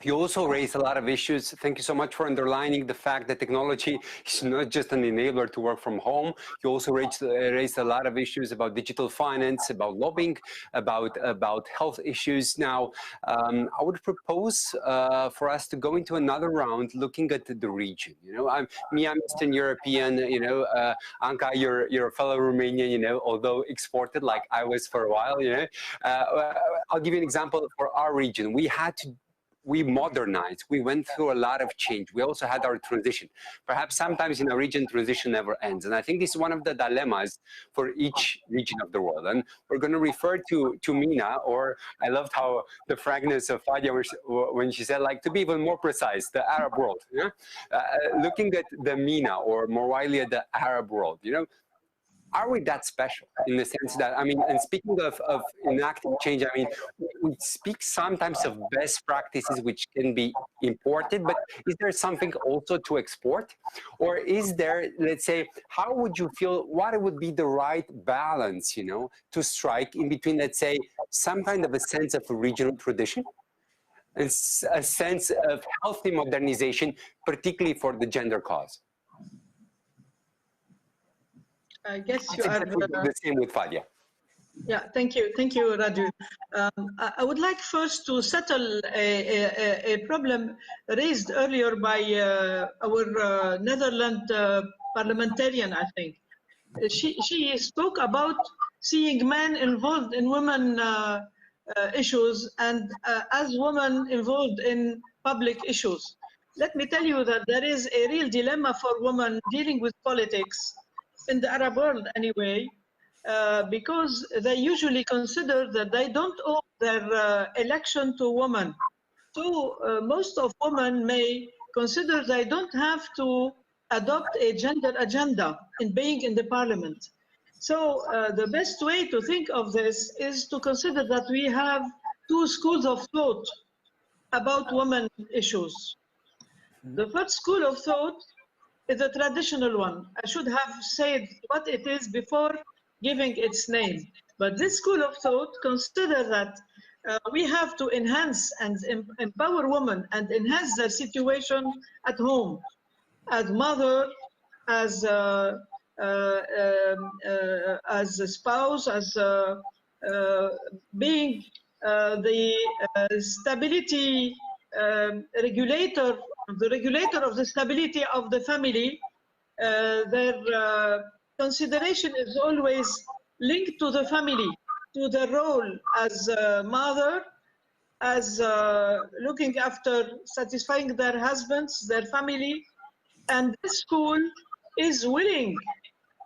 you also raised a lot of issues. Thank you so much for underlining the fact that technology is not just an enabler to work from home. You also raised a lot of issues about digital finance, about lobbying, about health issues. Now, I would propose for us to go into another round looking at the region. I'm Eastern European, Anka, you're a fellow Romanian, although exported like I was for a while, I'll give you an example for our region. We modernized, we went through a lot of change. We also had our transition. Perhaps sometimes in a region, transition never ends. And I think this is one of the dilemmas for each region of the world. And we're going to refer to MENA, or I loved how the frankness of Fadia when she said, to be even more precise, the Arab world. Looking at the MENA, or more widely at the Arab world, are we that special in the sense that, and speaking of enacting change, we speak sometimes of best practices which can be imported, but is there something also to export? Or is there, let's say, how would you feel, what would be the right balance, to strike in between, let's say, some kind of a sense of a regional tradition and a sense of healthy modernization, particularly for the gender cause?
I guess
I
you are
the same with Fadia.
Yeah, thank you, Radu. I would like first to settle a problem raised earlier by our Netherlands parliamentarian, I think. She spoke about seeing men involved in women issues and as women involved in public issues. Let me tell you that there is a real dilemma for women dealing with politics in the Arab world anyway, because they usually consider that they don't owe their election to women. So most of women may consider they don't have to adopt a gender agenda in being in the parliament. So the best way to think of this is to consider that we have two schools of thought about women issues. The first school of thought is a traditional one. I should have said what it is before giving its name. But this school of thought considers that we have to enhance and empower women and enhance their situation at home, as mother, as a spouse, as being the stability regulator, the regulator of the stability of the family. Their consideration is always linked to the family. to their role as a mother, as looking after satisfying their husbands, their family. And this school is willing,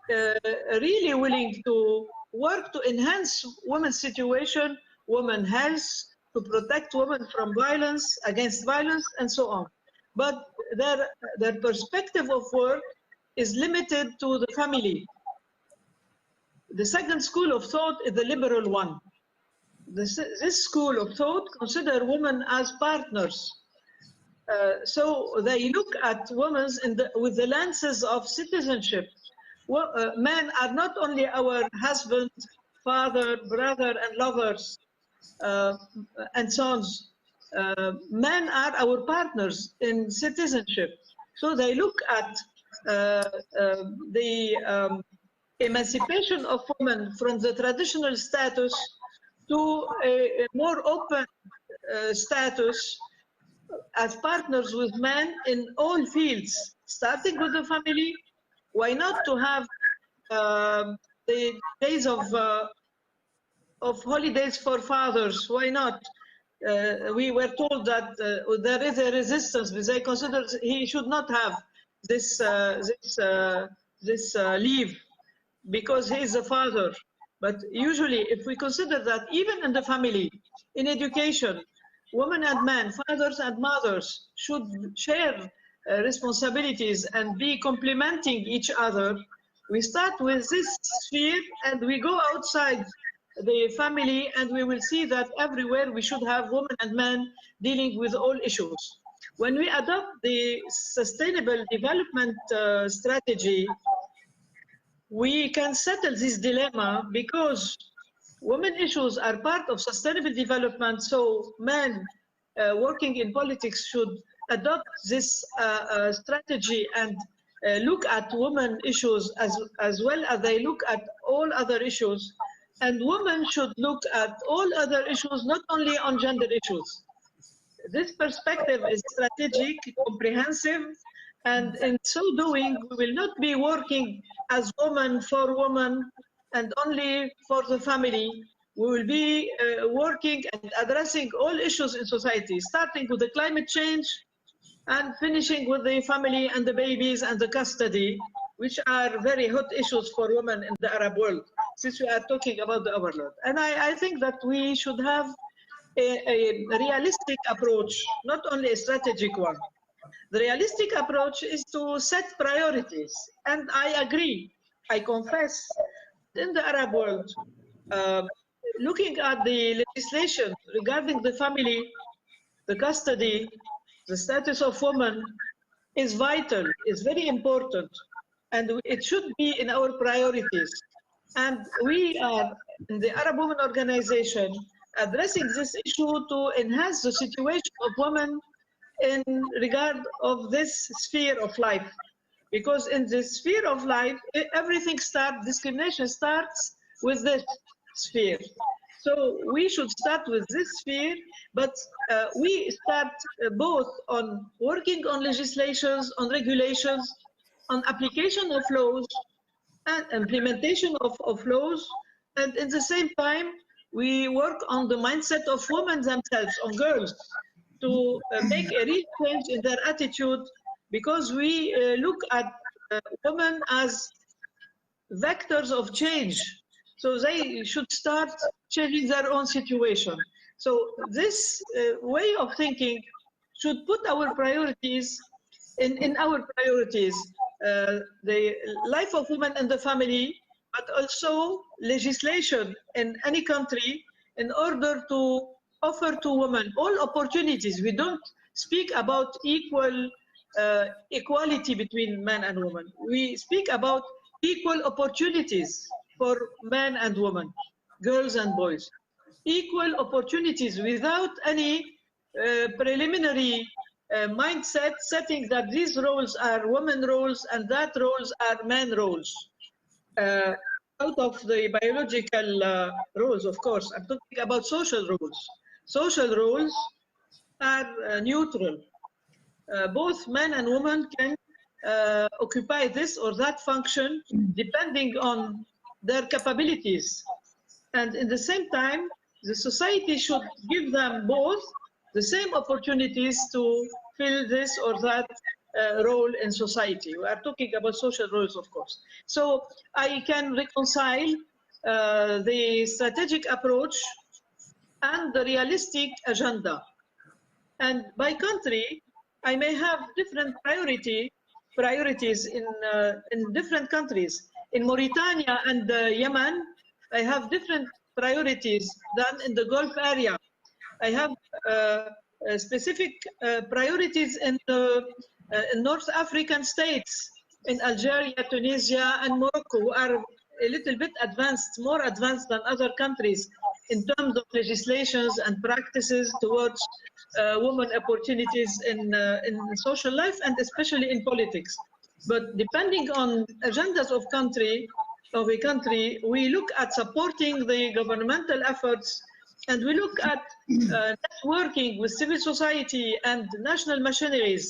really willing to work to enhance women's situation, women's health, to protect women from violence, against violence, and so on. But their perspective of work is limited to the family. The second school of thought is the liberal one. This school of thought consider women as partners. So they look at women with the lenses of citizenship. Well, men are not only our husband, father, brother, and lovers, and sons. Men are our partners in citizenship. So they look at the emancipation of women from the traditional status to a more open status as partners with men in all fields, starting with the family. Why not to have the days of holidays for fathers? Why not? We were told that there is a resistance because they consider he should not have this leave because he is a father. But usually, if we consider that even in the family, in education, women and men, fathers and mothers should share responsibilities and be complementing each other, we start with this sphere and we go outside the family and we will see that everywhere we should have women and men dealing with all issues. When we adopt the sustainable development strategy, we can settle this dilemma because women issues are part of sustainable development, so men working in politics should adopt this strategy and look at women issues as well as they look at all other issues. And women should look at all other issues, not only on gender issues. This perspective is strategic, comprehensive, and in so doing, we will not be working as woman for woman and only for the family. We will be working and addressing all issues in society, starting with the climate change and finishing with the family and the babies and the custody, which are very hot issues for women in the Arab world, since we are talking about the overload. And I think that we should have a realistic approach, not only a strategic one. The realistic approach is to set priorities. And I agree, I confess, in the Arab world, looking at the legislation regarding the family, the custody, the status of women is vital, is very important, and it should be in our priorities. And we are, in the Arab Women Organization, addressing this issue to enhance the situation of women in regard of this sphere of life. Because in this sphere of life, everything starts, discrimination starts with this sphere. So we should start with this sphere, but we start both on working on legislations, on regulations, on application of laws, and implementation of laws, and at the same time, we work on the mindset of women themselves, on girls, to make a real change in their attitude, because we look at women as vectors of change. So they should start changing their own situation. So this way of thinking should put our priorities in our priorities, the life of women and the family, but also legislation in any country in order to offer to women all opportunities. We don't speak about equality between men and women. We speak about equal opportunities for men and women, girls and boys. Equal opportunities without any preliminary mindset setting that these roles are women roles and that roles are men roles. Out of the biological roles, of course, I'm talking about social roles. Social roles are neutral. Both men and women can occupy this or that function depending on their capabilities. And in the same time, the society should give them both the same opportunities to fill this or that role in society. We are talking about social roles, of course. So I can reconcile the strategic approach and the realistic agenda. And by country, I may have different priorities in different countries. In Mauritania and Yemen, I have different priorities than in the Gulf area. I have specific priorities in the North African states, in Algeria, Tunisia, and Morocco, who are a little bit advanced, more advanced than other countries in terms of legislations and practices towards women opportunities in social life and especially in politics. But depending on agendas of a country, we look at supporting the governmental efforts, and we look at networking with civil society and national machineries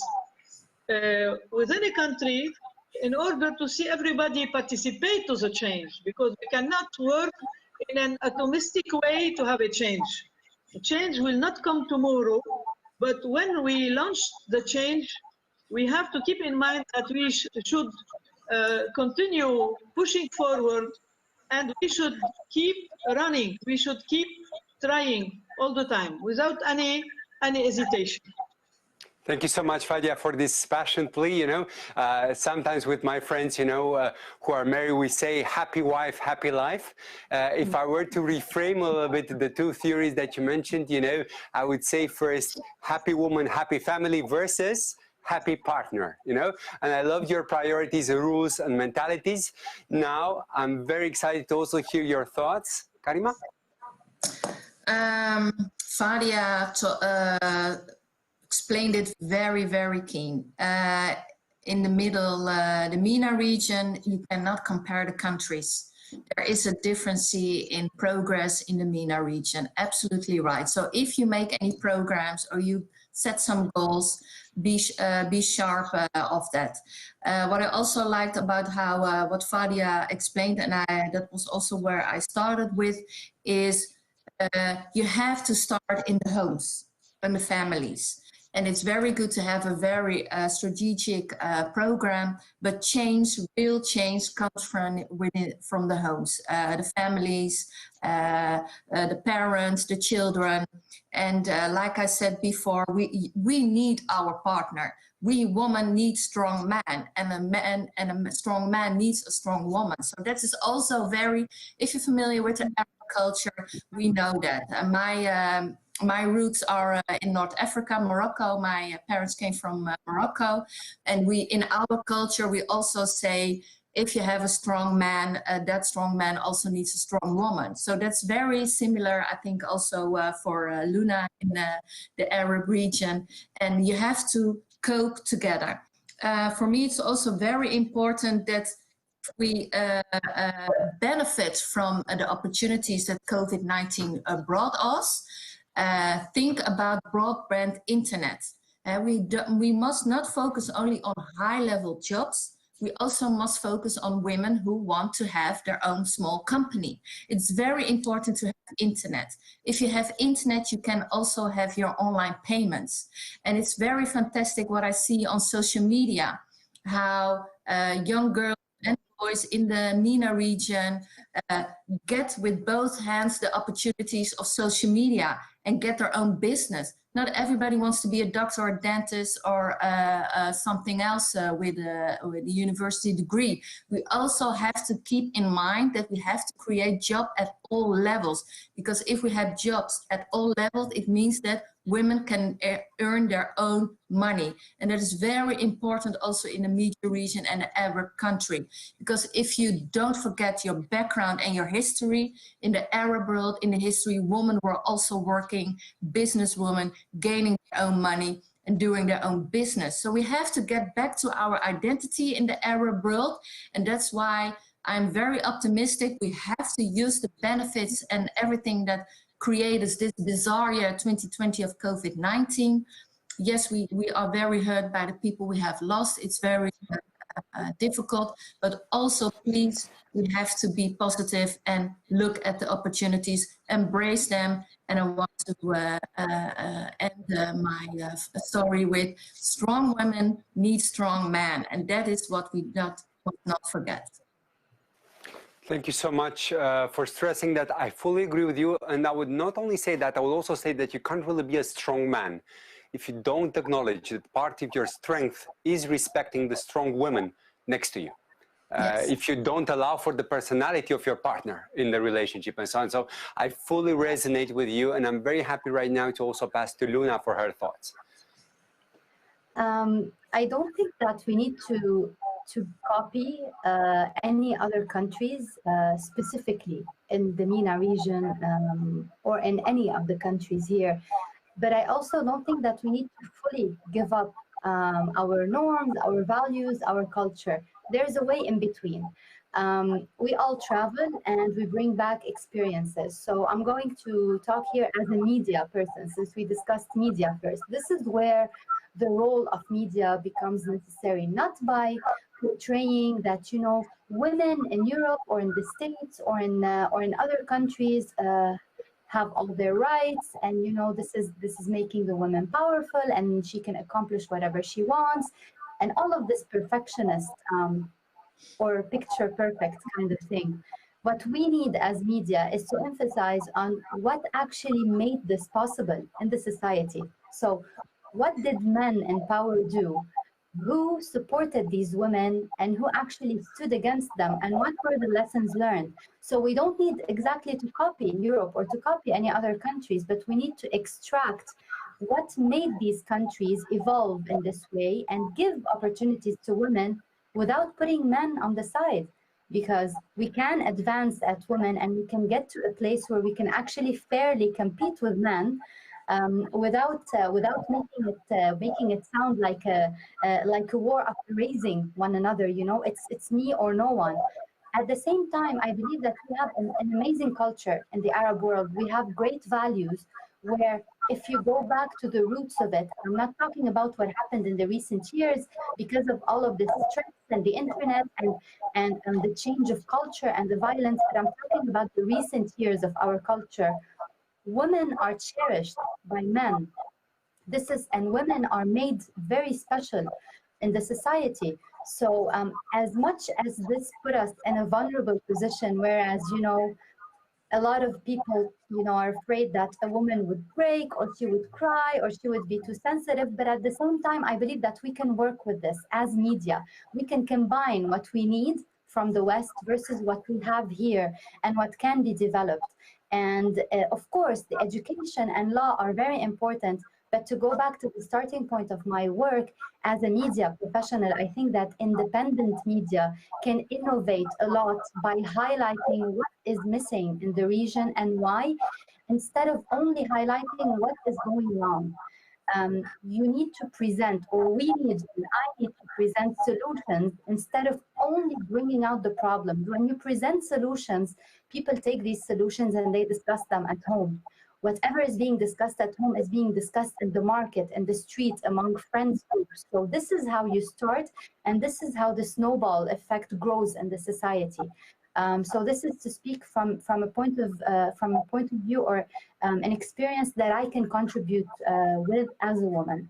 within a country in order to see everybody participate to the change, because we cannot work in an atomistic way to have a change. The change will not come tomorrow, but when we launch the change, we have to keep in mind that we should continue pushing forward, and we should keep running. We should keep trying all the time without any hesitation.
Thank you so much, Fadia, for this passionate plea. You know, sometimes with my friends, you know, who are married, we say happy wife, happy life. If I were to reframe a little bit the two theories that you mentioned, you know, I would say first, happy woman, happy family versus happy partner, you know, and I love your priorities, rules, and mentalities. Now, I'm very excited to also hear your thoughts. Karima?
Fadia explained it very, very keen. In the middle, the MENA region, you cannot compare the countries. There is a difference in progress in the MENA region. Absolutely right. So if you make any programs or you set some goals, be sharp of that. What I also liked about how what Fadia explained, and that was also where I started with, is you have to start in the homes and the families. And it's very good to have a very strategic program, but real change comes from the homes, the families, the parents, the children. And like I said before, we need our partner. We women need strong man, and a strong man needs a strong woman. So that is also very, if you're familiar with the Arab culture, we know that. My roots are in North Africa, Morocco. My parents came from Morocco. And in our culture, we also say, if you have a strong man, that strong man also needs a strong woman. So that's very similar, I think, also for Luna in the Arab region. And you have to cope together. For me, it's also very important that we benefit from the opportunities that COVID-19 brought us. Think about broadband internet. We must not focus only on high-level jobs. We also must focus on women who want to have their own small company. It's very important to have internet. If you have internet, you can also have your online payments. And it's very fantastic what I see on social media, how young girls and boys in the MENA region get with both hands the opportunities of social media and get their own business. Not everybody wants to be a doctor or a dentist or something else with a university degree. We also have to keep in mind that we have to create jobs at all levels, because if we have jobs at all levels, it means that women can earn their own money. And that is very important also in the MENA region and the Arab country, because if you don't forget your background and your history, in the Arab world, in the history, women were also working, businesswomen, gaining their own money and doing their own business. So we have to get back to our identity in the Arab world. And that's why I'm very optimistic. We have to use the benefits and everything that created this bizarre year 2020 of COVID-19. Yes, we are very hurt by the people we have lost. It's very difficult, but also please, we have to be positive and look at the opportunities, embrace them. And I want to end my story with strong women need strong men. And that is what we must not forget.
Thank you so much for stressing that. I fully agree with you. And I would not only say that, I would also say that you can't really be a strong man if you don't acknowledge that part of your strength is respecting the strong women next to you.
Yes.
If you don't allow for the personality of your partner in the relationship and so on. So I fully resonate with you, and I'm very happy right now to also pass to Luna for her thoughts.
I don't think that we need to copy any other countries, specifically in the MENA region or in any of the countries here. But I also don't think that we need to fully give up our norms, our values, our culture. There's a way in between. We all travel and we bring back experiences. So I'm going to talk here as a media person, since we discussed media first. This is where the role of media becomes necessary, not by portraying that, you know, women in Europe or in the States or in other countries have all their rights, and you know, this is making the woman powerful and she can accomplish whatever she wants, and all of this perfectionist or picture perfect kind of thing. What we need as media is to emphasize on what actually made this possible in the society. So what did men in power do? Who supported these women and who actually stood against them, and what were the lessons learned? So we don't need exactly to copy Europe or to copy any other countries, but we need to extract what made these countries evolve in this way and give opportunities to women without putting men on the side. Because we can advance as women and we can get to a place where we can actually fairly compete with men, without making it sound like a war of raising one another. You know, it's me or no one. At the same time, I believe that we have an amazing culture in the Arab world. We have great values where, if you go back to the roots of it, I'm not talking about what happened in the recent years because of all of this stress and the internet and the change of culture and the violence, but I'm talking about the recent years of our culture. Women are cherished by men. And women are made very special in the society. So as much as this put us in a vulnerable position, whereas, you know, a lot of people, you know, are afraid that a woman would break or she would cry or she would be too sensitive. But at the same time, I believe that we can work with this as media. We can combine what we need from the West versus what we have here and what can be developed. And of course, the education and law are very important. But to go back to the starting point of my work as a media professional, I think that independent media can innovate a lot by highlighting what is missing in the region and why, instead of only highlighting what is going wrong. You need to present, or we need, and I need to present solutions instead of only bringing out the problems. When you present solutions, people take these solutions and they discuss them at home. Whatever is being discussed at home is being discussed in the market, in the street, among friends groups. So this is how you start, and this is how the snowball effect grows in the society. So this is to speak from a point of view or an experience that I can contribute with as a woman.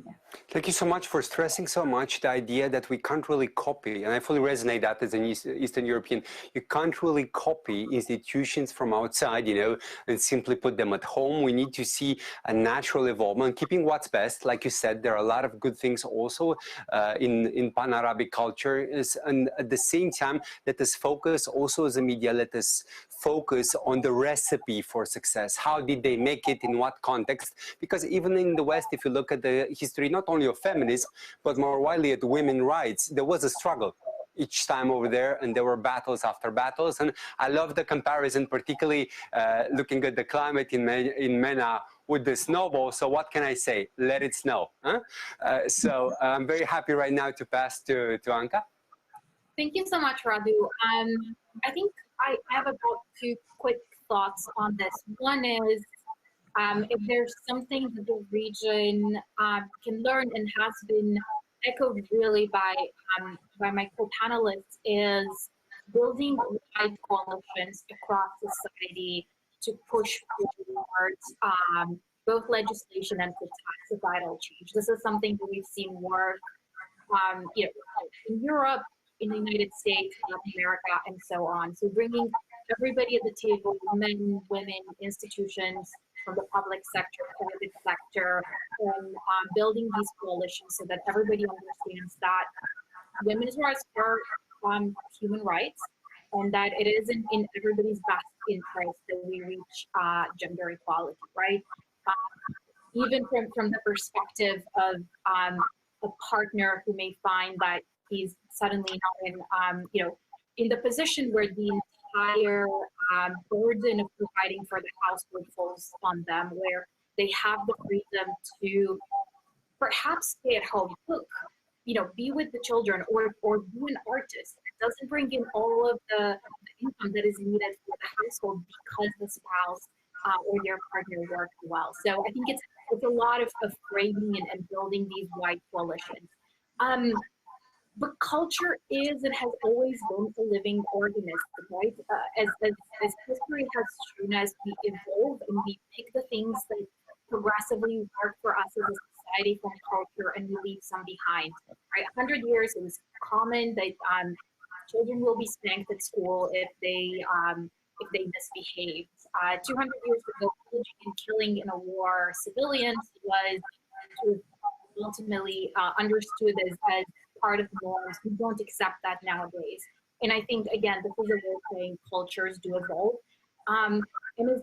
Yeah.
Thank you so much for stressing so much the idea that we can't really copy, and I fully resonate that as an Eastern European. You can't really copy institutions from outside, you know, and simply put them at home. We need to see a natural evolvement, keeping what's best. Like you said, there are a lot of good things also in Pan-Arabic culture. And at the same time, let us focus also as a media, let us focus on the recipe for success. How did they make it? In what context? Because even in the West, if you look at the history, not only of feminism, but more widely at women's rights, there was a struggle each time over there, and there were battles after battles. And I love the comparison, particularly looking at the climate in MENA with the snowball. So what can I say? Let it snow. Huh? So I'm very happy right now to pass to Anka.
Thank you so much, Radu. I think I have about two quick thoughts on this. One is, if there's something that the region can learn and has been echoed really by my co-panelists is building wide coalitions across society to push forward both legislation and societal change. This is something that we've seen work in Europe, in the United States, Latin America, and so on. So bringing everybody at the table, men, women, institutions from the public sector, private sector, and building these coalitions so that everybody understands that women's rights are human rights, and that it is in everybody's best interest that we reach gender equality, right? Even from the perspective of a partner who may find that he's suddenly not in the position where the entire burden of providing for the household falls on them, where they have the freedom to perhaps stay at home, cook, be with the children, or be an artist. It doesn't bring in all of the income that is needed for the household because the spouse or their partner work well. So I think it's a lot of framing and building these wide coalitions. But culture is and has always been a living organism, right? As history has shown us, we evolve and we pick the things that progressively work for us as a society from culture, and we leave some behind. Right? 100 years, it was common that children will be spanked at school if they misbehaved. 200 years ago, pillaging and killing in a war civilians was ultimately understood as part of the norms. We don't accept that nowadays. And I think, again, this is a role-playing cultures do evolve. And I do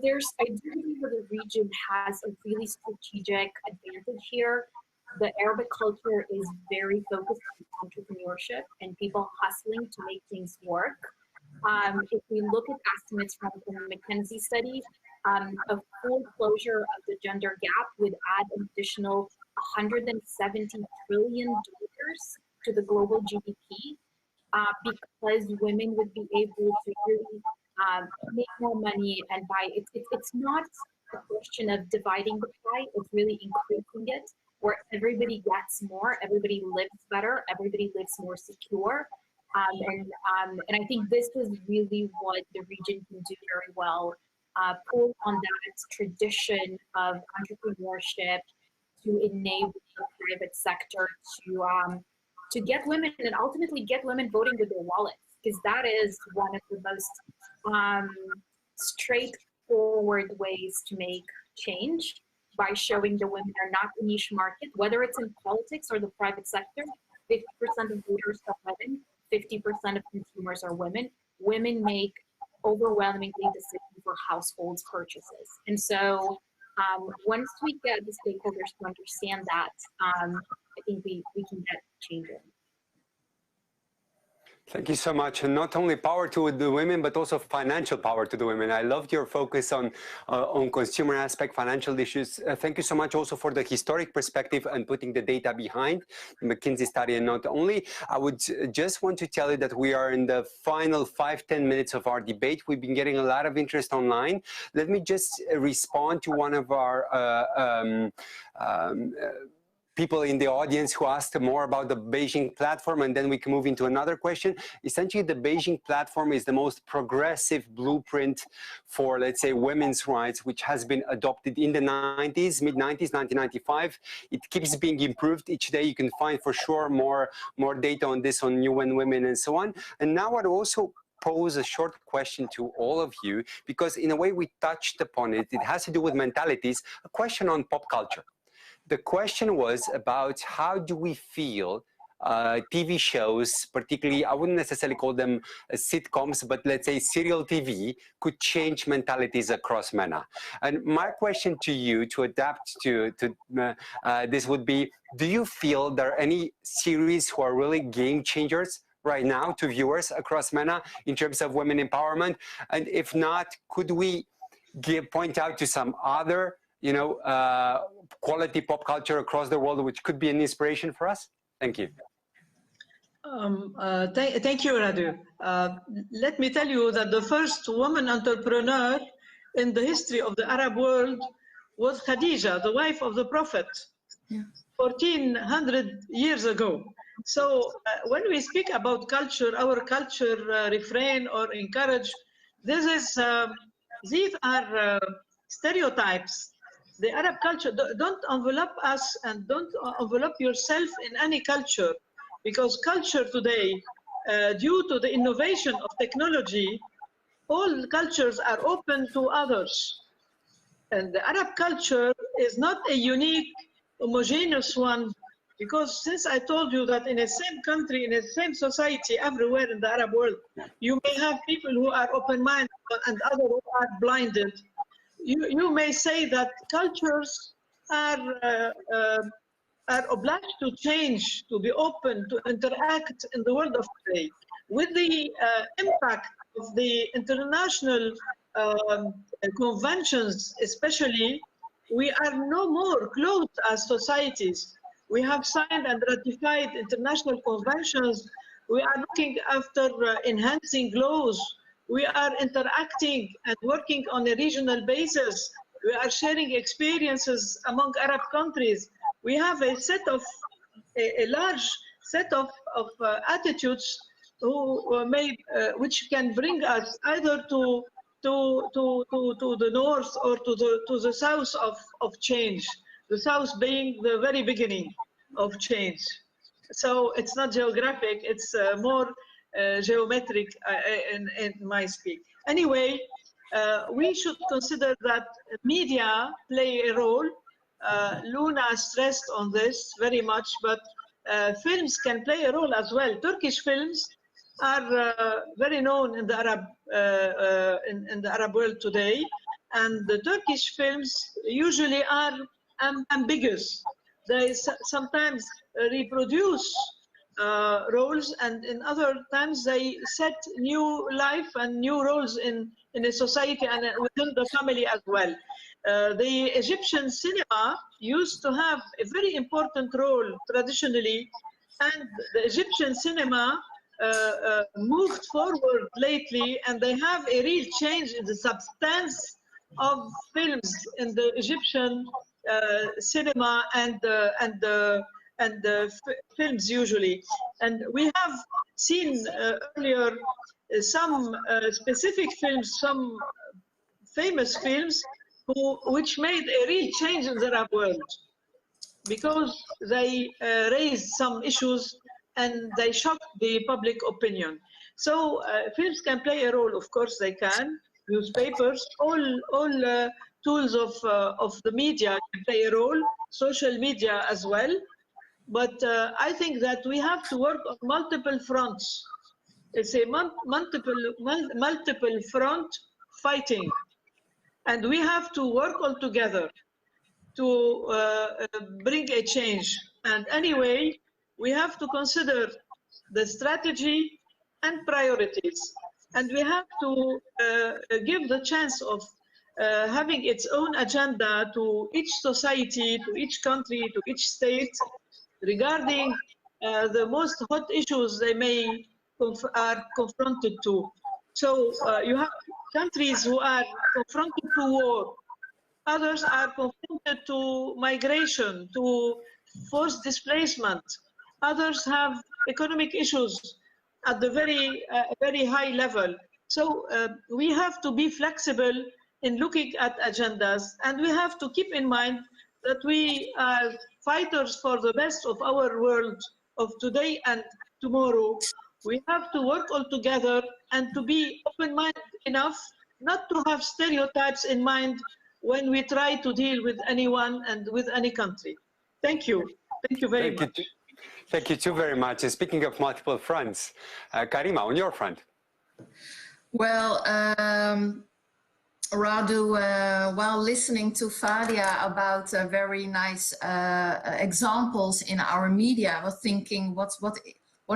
believe that the region has a really strategic advantage here. The Arabic culture is very focused on entrepreneurship and people hustling to make things work. If we look at estimates from the McKinsey study, a full closure of the gender gap would add an additional $170 trillion to the global GDP, because women would be able to really make more money and buy. It's not a question of dividing the pie, it's really increasing it, where everybody gets more, everybody lives better, everybody lives more secure. And I think this is really what the region can do very well, pull on that tradition of entrepreneurship to enable the private sector to get women and ultimately get women voting with their wallets, because that is one of the most straightforward ways to make change, by showing the women are not a niche market, whether it's in politics or the private sector. 50% of voters are women, 50% of consumers are women. Women make overwhelmingly decisions for households purchases. And so once we get the stakeholders to understand that, I think we can get changing.
Thank you so much. And not only power to the women, but also financial power to the women. I loved your focus on consumer aspect, financial issues. Thank you so much also for the historic perspective and putting the data behind the McKinsey study. And not only, I would just want to tell you that we are in the final 5-10 minutes of our debate. We've been getting a lot of interest online. Let me just respond to one of our people in the audience who asked more about the Beijing platform, and then we can move into another question. Essentially, the Beijing platform is the most progressive blueprint for, let's say, women's rights, which has been adopted in the 90s, mid-90s, 1995. It keeps being improved each day. You can find for sure more data on this on UN Women and so on. And now I'd also pose a short question to all of you, because in a way we touched upon it. It has to do with mentalities, a question on pop culture. The question was about how do we feel TV shows, particularly, I wouldn't necessarily call them sitcoms, but let's say serial TV, could change mentalities across MENA. And my question to you, to adapt to this would be, do you feel there are any series who are really game changers right now to viewers across MENA in terms of women empowerment? And if not, could we point out to some other quality pop culture across the world, which could be an inspiration for us? Thank you.
Thank you, Radu. Let me tell you that the first woman entrepreneur in the history of the Arab world was Khadija, the wife of the Prophet.
Yeah.
1400 years ago. So when we speak about culture, our culture refrain or encourage, these are stereotypes. The Arab culture, don't envelop us and don't envelop yourself in any culture, because culture today, due to the innovation of technology, all cultures are open to others. And the Arab culture is not a unique, homogeneous one, because since I told you that in the same country, in the same society, everywhere in the Arab world, you may have people who are open-minded and others who are blinded. You may say that cultures are obliged to change, to be open, to interact in the world of today. With the impact of the international conventions, especially, we are no more closed as societies. We have signed and ratified international conventions. We are looking after enhancing laws. We are interacting and working on a regional basis. We are sharing experiences among Arab countries. We have a large set of attitudes which can bring us either to the north or to the south of change. The south being the very beginning of change. So it's not geographic; it's more geometric in my speak. Anyway, we should consider that media play a role. Luna stressed on this very much, but films can play a role as well. Turkish films are very known in the Arab world today, and the Turkish films usually are ambiguous. They sometimes reproduce roles, and in other times they set new life and new roles in a society and within the family as well. The Egyptian cinema used to have a very important role traditionally, and the Egyptian cinema moved forward lately, and they have a real change in the substance of films in the Egyptian cinema and films usually. And we have seen earlier some specific films, some famous films which made a real change in the Arab world, because they raised some issues and they shocked the public opinion. So films can play a role, of course they can. Newspapers, all tools of the media can play a role, social media as well. But I think that we have to work on multiple fronts. It's a multiple front fighting. And we have to work all together to bring a change. And anyway, we have to consider the strategy and priorities. And we have to give the chance of having its own agenda to each society, to each country, to each state, regarding the most hot issues they may are confronted to. So you have countries who are confronted to war. Others are confronted to migration, to forced displacement. Others have economic issues at the very high level. So we have to be flexible in looking at agendas, and we have to keep in mind that we are fighters for the best of our world of today and tomorrow. We have to work all together and to be open-minded enough not to have stereotypes in mind when we try to deal with anyone and with any country. Thank you. Thank you very much.
Thank you too very much. Speaking of multiple fronts, Karima, on your front.
Well, Radu, while listening to Fadia about very nice examples in our media, I was thinking what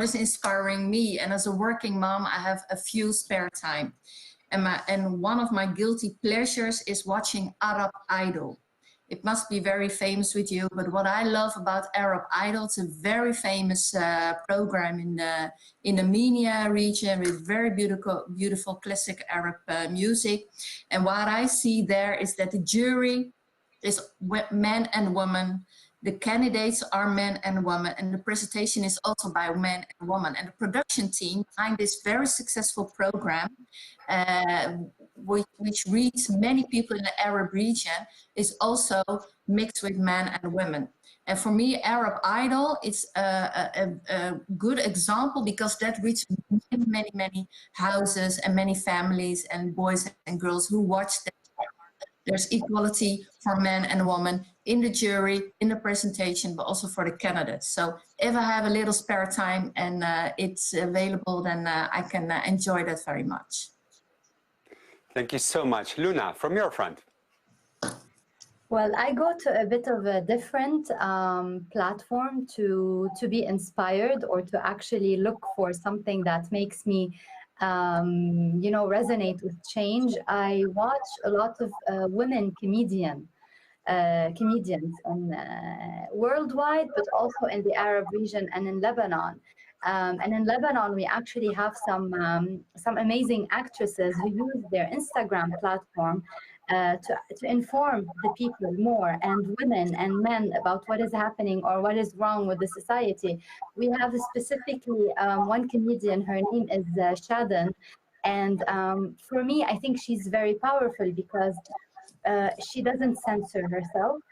is inspiring me. And as a working mom, I have a few spare time. And one of my guilty pleasures is watching Arab Idol. It must be very famous with you, but what I love about Arab Idol, it's a very famous program in the MENA region with very beautiful classic Arab music. And what I see there is that the jury is men and women The candidates are men and women, and the presentation is also by men and women. And the production team behind this very successful program, which reaches many people in the Arab region, is also mixed with men and women. And for me, Arab Idol is a good example because that reaches many, many, many houses and many families and boys and girls who watch that. There's equality for men and women in the jury, in the presentation, but also for the candidates. So if I have a little spare time and it's available, then I can enjoy that very much.
Thank you so much. Luna, from your front.
Well, I go to a bit of a different platform to be inspired or to actually look for something that makes me, you know, resonate with change. I watch a lot of women comedians and worldwide, but also in the Arab region and in Lebanon. And in Lebanon, we actually have some amazing actresses who use their Instagram platform to inform the people more, and women and men, about what is happening or what is wrong with the society. We have specifically one comedian, her name is Shadan, and for me, I think she's very powerful because she doesn't censor herself,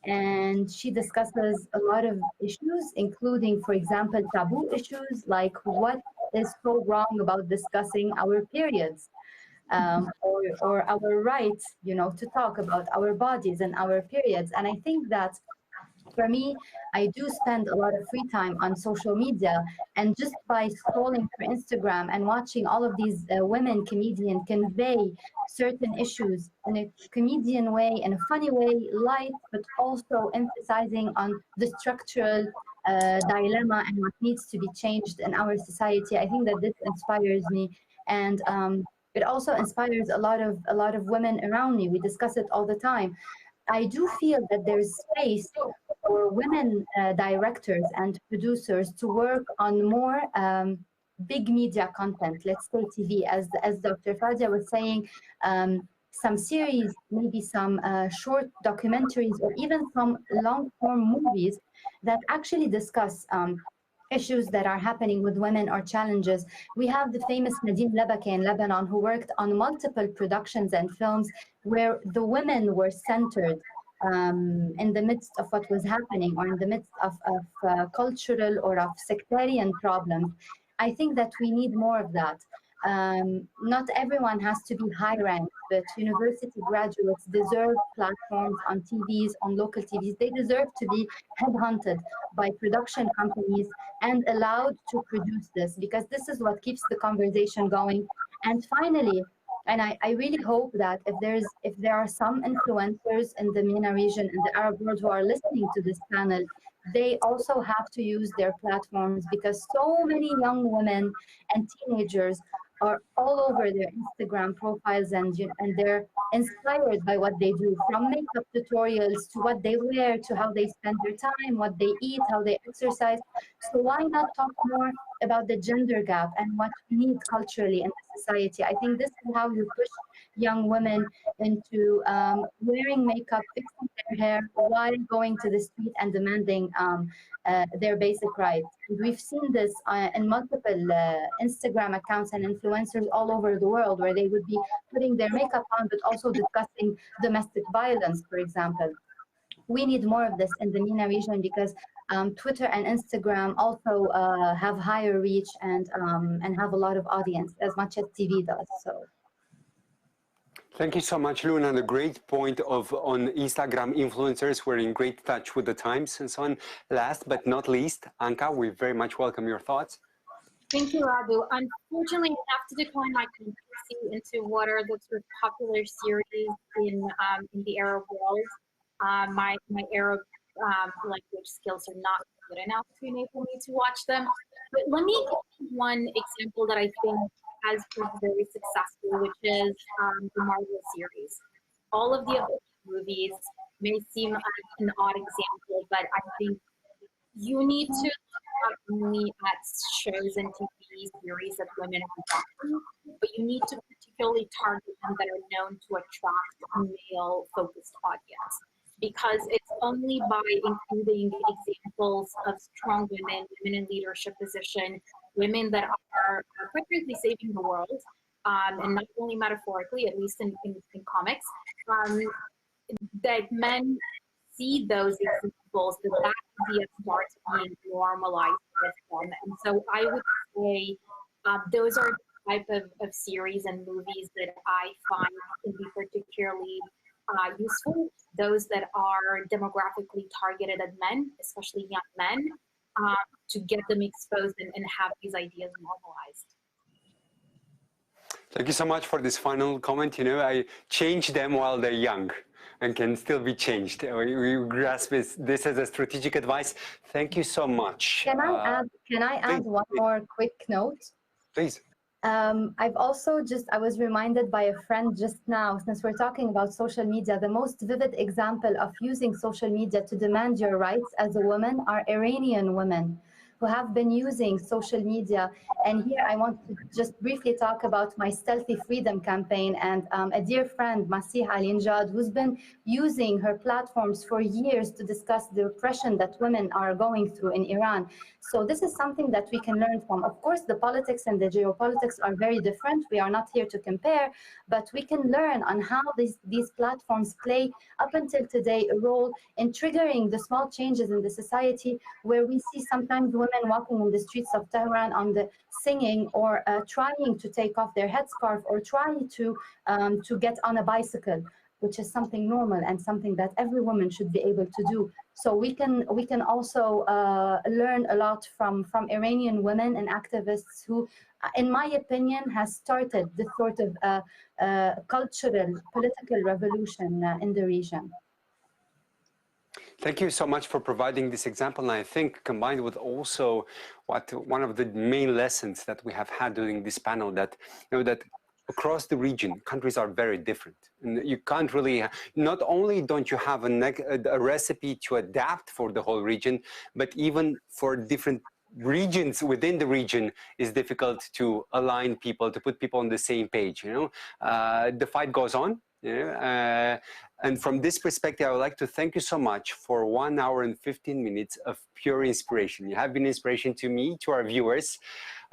and she discusses a lot of issues, including, for example, taboo issues like what is so wrong about discussing our periods, or our rights, you know, to talk about our bodies and our periods. And I think that for me, I do spend a lot of free time on social media, and just by scrolling through Instagram and watching all of these women comedians convey certain issues in a comedian way, in a funny way, light, but also emphasizing on the structural dilemma and what needs to be changed in our society. I think that this inspires me, and it also inspires a lot of women around me. We discuss it all the time. I do feel that there's space for women directors and producers to work on more big media content, let's say TV, as Dr. Fadia was saying, some series, maybe some short documentaries, or even some long-form movies that actually discuss issues that are happening with women or challenges. We have the famous Nadine Labake in Lebanon, who worked on multiple productions and films where the women were centered in the midst of what was happening, or in the midst of cultural or of sectarian problems. I think that we need more of that. Not everyone has to be high ranked, but university graduates deserve platforms on TVs, on local TVs. They deserve to be headhunted by production companies and allowed to produce this, because this is what keeps the conversation going. And finally, and I really hope that if there are some influencers in the MENA region and the Arab world who are listening to this panel, they also have to use their platforms, because so many young women and teenagers are all over their Instagram profiles, and they're inspired by what they do, from makeup tutorials to what they wear, to how they spend their time, what they eat, how they exercise. So why not talk more about the gender gap and what we need culturally in the society? I think this is how you push young women into wearing makeup, fixing their hair, while going to the street and demanding their basic rights. And we've seen this in multiple Instagram accounts and influencers all over the world, where they would be putting their makeup on, but also discussing domestic violence, for example. We need more of this in the MENA region, because Twitter and Instagram also have higher reach and have a lot of audience, as much as TV does. So.
Thank you so much, Luna. And a great point on Instagram influencers. We're in great touch with the times and so on. Last but not least, Anka, we very much welcome your thoughts.
Thank you, Radu. Unfortunately, I have to decline my competency into what are the sort of popular series in the Arab world. My Arab language skills are not good enough to enable me to watch them. But let me give you one example that I think has proved very successful, which is the Marvel series. All of the other movies may seem like an odd example, but I think you need to look not only at shows and TV series that women are watching, but you need to particularly target them that are known to attract a male-focused audience. because it's only by including examples of strong women, women in leadership position, women that are quite frankly saving the world, and not only metaphorically, at least in comics, that men see those examples, that idea starts being normalized with them. And so I would say those are the type of series and movies that I find can be particularly useful. Those that are demographically targeted at men, especially young men, to get them exposed and have these ideas normalized.
Thank you so much for this final comment. You know, I change them while they're young and can still be changed. We grasp this as a strategic advice. Thank you so much.
Can I add one more quick note?
Please.
I was reminded by a friend just now, since we're talking about social media, the most vivid example of using social media to demand your rights as a woman are Iranian women who have been using social media. And here I want to just briefly talk about my Stealthy Freedom campaign and a dear friend, Masih Alinjad, who's been using her platforms for years to discuss the oppression that women are going through in Iran. So this is something that we can learn from. Of course, the politics and the geopolitics are very different. We are not here to compare, but we can learn on how these platforms play up until today a role in triggering the small changes in the society, where we see sometimes women walking in the streets of Tehran on the singing or trying to take off their headscarf or trying to get on a bicycle, which is something normal and something that every woman should be able to do. So we can also learn a lot from Iranian women and activists who, in my opinion, has started this sort of cultural, political revolution in the region.
Thank you so much for providing this example. And I think combined with also one of the main lessons that we have had during this panel, that that across the region, countries are very different. And you can't really, not only don't you have a recipe to adapt for the whole region, but even for different regions within the region is difficult to align people, to put people on the same page. The fight goes on. And from this perspective, I would like to thank you so much for 1 hour and 15 minutes of pure inspiration. You have been inspiration to me, to our viewers.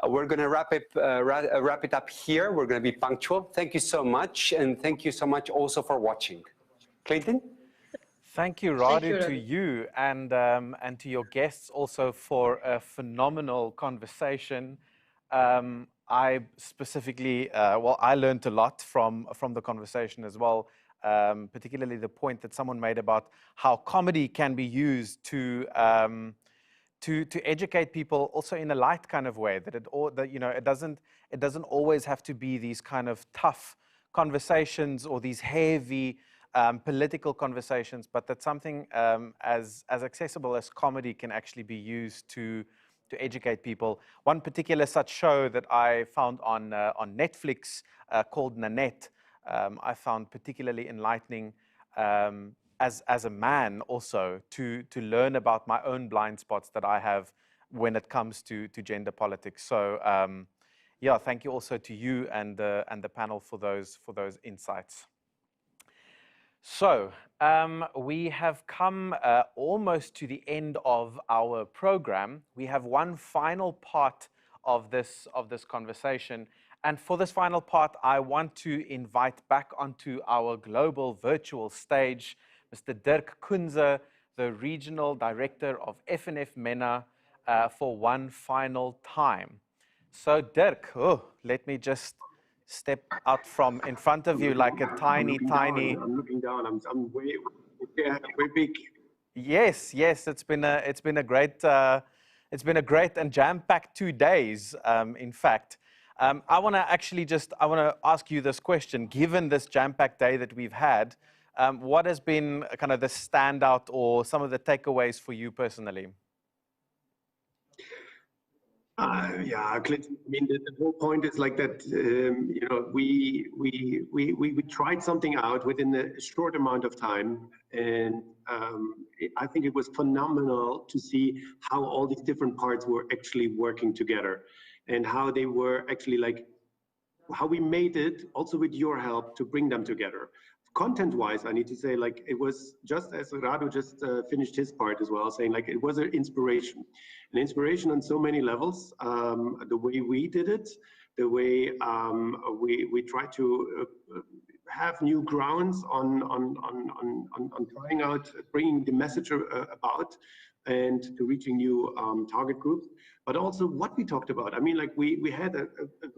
We're going to wrap it up here. We're going to be punctual. Thank you so much. And thank you so much also for watching. Clayton?
Thank you, Radu, to you and to your guests also for a phenomenal conversation. I specifically, I learned a lot from the conversation as well, particularly the point that someone made about how comedy can be used to educate people also in a light kind of way, that it doesn't always have to be these kind of tough conversations or these heavy political conversations, but that something as accessible as comedy can actually be used to educate people. One particular such show that I found on Netflix called Nanette, I found particularly enlightening as a man also to learn about my own blind spots that I have when it comes to gender politics. So yeah, thank you also to you and the panel for those insights. So we have come almost to the end of our program. We have one final part of this conversation. And for this final part, I want to invite back onto our global virtual stage, Mr. Dirk Kunze, the Regional Director of FNF MENA, for one final time. So Dirk, let me just step out from in front of you like a tiny.
I'm looking down. I'm way big.
Yes, it's been a great and jam-packed 2 days. In fact, I want to ask you this question. Given this jam-packed day that we've had, what has been kind of the standout or some of the takeaways for you personally?
Yeah, Clinton, I mean, the whole point is like that, we tried something out within a short amount of time. And I think it was phenomenal to see how all these different parts were actually working together and how they were actually how we made it also with your help to bring them together. content-wise, I need to say, like, it was just as Radu just finished his part as well, saying like it was an inspiration on so many levels. The way we did it, the way we tried to have new grounds on trying out, bringing the message about, and to reaching new target groups, but also what we talked about. I mean, like we had a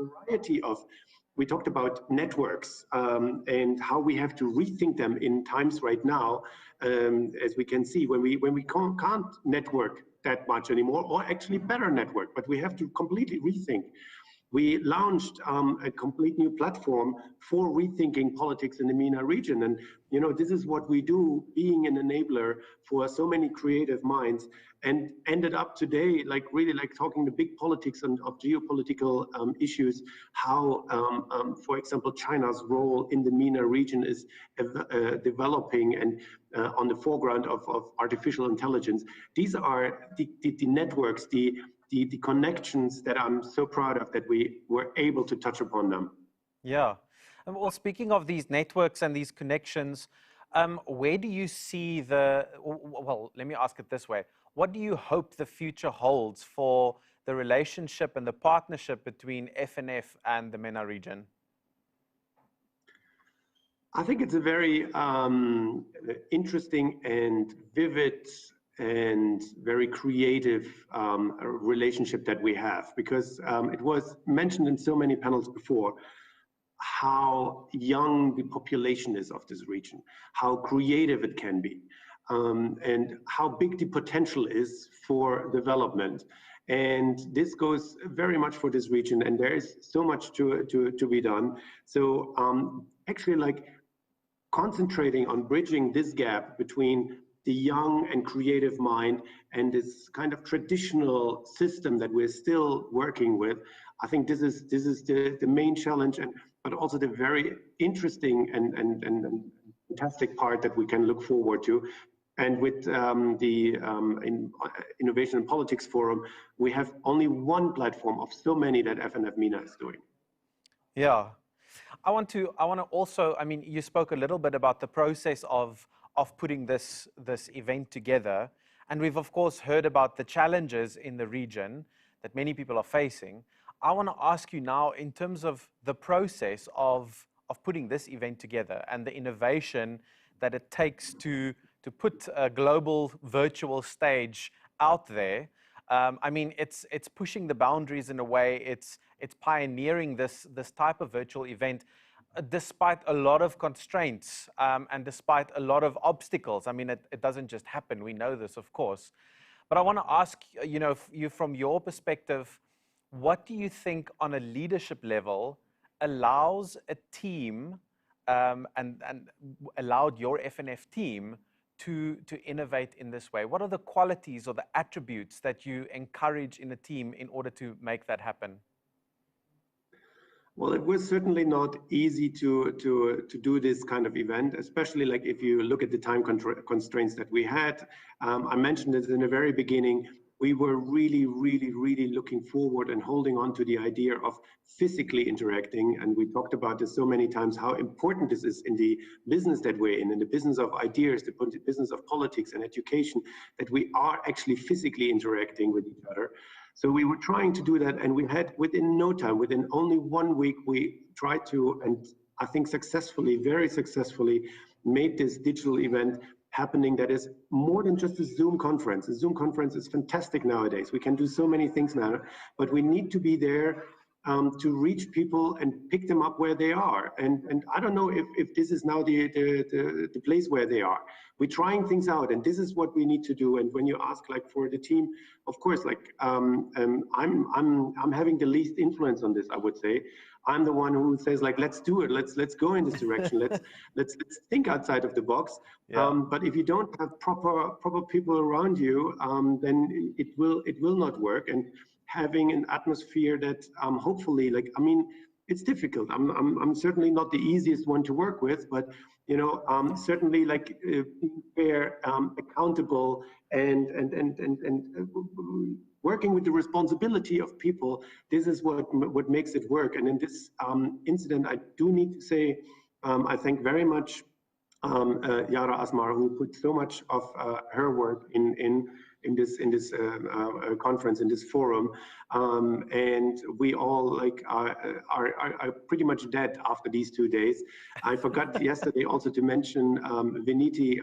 variety of. We talked about networks and how we have to rethink them in times right now, as we can see when we can't network that much anymore, or actually better network, but we have to completely rethink. We launched a complete new platform for rethinking politics in the MENA region. And, you know, this is what we do, being an enabler for so many creative minds, and ended up today, like really like talking the big politics and of geopolitical issues, how, for example, China's role in the MENA region is developing, and on the foreground of artificial intelligence. These are the networks, the connections that I'm so proud of, that we were able to touch upon them.
Yeah. Well, speaking of these networks and these connections, where do you see well, let me ask it this way. What do you hope the future holds for the relationship and the partnership between FNF and the MENA region?
I think it's a very interesting and vivid and very creative relationship that we have, because it was mentioned in so many panels before how young the population is of this region, how creative it can be, and how big the potential is for development. And this goes very much for this region, and there is so much to be done. So actually, like, concentrating on bridging this gap between the young and creative mind and this kind of traditional system that we're still working with, I think this is the main challenge, but also the very interesting and fantastic part that we can look forward to. And with the Innovation and Politics Forum, we have only one platform of so many that FNF MENA is doing.
Yeah. I want to also, I mean, you spoke a little bit about the process of putting this event together. And we've, of course, heard about the challenges in the region that many people are facing. I want to ask you now, in terms of the process of putting this event together and the innovation that it takes to put a global virtual stage out there. I mean, it's pushing the boundaries in a way. It's pioneering this type of virtual event, despite a lot of constraints and despite a lot of obstacles. I mean, it doesn't just happen. We know this, of course. But I want to ask, you from your perspective, what do you think on a leadership level allows a team and allowed your FNF team to innovate in this way? What are the qualities or the attributes that you encourage in a team in order to make that happen?
Well, it was certainly not easy to do this kind of event, especially like if you look at the time constraints that we had. I mentioned this in the very beginning. We were really, really, really looking forward and holding on to the idea of physically interacting. And we talked about this so many times, how important this is in the business that we're in the business of ideas, the business of politics and education, that we are actually physically interacting with each other. So we were trying to do that, and we had, within no time, within only 1 week, we tried to, and I think successfully, very successfully, made this digital event happening that is more than just a Zoom conference. A Zoom conference is fantastic nowadays. We can do so many things now, but we need to be there to reach people and pick them up where they are. And I don't know if this is now the place where they are. We're trying things out, and this is what we need to do. And when you ask, like, for the team, of course, like I'm having the least influence on this, I would say. I'm the one who says, like, let's do it. Let's go in this direction. let's think outside of the box. Yeah. But if you don't have proper people around you, then it will not work. And having an atmosphere that hopefully, like, I mean, it's difficult. I'm certainly not the easiest one to work with, but you know, certainly, like, being fair, accountable, and working with the responsibility of people. This is what makes it work. And in this incident, I do need to say, I thank very much Yara Asmar, who put so much of her work in this conference, in this forum, and we all like are pretty much dead after these 2 days. I forgot yesterday also to mention Viniti,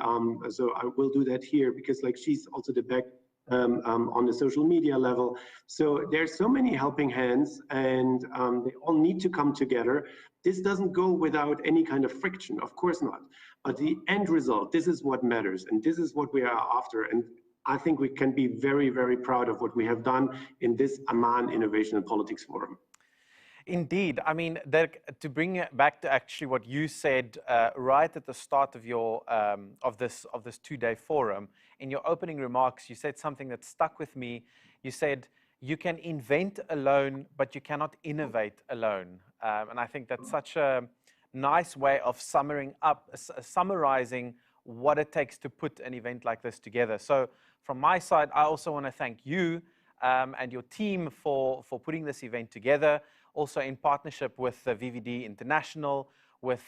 so I will do that here because like she's also the back on the social media level. So there's so many helping hands, and they all need to come together. This doesn't go without any kind of friction, of course not. But the end result, this is what matters, and this is what we are after. And I think we can be very, very proud of what we have done in this Amman Innovation and Politics Forum.
Indeed. I mean, Dirk, to bring it back to actually what you said right at the start of your of this 2-day forum, in your opening remarks, you said something that stuck with me. You said, you can invent alone, but you cannot innovate alone. And I think that's such a nice way of summarizing what it takes to put an event like this together. So from my side, I also want to thank you and your team for putting this event together, also in partnership with the VVD International, with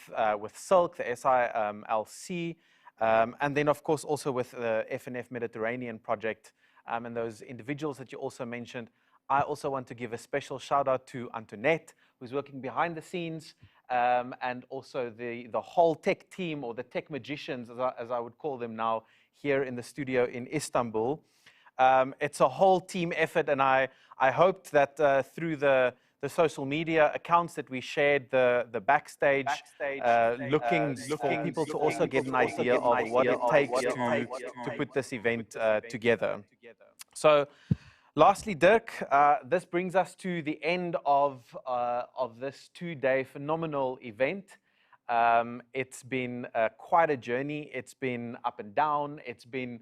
Silk, the SILC, and then of course also with the FNF Mediterranean project, and those individuals that you also mentioned. I also want to give a special shout out to Antoinette, who's working behind the scenes, and also the whole tech team, or the tech magicians, as I would call them now, here in the studio in Istanbul. It's a whole team effort, and I hoped that through the social media accounts that we shared, the backstage, looking for people to also get an idea of what it takes to put this event together. So, lastly, Dirk, this brings us to the end of this 2-day phenomenal event. It's been quite a journey. It's been up and down. It's been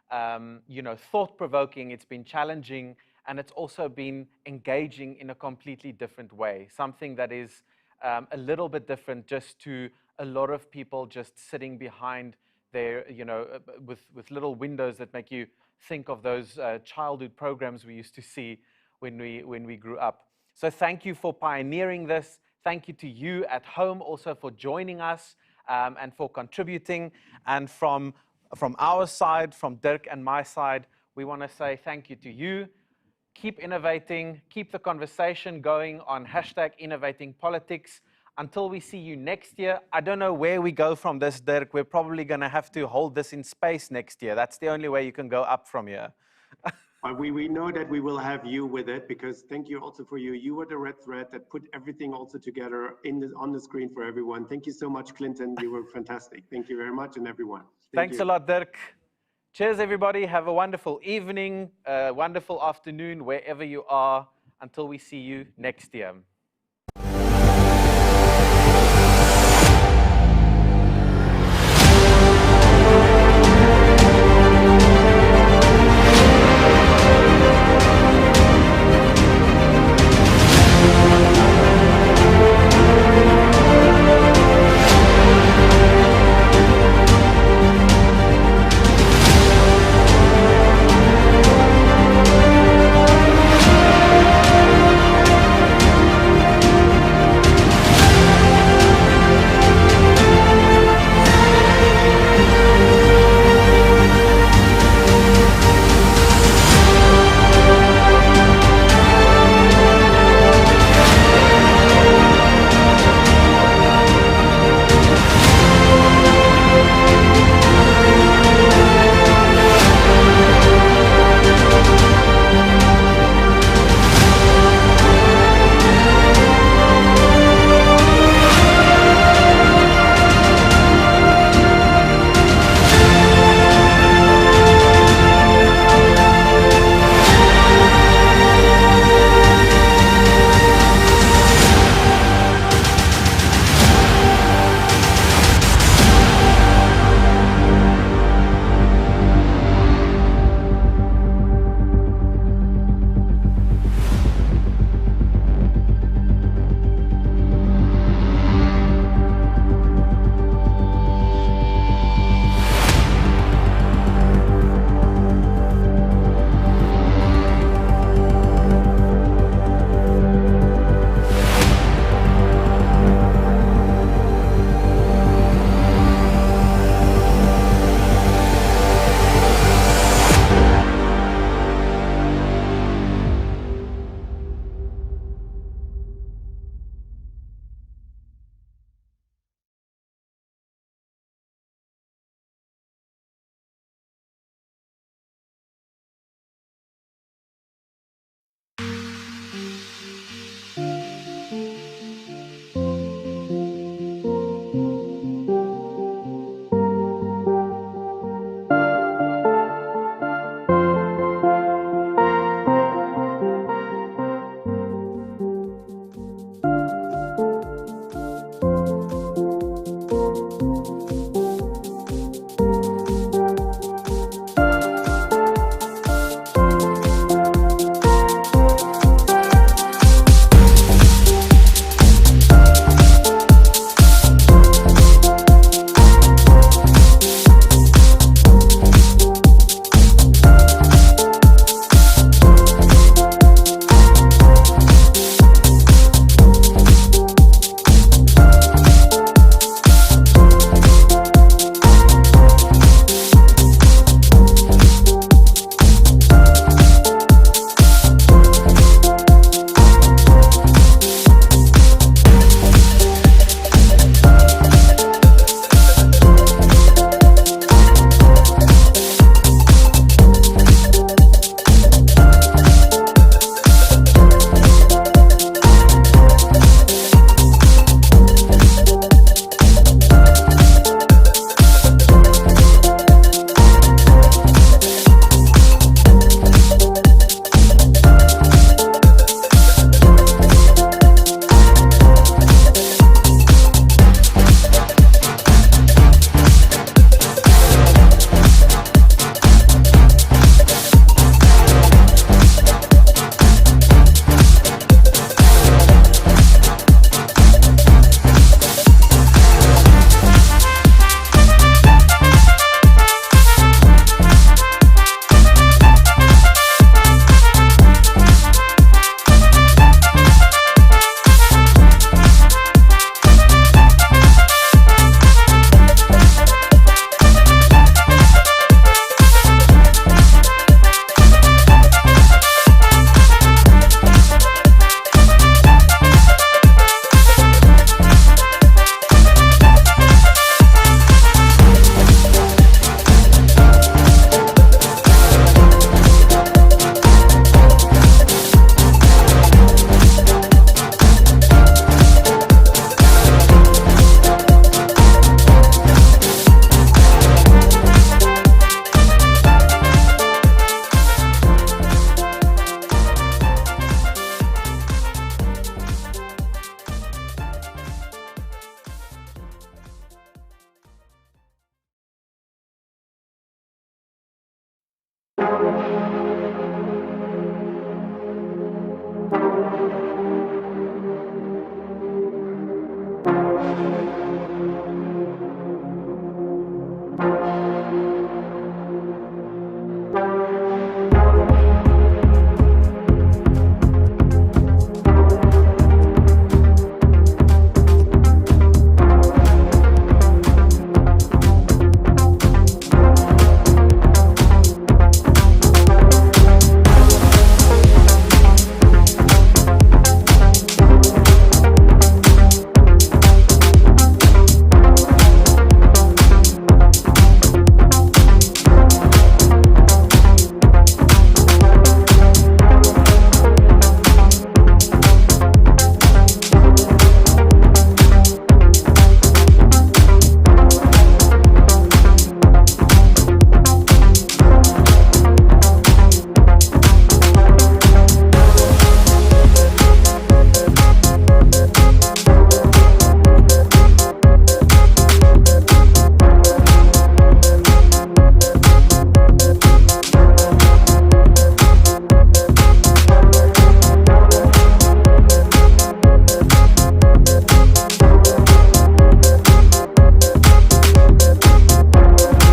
thought-provoking. It's been challenging, and it's also been engaging in a completely different way. Something that is a little bit different just to a lot of people just sitting behind their, with little windows that make you think of those childhood programs we used to see when we grew up. So thank you for pioneering this. Thank you to you at home also for joining us and for contributing. And from our side, from Dirk and my side, we want to say thank you to you. Keep innovating, keep the conversation going on #InnovatingPolitics. Until we see you next year, I don't know where we go from this, Dirk. We're probably going to have to hold this in space next year. That's the only way you can go up from here.
We know that we will have you with it, because thank you also for you. You were the red thread that put everything also together on the screen for everyone. Thank you so much, Clinton. You were fantastic. Thank you very much, and everyone.
Thanks a lot, Dirk. Cheers, everybody. Have a wonderful evening, wonderful afternoon, wherever you are, until we see you next year.